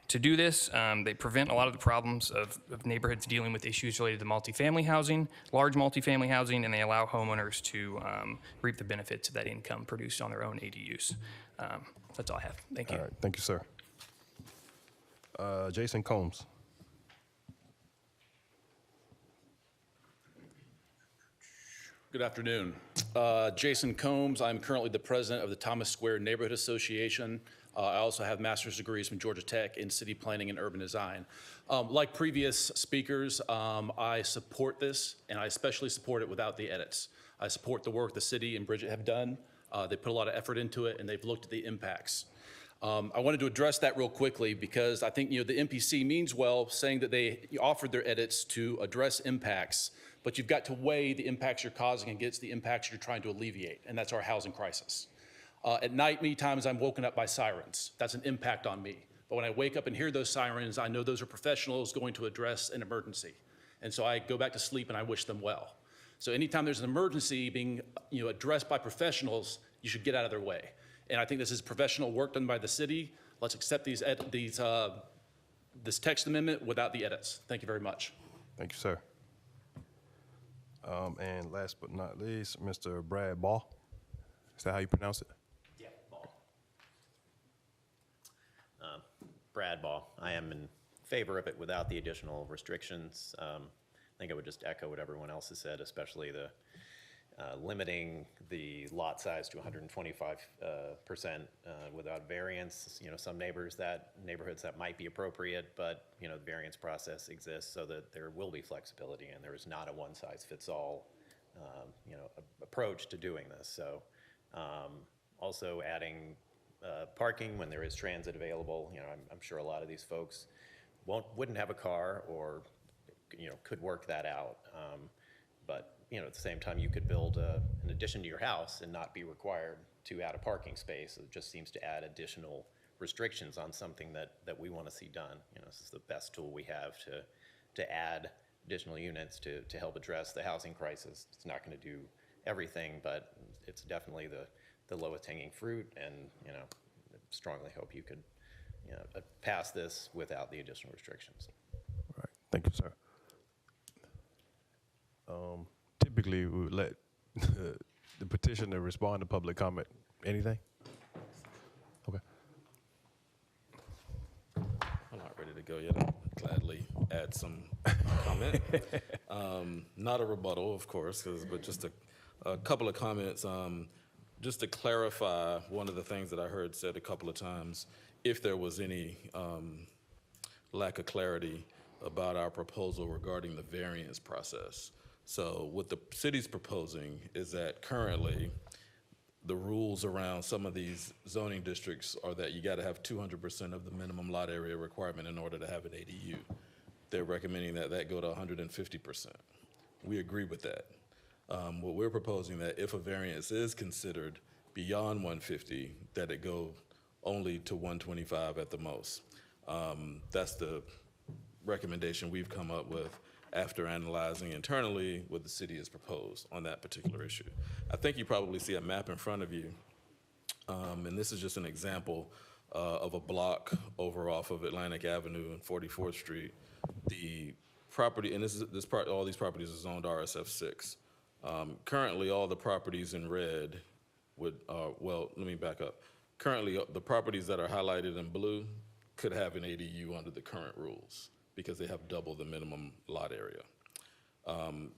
To do this, they prevent a lot of the problems of neighborhoods dealing with issues related to multifamily housing, large multifamily housing, and they allow homeowners to reap the benefits of that income produced on their own ADUs. That's all I have. Thank you. All right, thank you, sir. Jason Combs. Good afternoon. Jason Combs. I'm currently the president of the Thomas Square Neighborhood Association. I also have master's degrees from Georgia Tech in city planning and urban design. Like previous speakers, I support this, and I especially support it without the edits. I support the work the city and Bridget have done. They put a lot of effort into it, and they've looked at the impacts. I wanted to address that real quickly because I think the MPC means well, saying that they offered their edits to address impacts, but you've got to weigh the impacts you're causing against the impacts you're trying to alleviate, and that's our housing crisis. At night, many times I'm woken up by sirens. That's an impact on me. But when I wake up and hear those sirens, I know those are professionals going to address an emergency. And so I go back to sleep and I wish them well. So anytime there's an emergency being addressed by professionals, you should get out of their way. And I think this is professional work done by the city. Let's accept this text amendment without the edits. Thank you very much. Thank you, sir. And last but not least, Mr. Brad Ball. Is that how you pronounce it? Yeah, Ball. Brad Ball. I am in favor of it without the additional restrictions. I think I would just echo what everyone else has said, especially the limiting the lot size to 125% without variance. Some neighborhoods that might be appropriate, but the variance process exists so that there will be flexibility and there is not a one-size-fits-all approach to doing this. So also adding parking when there is transit available. I'm sure a lot of these folks wouldn't have a car or could work that out. But at the same time, you could build an addition to your house and not be required to add a parking space. It just seems to add additional restrictions on something that we want to see done. This is the best tool we have to add additional units to help address the housing crisis. It's not going to do everything, but it's definitely the lowest hanging fruit. And I strongly hope you could pass this without the additional restrictions. All right, thank you, sir. Typically, we would let the petitioner respond to public comment. Anything? Okay. I'm not ready to go yet. I'll gladly add some comment. Not a rebuttal, of course, but just a couple of comments. Just to clarify one of the things that I heard said a couple of times, if there was any lack of clarity about our proposal regarding the variance process. So what the city's proposing is that currently the rules around some of these zoning districts are that you got to have 200% of the minimum lot area requirement in order to have an ADU. They're recommending that go to 150%. We agree with that. What we're proposing that if a variance is considered beyond 150, that it go only to 125 at the most. That's the recommendation we've come up with after analyzing internally what the city has proposed on that particular issue. I think you probably see a map in front of you, and this is just an example of a block over off of Atlantic Avenue and 44th Street. The property, and all these properties are zoned RSF 6. Currently, all the properties in red well, let me back up. Currently, the properties that are highlighted in blue could have an ADU under the current rules because they have double the minimum lot area.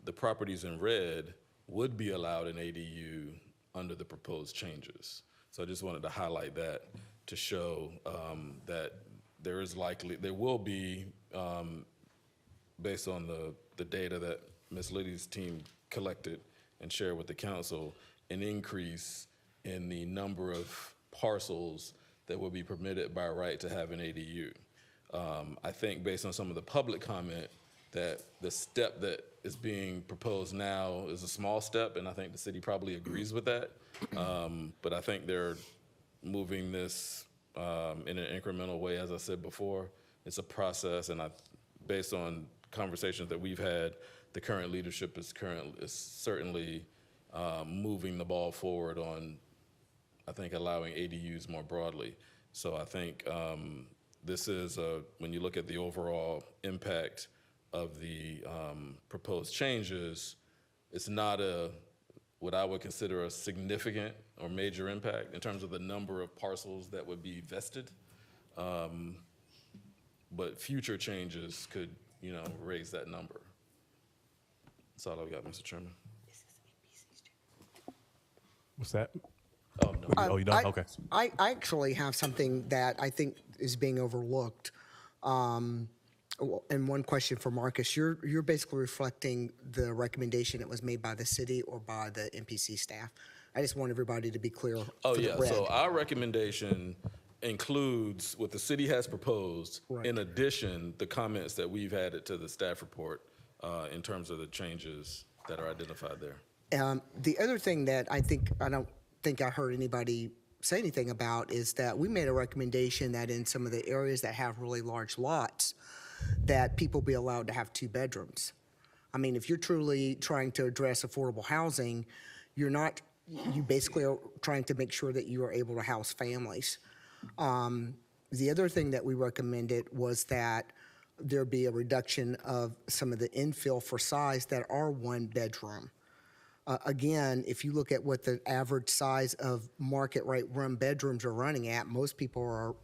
The properties in red would be allowed an ADU under the proposed changes. So I just wanted to highlight that to show that there will be, based on the data that Ms. Liddy's team collected and shared with the council, an increase in the number of parcels that will be permitted by right to have an ADU. I think based on some of the public comment that the step that is being proposed now is a small step, and I think the city probably agrees with that. But I think there are moving this in an incremental way. As I said before, it's a process, and based on conversations that we've had, the current leadership is certainly moving the ball forward on, I think, allowing ADUs more broadly. So I think this is, when you look at the overall impact of the proposed changes, it's not what I would consider a significant or major impact in terms of the number of parcels that would be vested. But future changes could, raise that number. That's all I've got, Mr. Chairman. What's that? Oh, no. Oh, you done? Okay. I actually have something that I think is being overlooked. And one question for Marcus. You're basically reflecting the recommendation that was made by the city or by the MPC staff. I just want everybody to be clear. Oh, for the yeah. red. So our recommendation includes what the city has proposed. Right. In addition, the comments that we've added to the staff report in terms of the changes that are identified there. The other thing that I don't think I heard anybody say anything about is that we made a recommendation that in some of the areas that have really large lots, that people be allowed to have 2 bedrooms. I mean, if you're truly trying to address affordable housing, you basically are trying to make sure that you are able to house families. The other thing that we recommended was that there be a reduction of some of the infill for size that are 1 bedroom. Again, if you look at what the average size of market rate 1 bedrooms are running at, most people are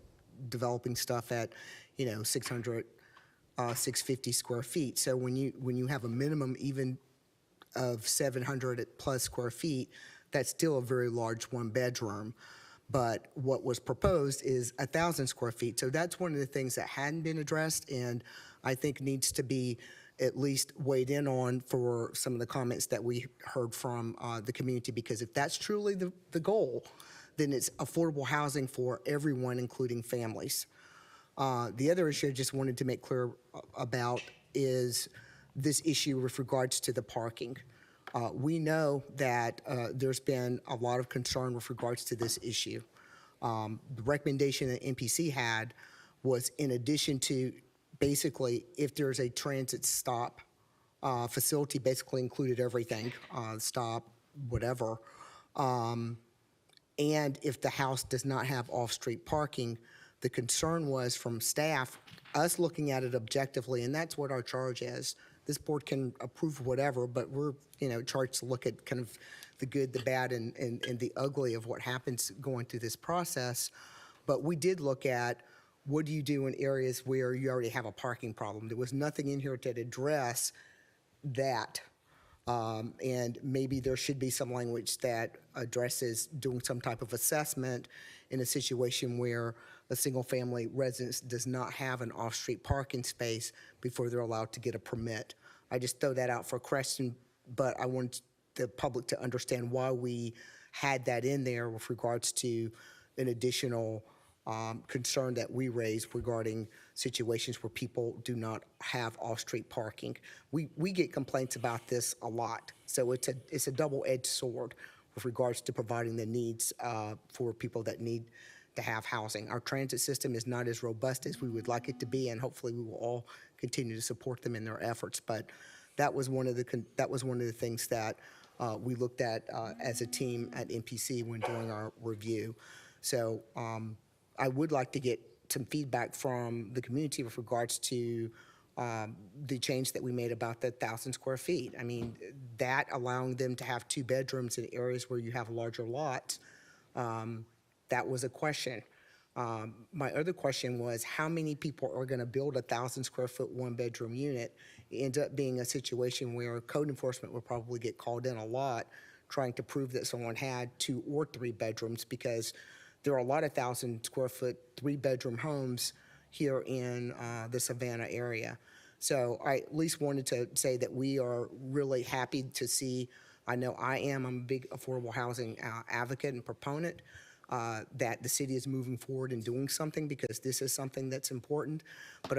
developing stuff at, 600, 650 square feet. So when you have a minimum even of 700 plus square feet, that's still a very large 1 bedroom. But what was proposed is 1,000 square feet. So that's one of the things that hadn't been addressed and I think needs to be at least weighed in on for some of the comments that we heard from the community, because if that's truly the goal, then it's affordable housing for everyone, including families. The other issue I just wanted to make clear about is this issue with regards to the parking. We know that there's been a lot of concern with regards to this issue. The recommendation that NPC had was in addition to basically if there's a transit stop facility, basically included everything, stop, whatever. And if the house does not have off-street parking, the concern was from staff, us looking at it objectively, and that's what our charge is. This board can approve whatever, but we're charged to look at kind of the good, the bad, and the ugly of what happens going through this process. But we did look at what do you do in areas where you already have a parking problem. There was nothing in here to address that. And maybe there should be some language that addresses doing some type of assessment in a situation where a single-family residence does not have an off-street parking space before they're allowed to get a permit. I just throw that out for a question, but I want the public to understand why we had that in there with regards to an additional concern that we raised regarding situations where people do not have off-street parking. We get complaints about this a lot, so it's a double-edged sword with regards to providing the needs for people that need to have housing. Our transit system is not as robust as we would like it to be, and hopefully we will all continue to support them in their efforts. But that was one of the things that we looked at as a team at MPC when doing our review. So I would like to get some feedback from the community with regards to the change that we made about the 1,000 square feet. I mean, that allowing them to have 2 bedrooms in areas where you have larger lots, that was a question. My other question was how many people are going to build a 1,000 square foot 1-bedroom unit? It ends up being a situation where code enforcement will probably get called in a lot trying to prove that someone had 2 or 3 bedrooms, because there are a lot of 1,000 square foot 3-bedroom homes here in the Savannah area. So I at least wanted to say that we are really happy to see, I know I'm a big affordable housing advocate and proponent, that the city is moving forward and doing something, because this is something that's important. But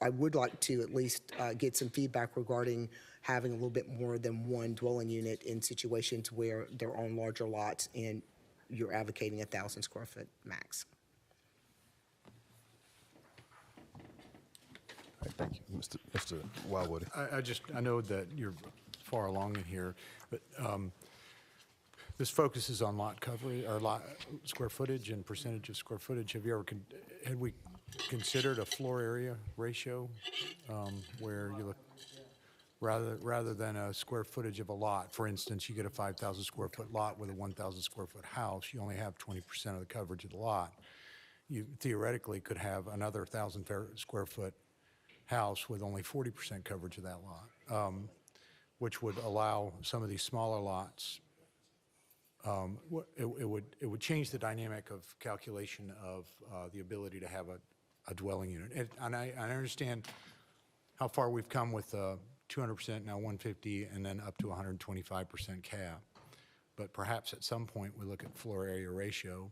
I would like to at least get some feedback regarding having a little bit more than 1 dwelling unit in situations where they're on larger lots and you're advocating 1,000 square foot max. All right, thank you. Mr. Wildwood. I know that you're far along in here, but this focuses on lot coverage, or lot square footage and percentage of square footage. Had we considered a floor area ratio where you look, rather than a square footage of a lot? For instance, you get a 5,000 square foot lot with a 1,000 square foot house, you only have 20% of the coverage of the lot. You theoretically could have another 1,000 square foot house with only 40% coverage of that lot, which would allow some of these smaller lots. It would change the dynamic of calculation of the ability to have a dwelling unit. And I understand how far we've come with 200%, now 150, and then up to 125% cap. But perhaps at some point we look at floor area ratio.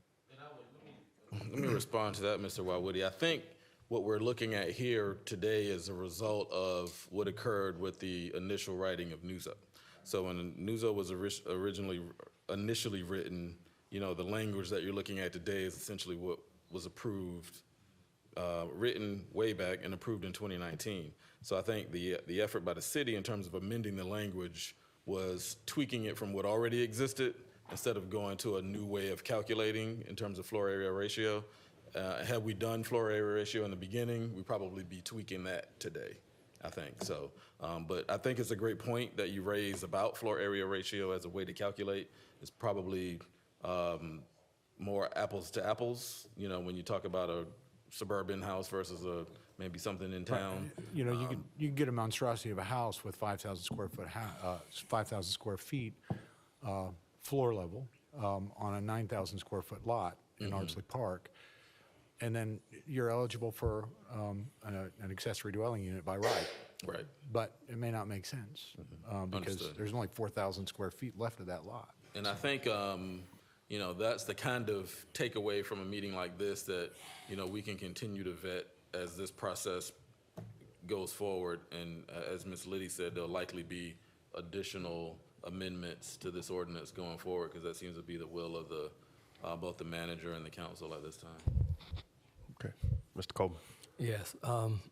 Let me respond to that, Mr. Wildwoody. I think what we're looking at here today is a result of what occurred with the initial writing of NUZA. So when NUZA was initially written, the language that you're looking at today is essentially what was approved, written way back and approved in 2019. So I think the effort by the city in terms of amending the language was tweaking it from what already existed instead of going to a new way of calculating in terms of floor area ratio. Had we done floor area ratio in the beginning, we'd probably be tweaking that today, I think. So, but I think it's a great point that you raise about floor area ratio as a way to calculate. It's probably more apples to apples, when you talk about a suburban house versus maybe something in town. You can get a monstrosity of a house with 5,000 square foot, 5,000 square feet floor level on a 9,000 square foot lot in Ardsley Park. And then you're eligible for an accessory dwelling unit by right. Right. But it may not make sense because Understood. there's only 4,000 square feet left of that lot. And I think, that's the kind of takeaway from a meeting like this that, we can continue to vet as this process goes forward. And as Ms. Liddy said, there'll likely be additional amendments to this ordinance going forward because that seems to be the will of both the manager and the council at this time. Okay. Mr. Coleman. Yes,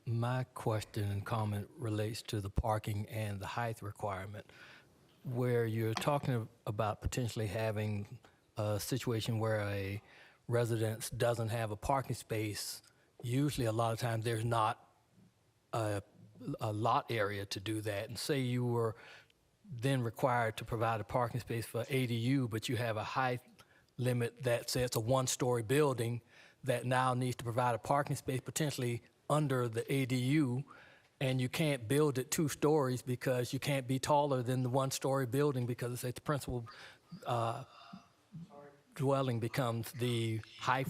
my question and comment relates to the parking and the height requirement, where you're talking about potentially having a situation where a residence doesn't have a parking space. Usually, a lot of times, there's not a lot area to do that. And say you were then required to provide a parking space for ADU, but you have a height limit that says it's a one-story building that now needs to provide a parking space potentially under the ADU, and you can't build it 2 stories because you can't be taller than the one-story building because it's the principal dwelling becomes the height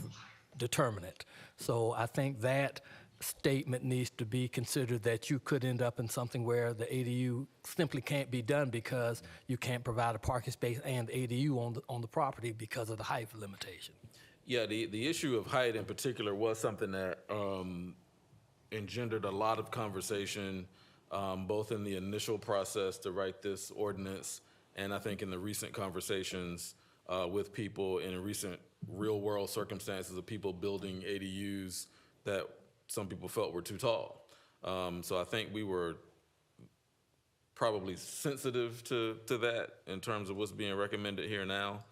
determinant. So I think that statement needs to be considered, that you could end up in something where the ADU simply can't be done because you can't provide a parking space and ADU on the property because of the height limitation. Yeah, the issue of height in particular was something that engendered a lot of conversation, both in the initial process to write this ordinance, and I think in the recent conversations with people in recent real-world circumstances of people building ADUs that some people felt were too tall. So I think we were probably sensitive to that in terms of what's being recommended here now.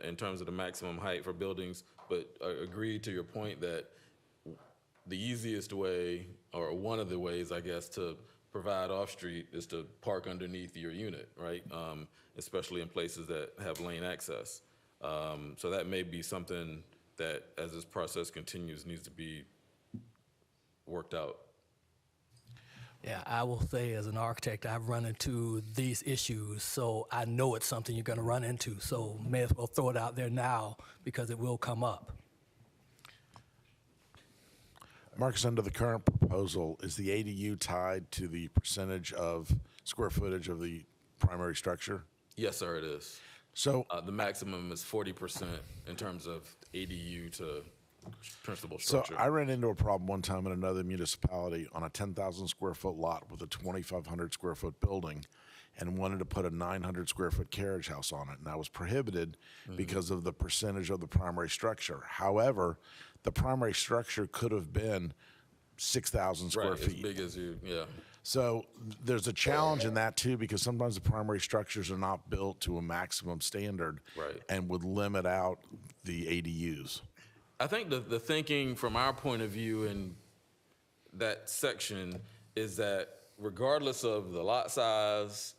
In terms of the maximum height for buildings, but agree to your point that the easiest way, or one of the ways, I guess, to provide off-street is to park underneath your unit, right? Especially in places that have lane access. So that may be something that, as this process continues, needs to be worked out. Yeah, I will say as an architect, I've run into these issues, so I know it's something you're going to run into. So may as well throw it out there now because it will come up. Marcus, under the current proposal, is the ADU tied to the percentage of square footage of the primary structure? Yes, sir, it is. So the maximum is 40% in terms of ADU to principal So structure. I ran into a problem one time in another municipality on a 10,000 square foot lot with a 2,500 square foot building and wanted to put a 900 square foot carriage house on it. And that was prohibited because of the percentage of the primary structure. However, the primary structure could have been 6,000 square Right, as feet. big as you, yeah. So there's a challenge in that too, because sometimes the primary structures are not built to a maximum standard Right. and would limit out the ADUs. I think the thinking from our point of view in that section is that regardless of the lot size,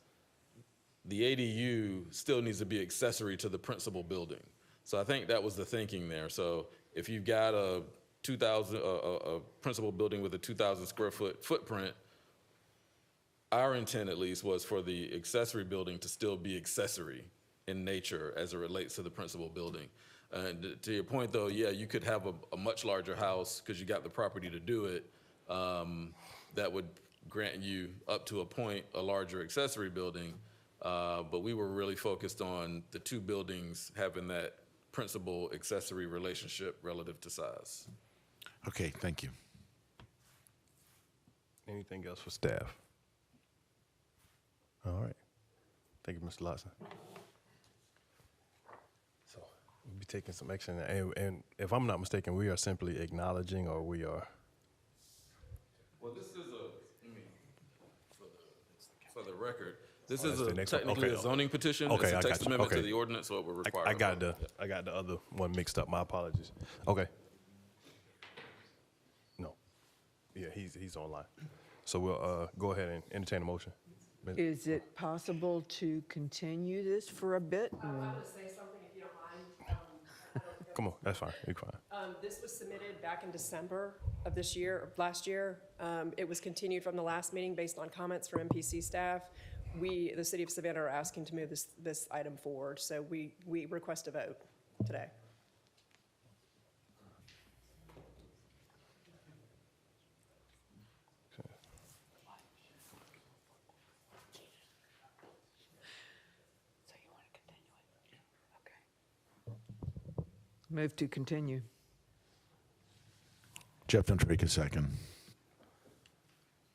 the ADU still needs to be accessory to the principal building. So I think that was the thinking there. So if you've got a 2,000, a principal building with a 2,000 square foot footprint, our intent at least was for the accessory building to still be accessory in nature as it relates to the principal building. And to your point though, yeah, you could have a much larger house because you got the property to do it. That would grant you up to a point a larger accessory building. But we were really focused on the two buildings having that principal accessory relationship relative to size. Okay, thank you. Anything else for staff? All right. Thank you, Mr. Lawson. So we'll be taking some action, and if I'm not mistaken, we are simply acknowledging, or we are. Well, this is for the record, this Oh, is that's the next one. technically Okay. a zoning petition. Okay, It's a I got text you. amendment to Okay. the ordinance, so it will require. I a got vote. I got the other one mixed up. My apologies. Okay. No. Yeah, he's online. So we'll go ahead and entertain a motion. Is it possible to continue this for a bit? I want to say something, if you don't mind. Come on, that's fine. You're fine. This was submitted back in December of this year, or last year. It was continued from the last meeting based on comments from MPC staff. We, the city of Savannah, are asking to move this item forward, so we request a vote today. Move to continue. Jeff Ventrica, second.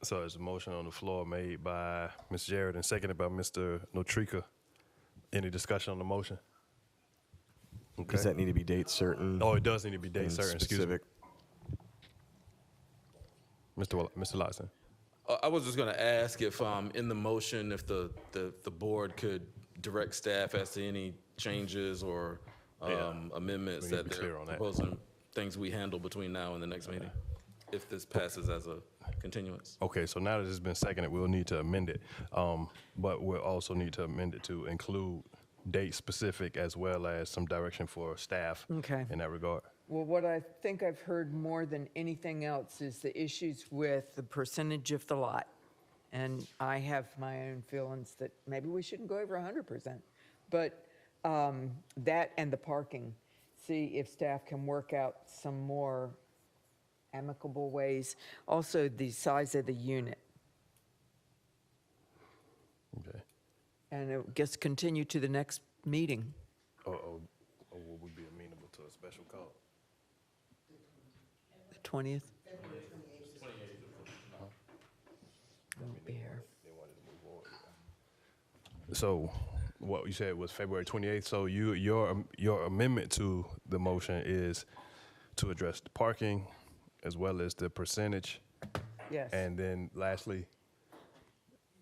So there's a motion on the floor made by Ms. Jarrett and seconded by Mr. Notrika. Any discussion on the motion? Okay. Does that need to be date certain? Oh, it does need to be date and certain. Excuse me. Specific? Mr. Lawson. I was just going to ask if in the motion, if the board could direct staff as to any changes or amendments we need to that be they're clear on that. proposing, things we handle between now and the next meeting, if this passes as a continuance. Okay, so now that it's been seconded, we'll need to amend it. But we'll also need to amend it to include date specific as well as some direction for staff Okay. in that regard. Well, what I think I've heard more than anything else is the issues with the percentage of the lot. And I have my own feelings that maybe we shouldn't go over 100%. But that and the parking, see if staff can work out some more amicable ways. Also, the size of the unit. Okay. And it gets continue to the next meeting. Or will we be amenable to a special call? The 20th? Won't be here. So what you said was February 28th. So your amendment to the motion is to address the parking as well as the percentage. Yes. And then lastly,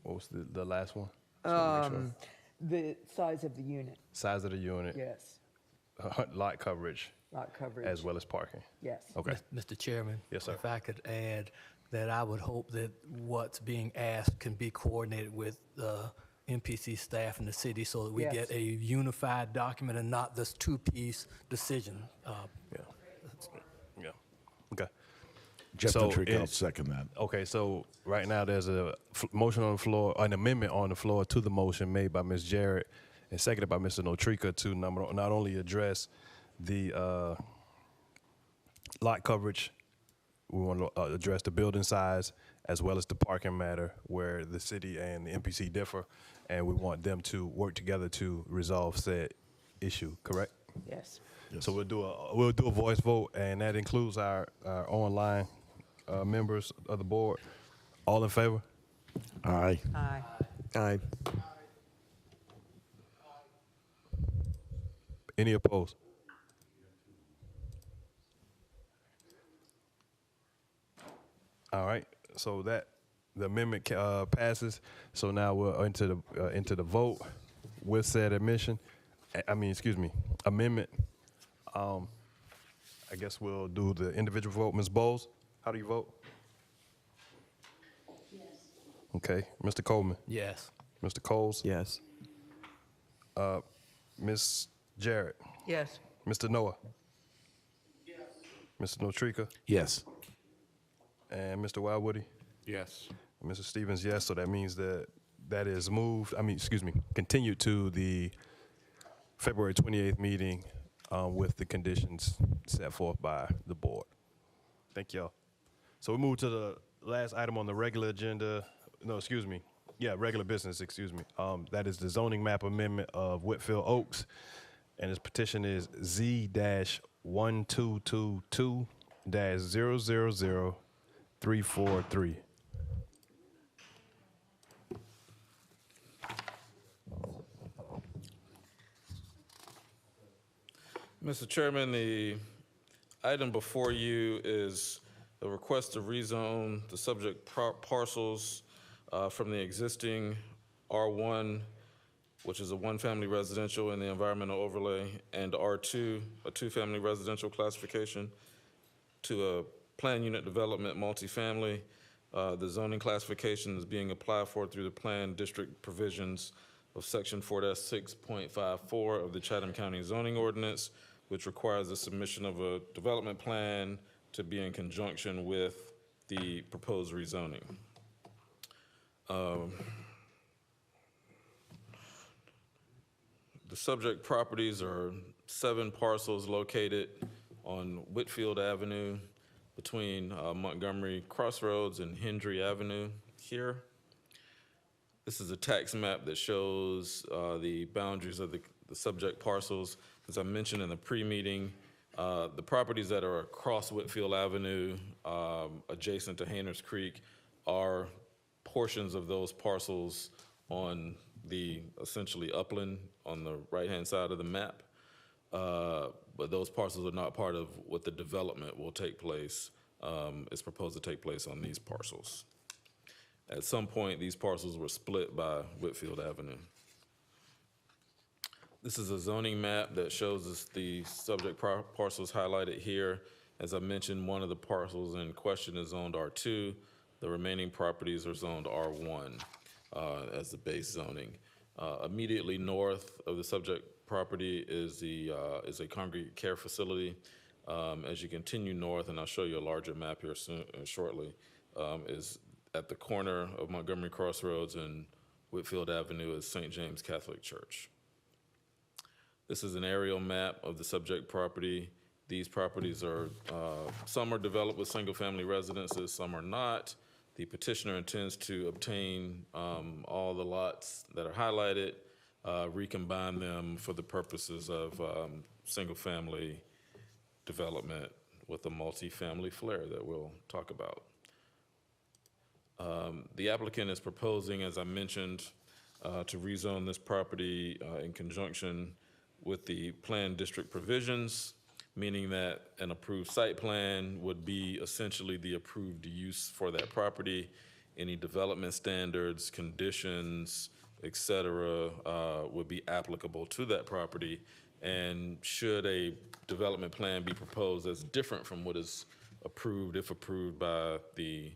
what was the last one? Just wanna make sure. The size of the unit, Size of the unit, yes. lot coverage, Lot coverage. as well as parking. Yes. Okay. Mr. Chairman? Yes, sir. If I could add that I would hope that what's being asked can be coordinated with the MPC staff in the city so that we Yes. get a unified document and not this two-piece decision. Yeah. Yeah. Okay. Jeff So Ventrica, I'll it's- second that. Okay, so right now there's a motion on the floor, an amendment on the floor to the motion made by Ms. Jarrett and seconded by Mr. Notrika to not only address the lot coverage, we want to address the building size as well as the parking matter where the city and the MPC differ, and we want them to work together to resolve said issue, correct? Yes. So we'll do a voice vote, and that includes our online members of the board. All in favor? Aye. Aye. Aye. Any opposed? All right. So that the amendment passes. So now we're into the vote with said amendment. I guess we'll do the individual vote. Ms. Bowles, how do you vote? Yes. Okay. Mr. Coleman. Yes. Mr. Coles. Yes. Ms. Jarrett. Yes. Mr. Noah. Yes. Mr. Notrika. Yes. And Mr. Wildwoody. Yes. Mr. Stevens, yes. So that means that is continued to the February 28th meeting with the conditions set forth by the board. Thank y'all. So we move to the last item on the regular agenda. Regular business, that is the zoning map amendment of Whitfield Oaks. And his petition is Z-1222-000-343. Mr. Chairman, the item before you is a request to rezone the subject parcels from the existing R1, which is a one-family residential in the environmental overlay, and R2, a two-family residential classification, to a planned unit development multifamily. The zoning classification is being applied for through the planned district provisions of Section 4-6.54 of the Chatham County zoning ordinance, which requires the submission of a development plan to be in conjunction with the proposed rezoning. The subject properties are 7 parcels located on Whitfield Avenue between Montgomery Crossroads and Hendry Avenue here. This is a tax map that shows the boundaries of the subject parcels. As I mentioned in the pre-meeting, the properties that are across Whitfield Avenue, adjacent to Hayners Creek, are portions of those parcels on the essentially upland on the right-hand side of the map. But those parcels are not part of what the development will take place, is proposed to take place on these parcels. At some point, these parcels were split by Whitfield Avenue. This is a zoning map that shows us the subject parcels highlighted here. As I mentioned, one of the parcels in question is zoned R2. The remaining properties are zoned R1 as the base zoning. Immediately north of the subject property is a congregate care facility. As you continue north, and I'll show you a larger map here shortly, is at the corner of Montgomery Crossroads and Whitfield Avenue is St. James Catholic Church. This is an aerial map of the subject property. These properties are, some are developed with single-family residences, some are not. The petitioner intends to obtain all the lots that are highlighted, recombine them for the purposes of single-family development with a multi-family flair that we'll talk about. The applicant is proposing, as I mentioned, to rezone this property in conjunction with the planned district provisions, meaning that an approved site plan would be essentially the approved use for that property. Any development standards, conditions, et cetera, would be applicable to that property. And should a development plan be proposed that's different from what is approved, if approved by the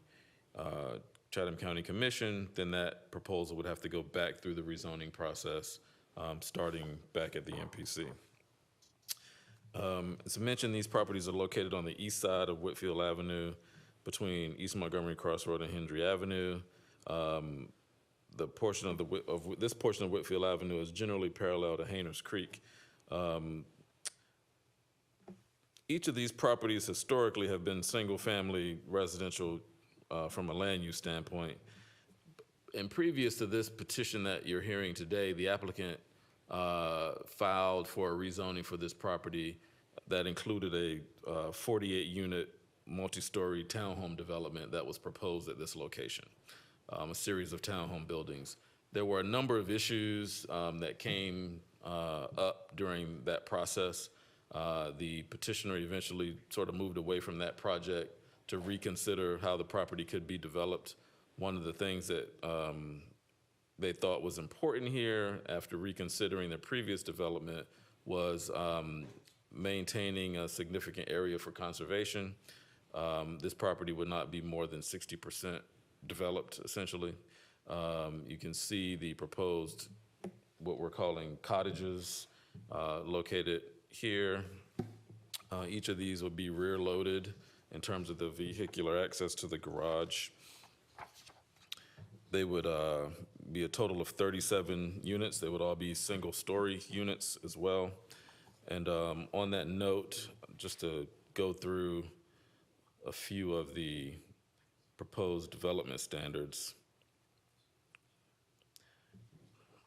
Chatham County Commission, then that proposal would have to go back through the rezoning process, starting back at the MPC. As I mentioned, these properties are located on the east side of Whitfield Avenue between East Montgomery Crossroad and Hendry Avenue. The portion of this portion of Whitfield Avenue is generally parallel to Hayners Creek. Each of these properties historically have been single-family residential from a land use standpoint. And previous to this petition that you're hearing today, the applicant filed for a rezoning for this property that included a 48-unit multi-story townhome development that was proposed at this location, a series of townhome buildings. There were a number of issues that came up during that process. The petitioner eventually sort of moved away from that project to reconsider how the property could be developed. One of the things that they thought was important here after reconsidering the previous development was maintaining a significant area for conservation. This property would not be more than 60% developed, essentially. You can see the proposed, what we're calling cottages, located here. Each of these would be rear loaded in terms of the vehicular access to the garage. They would be a total of 37 units. They would all be single-story units as well. And on that note, just to go through a few of the proposed development standards.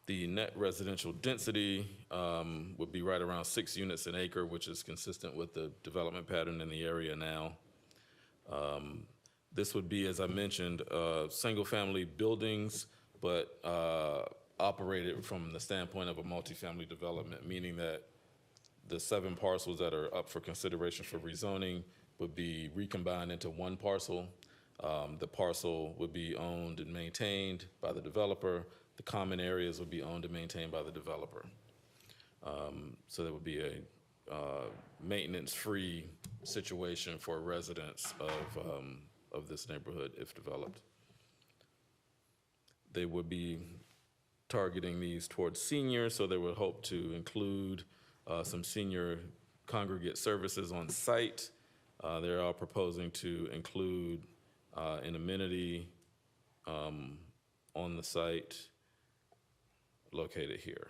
The net residential density would be right around 6 units an acre, which is consistent with the development pattern in the area now. This would be, as I mentioned, single-family buildings, but operated from the standpoint of a multifamily development, meaning that the 7 parcels that are up for consideration for rezoning would be recombined into one parcel. The parcel would be owned and maintained by the developer. The common areas would be owned and maintained by the developer. So there would be a maintenance-free situation for residents of this neighborhood if developed. They would be targeting these towards seniors, so they would hope to include some senior congregate services on site. They're all proposing to include an amenity on the site located here.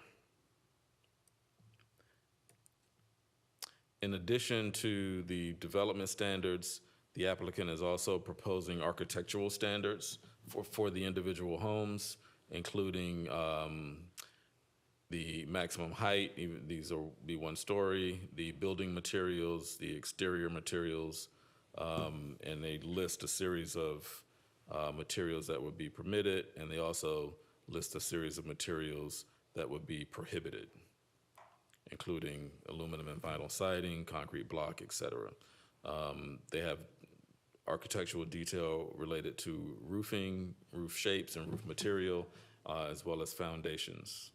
In addition to the development standards, the applicant is also proposing architectural standards for the individual homes, including the maximum height. These will be 1 story, the building materials, the exterior materials, and they list a series of materials that would be permitted, and they also list a series of materials that would be prohibited, including aluminum and vinyl siding, concrete block, et cetera. They have architectural detail related to roofing, roof shapes, and roof material, as well as foundations.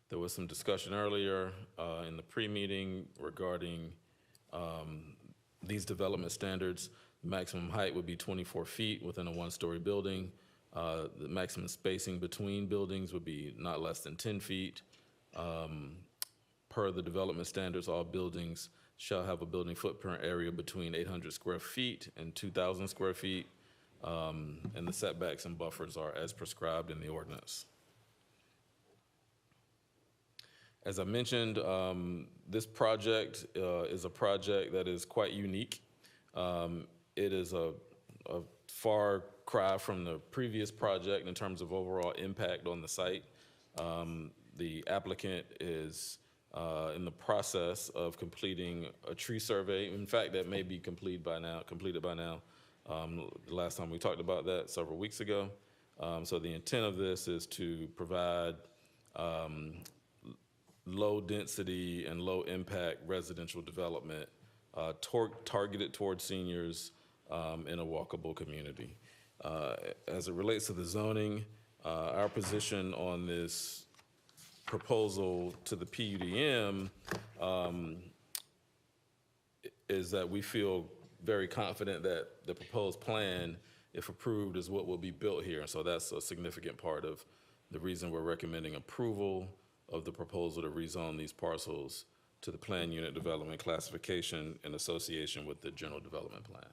There was some discussion earlier in the pre-meeting regarding these development standards. The maximum height would be 24 feet within a 1-story building. The maximum spacing between buildings would be not less than 10 feet. Per the development standards, all buildings shall have a building footprint area between 800 square feet and 2,000 square feet, and the setbacks and buffers are as prescribed in the ordinance. As I mentioned, this project is a project that is quite unique. It is a far cry from the previous project in terms of overall impact on the site. The applicant is in the process of completing a tree survey. In fact, that may be completed by now. The last time we talked about that several weeks ago. So the intent of this is to provide low density and low impact residential development targeted towards seniors in a walkable community. As it relates to the zoning, our position on this proposal to the PUDM is that we feel very confident that the proposed plan, if approved, is what will be built here. So that's a significant part of the reason we're recommending approval of the proposal to rezone these parcels to the plan unit development classification in association with the general development plan.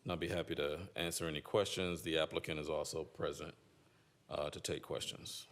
And I'll be happy to answer any questions. The applicant is also present to take questions.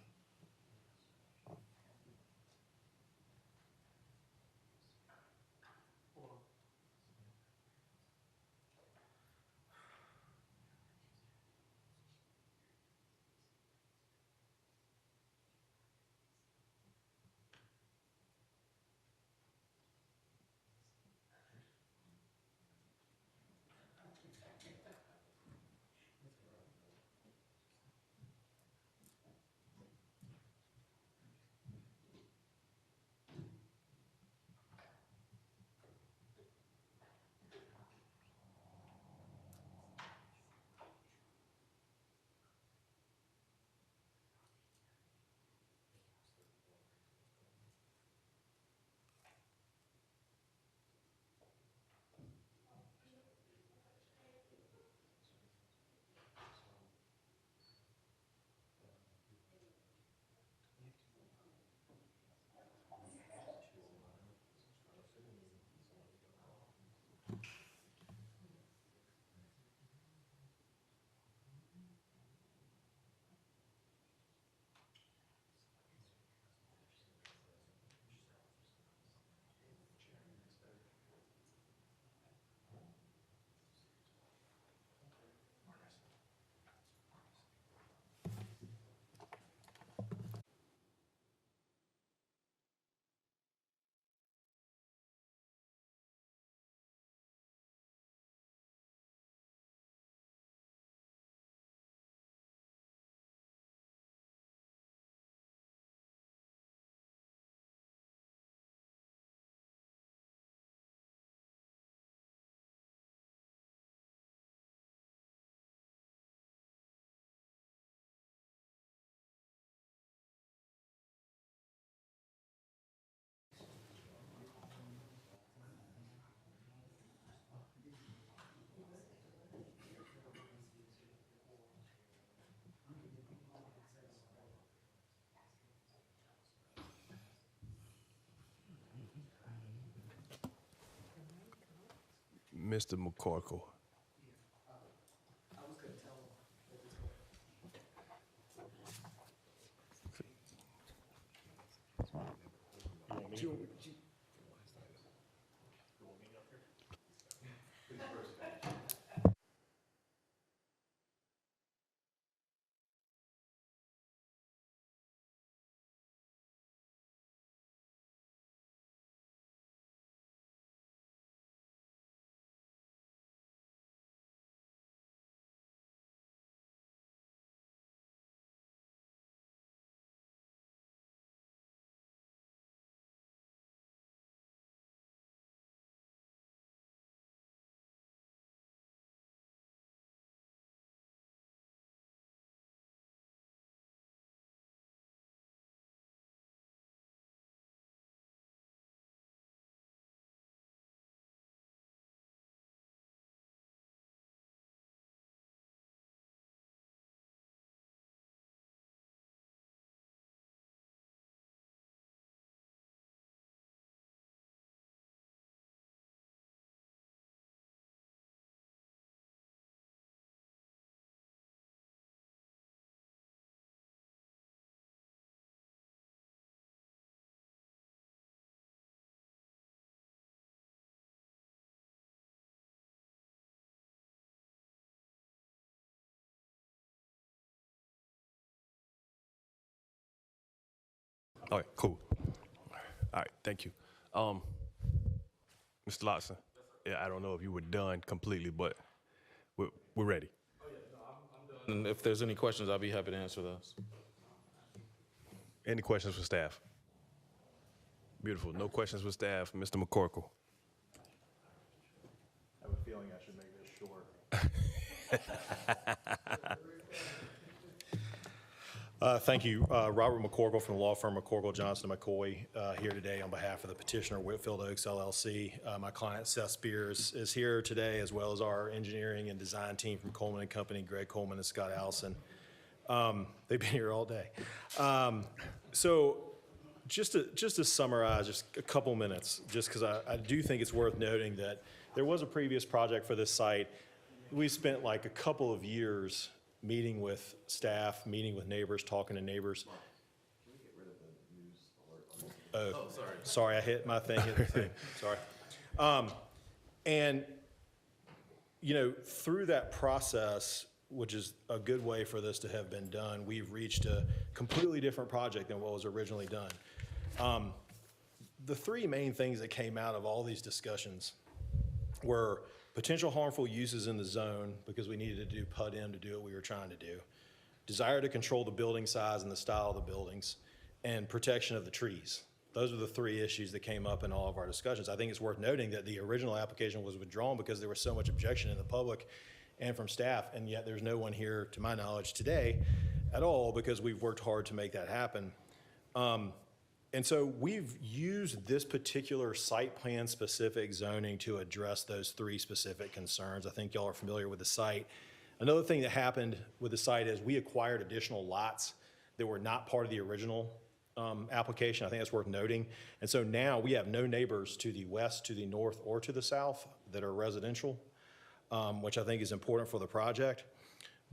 Mr. McCorkle. All right, cool. All right, thank you. Mr. Lotson, yeah, I don't know if you were done completely, but we're ready. And if there's any questions, I'll be happy to answer those. Any questions for staff? Beautiful. No questions for staff. Mr. McCorkle. I have a feeling I should make this short. Thank you. Robert McCorkle from the law firm McCorkle, Johnson, McCoy, here today on behalf of the petitioner Whitfield Oaks LLC. My client Seth Spears is here today, as well as our engineering and design team from Coleman and Company, Greg Coleman and Scott Allison. They've been here all day. So just to summarize, just a couple minutes, just because I do think it's worth noting that there was a previous project for this site. We spent like a couple of years meeting with staff, meeting with neighbors, talking to neighbors. Oh, sorry. Sorry, I hit my thing, hit the thing. Sorry. And, you know, through that process, which is a good way for this to have been done, we've reached a completely different project than what was originally done. The three main things that came out of all these discussions were potential harmful uses in the zone, because we needed to do PUD-M to do what we were trying to do, desire to control the building size and the style of the buildings, and protection of the trees. Those are the three issues that came up in all of our discussions. I think it's worth noting that the original application was withdrawn because there was so much objection in the public and from staff, and yet there's no one here, to my knowledge, today at all, because we've worked hard to make that happen. And so we've used this particular site plan specific zoning to address those three specific concerns. I think y'all are familiar with the site. Another thing that happened with the site is we acquired additional lots that were not part of the original application. I think that's worth noting. And so now we have no neighbors to the west, to the north, or to the south that are residential, which I think is important for the project.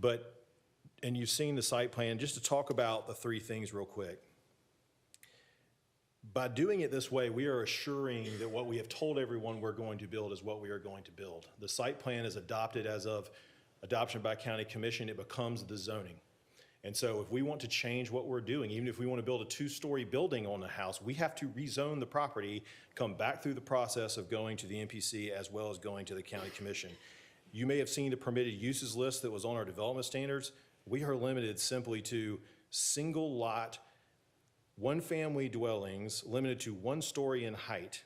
And you've seen the site plan. Just to talk about the three things real quick. By doing it this way, we are assuring that what we have told everyone we're going to build is what we are going to build. The site plan is adopted as of adoption by county commission. It becomes the zoning. And so if we want to change what we're doing, even if we want to build a 2-story building on the house, we have to rezone the property, come back through the process of going to the MPC as well as going to the county commission. You may have seen the permitted uses list that was on our development standards. We are limited simply to single lot, one-family dwellings limited to 1 story in height.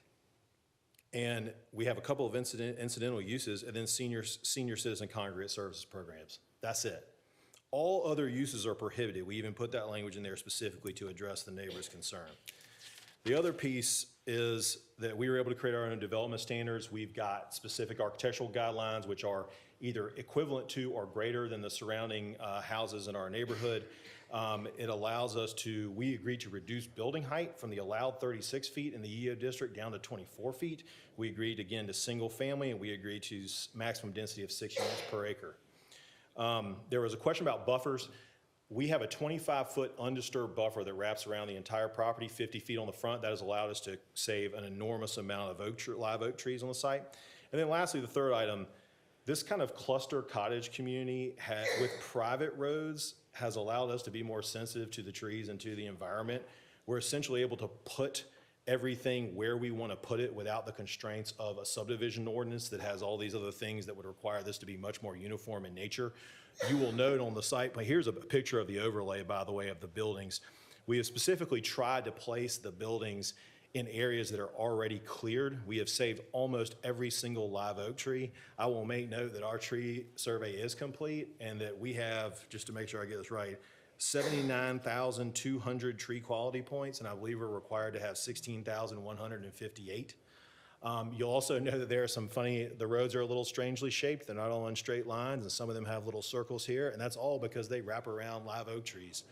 And we have a couple of incidental uses, and then senior citizen congregate services programs. That's it. All other uses are prohibited. We even put that language in there specifically to address the neighbor's concern. The other piece is that we were able to create our own development standards. We've got specific architectural guidelines, which are either equivalent to or greater than the surrounding houses in our neighborhood. It allows us to, we agreed to reduce building height from the allowed 36 feet in the EO district down to 24 feet. We agreed again to single family, and we agreed to maximum density of 6 units per acre. There was a question about buffers. We have a 25-foot undisturbed buffer that wraps around the entire property, 50 feet on the front. That has allowed us to save an enormous amount of live oak trees on the site. And then lastly, the third item, this kind of cluster cottage community with private roads has allowed us to be more sensitive to the trees and to the environment. We're essentially able to put everything where we want to put it without the constraints of a subdivision ordinance that has all these other things that would require this to be much more uniform in nature. You will note on the site, but here's a picture of the overlay, by the way, of the buildings. We have specifically tried to place the buildings in areas that are already cleared. We have saved almost every single live oak tree. I will make note that our tree survey is complete and that we have, just to make sure I get this right, 79,200 tree quality points, and I believe we're required to have 16,158. You'll also know that there are some the roads are a little strangely shaped. They're not all in straight lines, and some of them have little circles here, and that's all because they wrap around live oak trees.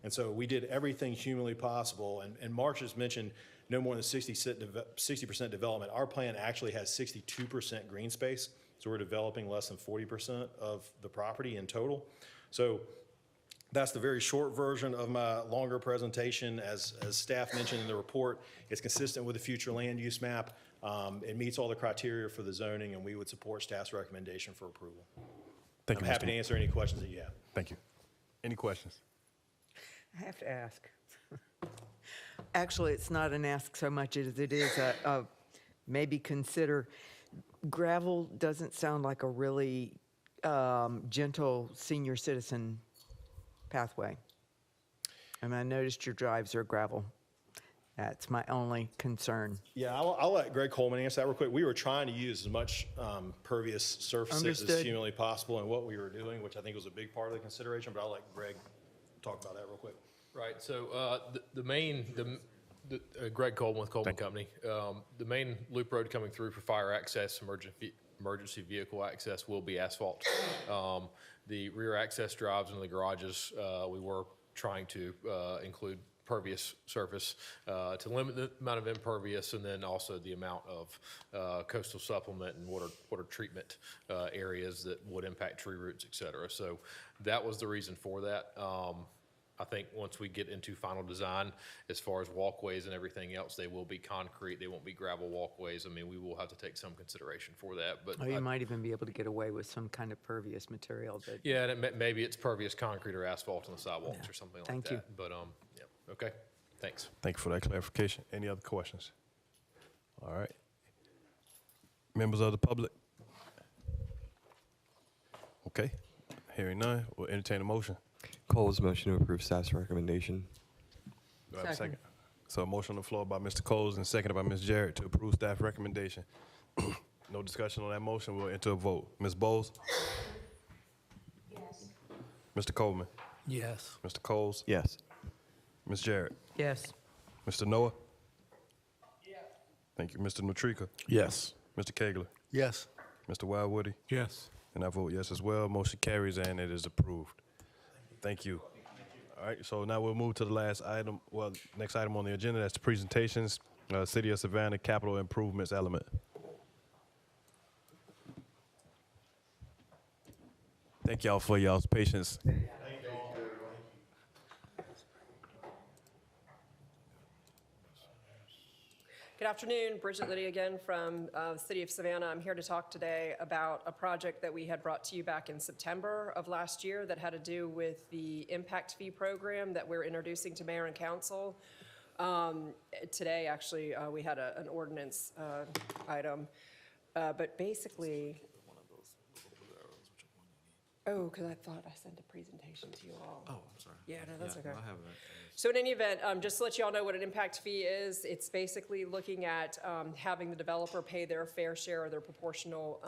And so we did everything humanly possible, and Mark just mentioned no more than 60% development. Our plan actually has 62% green space, so we're developing less than 40% of the property in total. So that's the very short version of my longer presentation. As staff mentioned in the report, it's consistent with the future land use map. It meets all the criteria for the zoning, and we would support staff's recommendation for approval. Thank you, I'm happy to answer any questions that you have. Thank you. Any questions? I have to ask. Actually, it's not an ask so much as it is a maybe consider. Gravel doesn't sound like a really gentle senior citizen pathway. And I noticed your drives are gravel. That's my only concern. Yeah, I'll let Greg Coleman answer that real quick. We were trying to use as much pervious surfaces as Understood. humanly possible in what we were doing, which I think was a big part of the consideration, but I'll let Greg talk about that real quick. Right, so Greg Coleman with Coleman Company. The main loop road coming through for fire access, emergency vehicle access will be asphalt. The rear access drives into the garages, we were trying to include pervious surface to limit the amount of impervious, and then also the amount of coastal supplement and water treatment areas that would impact tree roots, et cetera. So that was the reason for that. I think once we get into final design, as far as walkways and everything else, they will be concrete. They won't be gravel walkways. I mean, we will have to take some consideration for that. But You might even be able to get away with some kind of pervious material. That, yeah, and maybe it's pervious concrete or asphalt on the sidewalks or something like Thank that. you. But yeah, okay, thanks. Thank you for that clarification. Any other questions? All right. Members of the public? Okay. Hearing none, we'll entertain a motion. Cole's motion to approve staff's recommendation. Do I have a Second. second? So a motion on the floor by Mr. Coles and seconded by Ms. Jarrett to approve staff recommendation. No discussion on that motion. We'll enter a vote. Ms. Bowles? Yes. Mr. Coleman? Yes. Mr. Coles? Yes. Ms. Jarrett? yes. Mr. Noah? Thank you. Mr. Matrika? Yes. Mr. Kegler? Yes. Mr. Wildwoody? Yes. And I vote yes as well. Motion carries and it is approved. Thank you. All right, so now we'll move to the last item, next item on the agenda. That's the presentations, City of Savannah Capital Improvements Element. Thank y'all for y'all's patience. Good afternoon, Bridget Liddy again from the City of Savannah. I'm here to talk today about a project that we had brought to you back in September of last year that had to do with the impact fee program that we're introducing to Mayor and Council. Today, actually, we had an ordinance item, but basically, because I thought I sent a presentation to you all. Oh, I'm sorry. Yeah, no, that's okay. I have that. So in any event, just to let you all know what an impact fee is, it's basically looking at having the developer pay their fair share or their proportional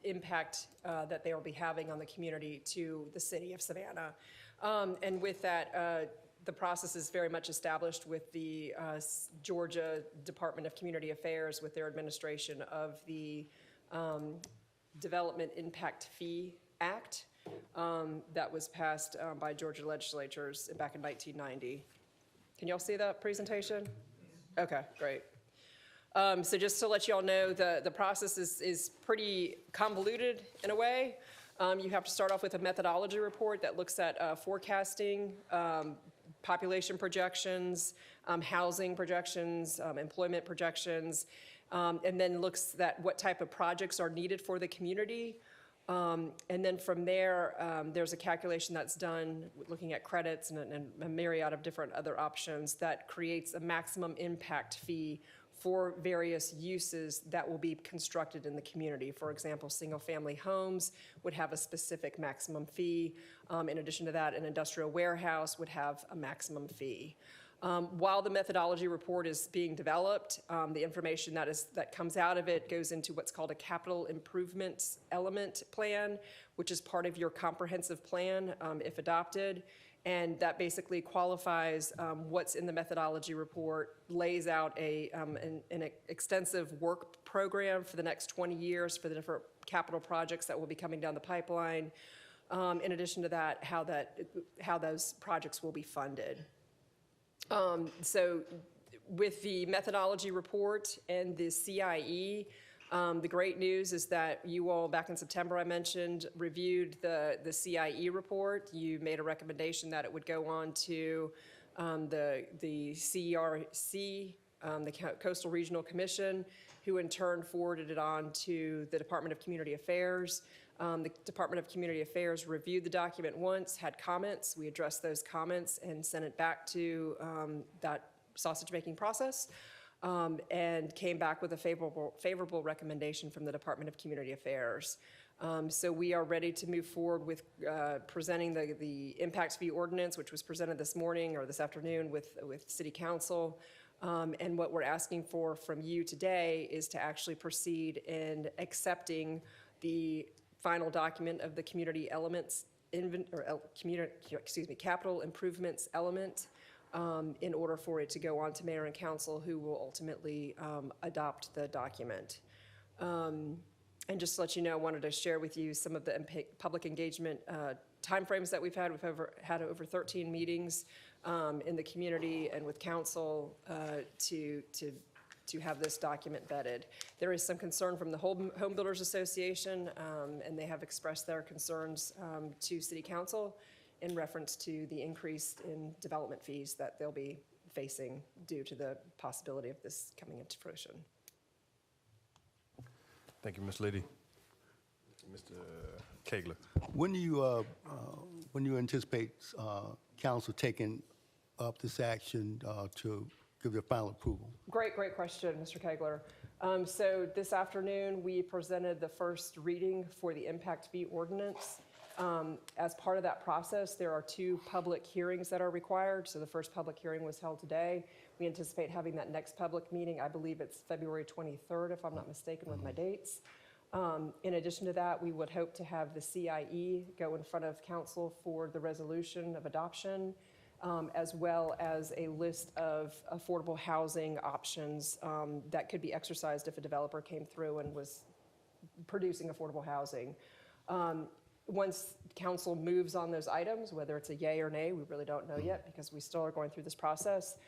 impact that they will be having on the community to the City of Savannah. And with that, the process is very much established with the Georgia Department of Community Affairs with their administration of the Development Impact Fee Act. that was passed by Georgia legislatures back in 1990. Can y'all see that presentation? Okay, great. So just to let you all know, the process is pretty convoluted in a way. You have to start off with a methodology report that looks at forecasting, population projections, housing projections, employment projections, and then looks at what type of projects are needed for the community. And then from there, there's a calculation that's done looking at credits and a myriad of different other options that creates a maximum impact fee for various uses that will be constructed in the community. For example, single-family homes would have a specific maximum fee. In addition to that, an industrial warehouse would have a maximum fee. While the methodology report is being developed, the information that comes out of it goes into what's called a capital improvements element plan, which is part of your comprehensive plan if adopted. And that basically qualifies what's in the methodology report, lays out an extensive work program for the next 20 years for the different capital projects that will be coming down the pipeline. In addition to that, how those projects will be funded. So with the methodology report and the CIE, the great news is that you all, back in September, I mentioned, reviewed the CIE report. You made a recommendation that it would go on to the CRC, the Coastal Regional Commission, who in turn forwarded it on to the Department of Community Affairs. The Department of Community Affairs reviewed the document once, had comments. We addressed those comments and sent it back to that sausage-making process. And came back with a favorable recommendation from the Department of Community Affairs. So we are ready to move forward with presenting the impact fee ordinance, which was presented this morning or this afternoon with City Council. And what we're asking for from you today is to actually proceed in accepting the final document of the community elements, capital improvements element, in order for it to go on to mayor and council, who will ultimately adopt the document. And just to let you know, I wanted to share with you some of the public engagement timeframes that we've had. We've had over 13 meetings in the community and with council to have this document vetted. There is some concern from the Home Builders Association, and they have expressed their concerns to City Council in reference to the increase in development fees that they'll be facing due to the possibility of this coming into fruition. Thank you, Ms. Liddy. Mr. Kegler. When do you anticipate council taking up this action to give their final approval? Great question, Mr. Kegler. So this afternoon, we presented the first reading for the impact fee ordinance. As part of that process, there are 2 public hearings that are required. So the first public hearing was held today. We anticipate having that next public meeting. I believe it's February 23rd, if I'm not mistaken with my dates. In addition to that, we would hope to have the CIE go in front of council for the resolution of adoption, as well as a list of affordable housing options that could be exercised if a developer came through and was producing affordable housing. Once council moves on those items, whether it's a yay or nay, we really don't know yet because we still are going through this process.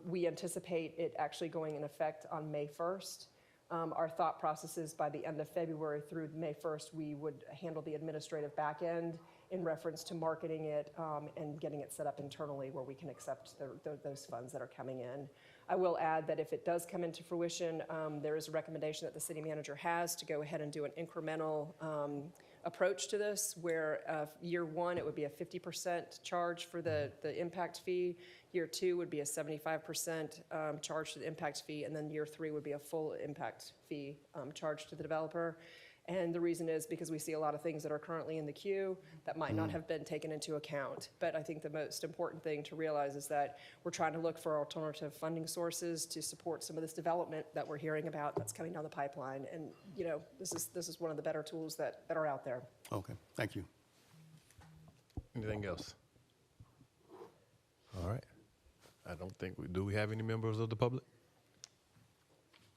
We anticipate it actually going in effect on May 1st. Our thought process is by the end of February through May 1st, we would handle the administrative back end in reference to marketing it and getting it set up internally where we can accept those funds that are coming in. I will add that if it does come into fruition, there is a recommendation that the city manager has to go ahead and do an incremental approach to this, where year 1, it would be a 50% charge for the impact fee. Year 2 would be a 75% charge to the impact fee, and then year 3 would be a full impact fee charged to the developer. And the reason is because we see a lot of things that are currently in the queue that might not have been taken into account. But I think the most important thing to realize is that we're trying to look for alternative funding sources to support some of this development that we're hearing about that's coming down the pipeline. And, you know, this is one of the better tools that are out there. Okay, thank you. Anything else? All right. I don't think do we have any members of the public?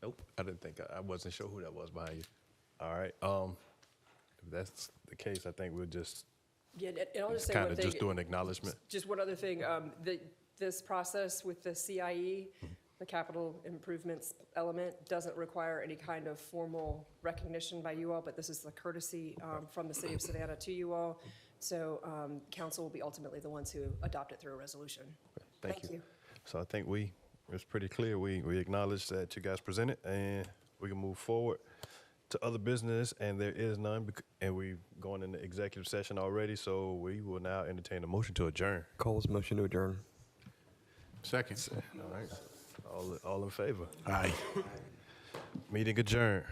Nope. I didn't think, I wasn't sure who that was behind you. All right. if that's the case, I think we'll just Yeah, and I'll just say kind one of thing. just do an acknowledgement. Just one other thing, this process with the CIE, the capital improvements element, doesn't require any kind of formal recognition by you all, but this is the courtesy from the city of Savannah to you all. So council will be ultimately the ones who adopt it through a resolution. Thank you. So I think it's pretty clear. We acknowledge that you guys presented, and we can move forward to other business, and there is none, and we've gone into executive session already, so we will now entertain a motion to adjourn. Cole's motion to adjourn. Second. All right. All in favor? Aye. Meeting adjourned.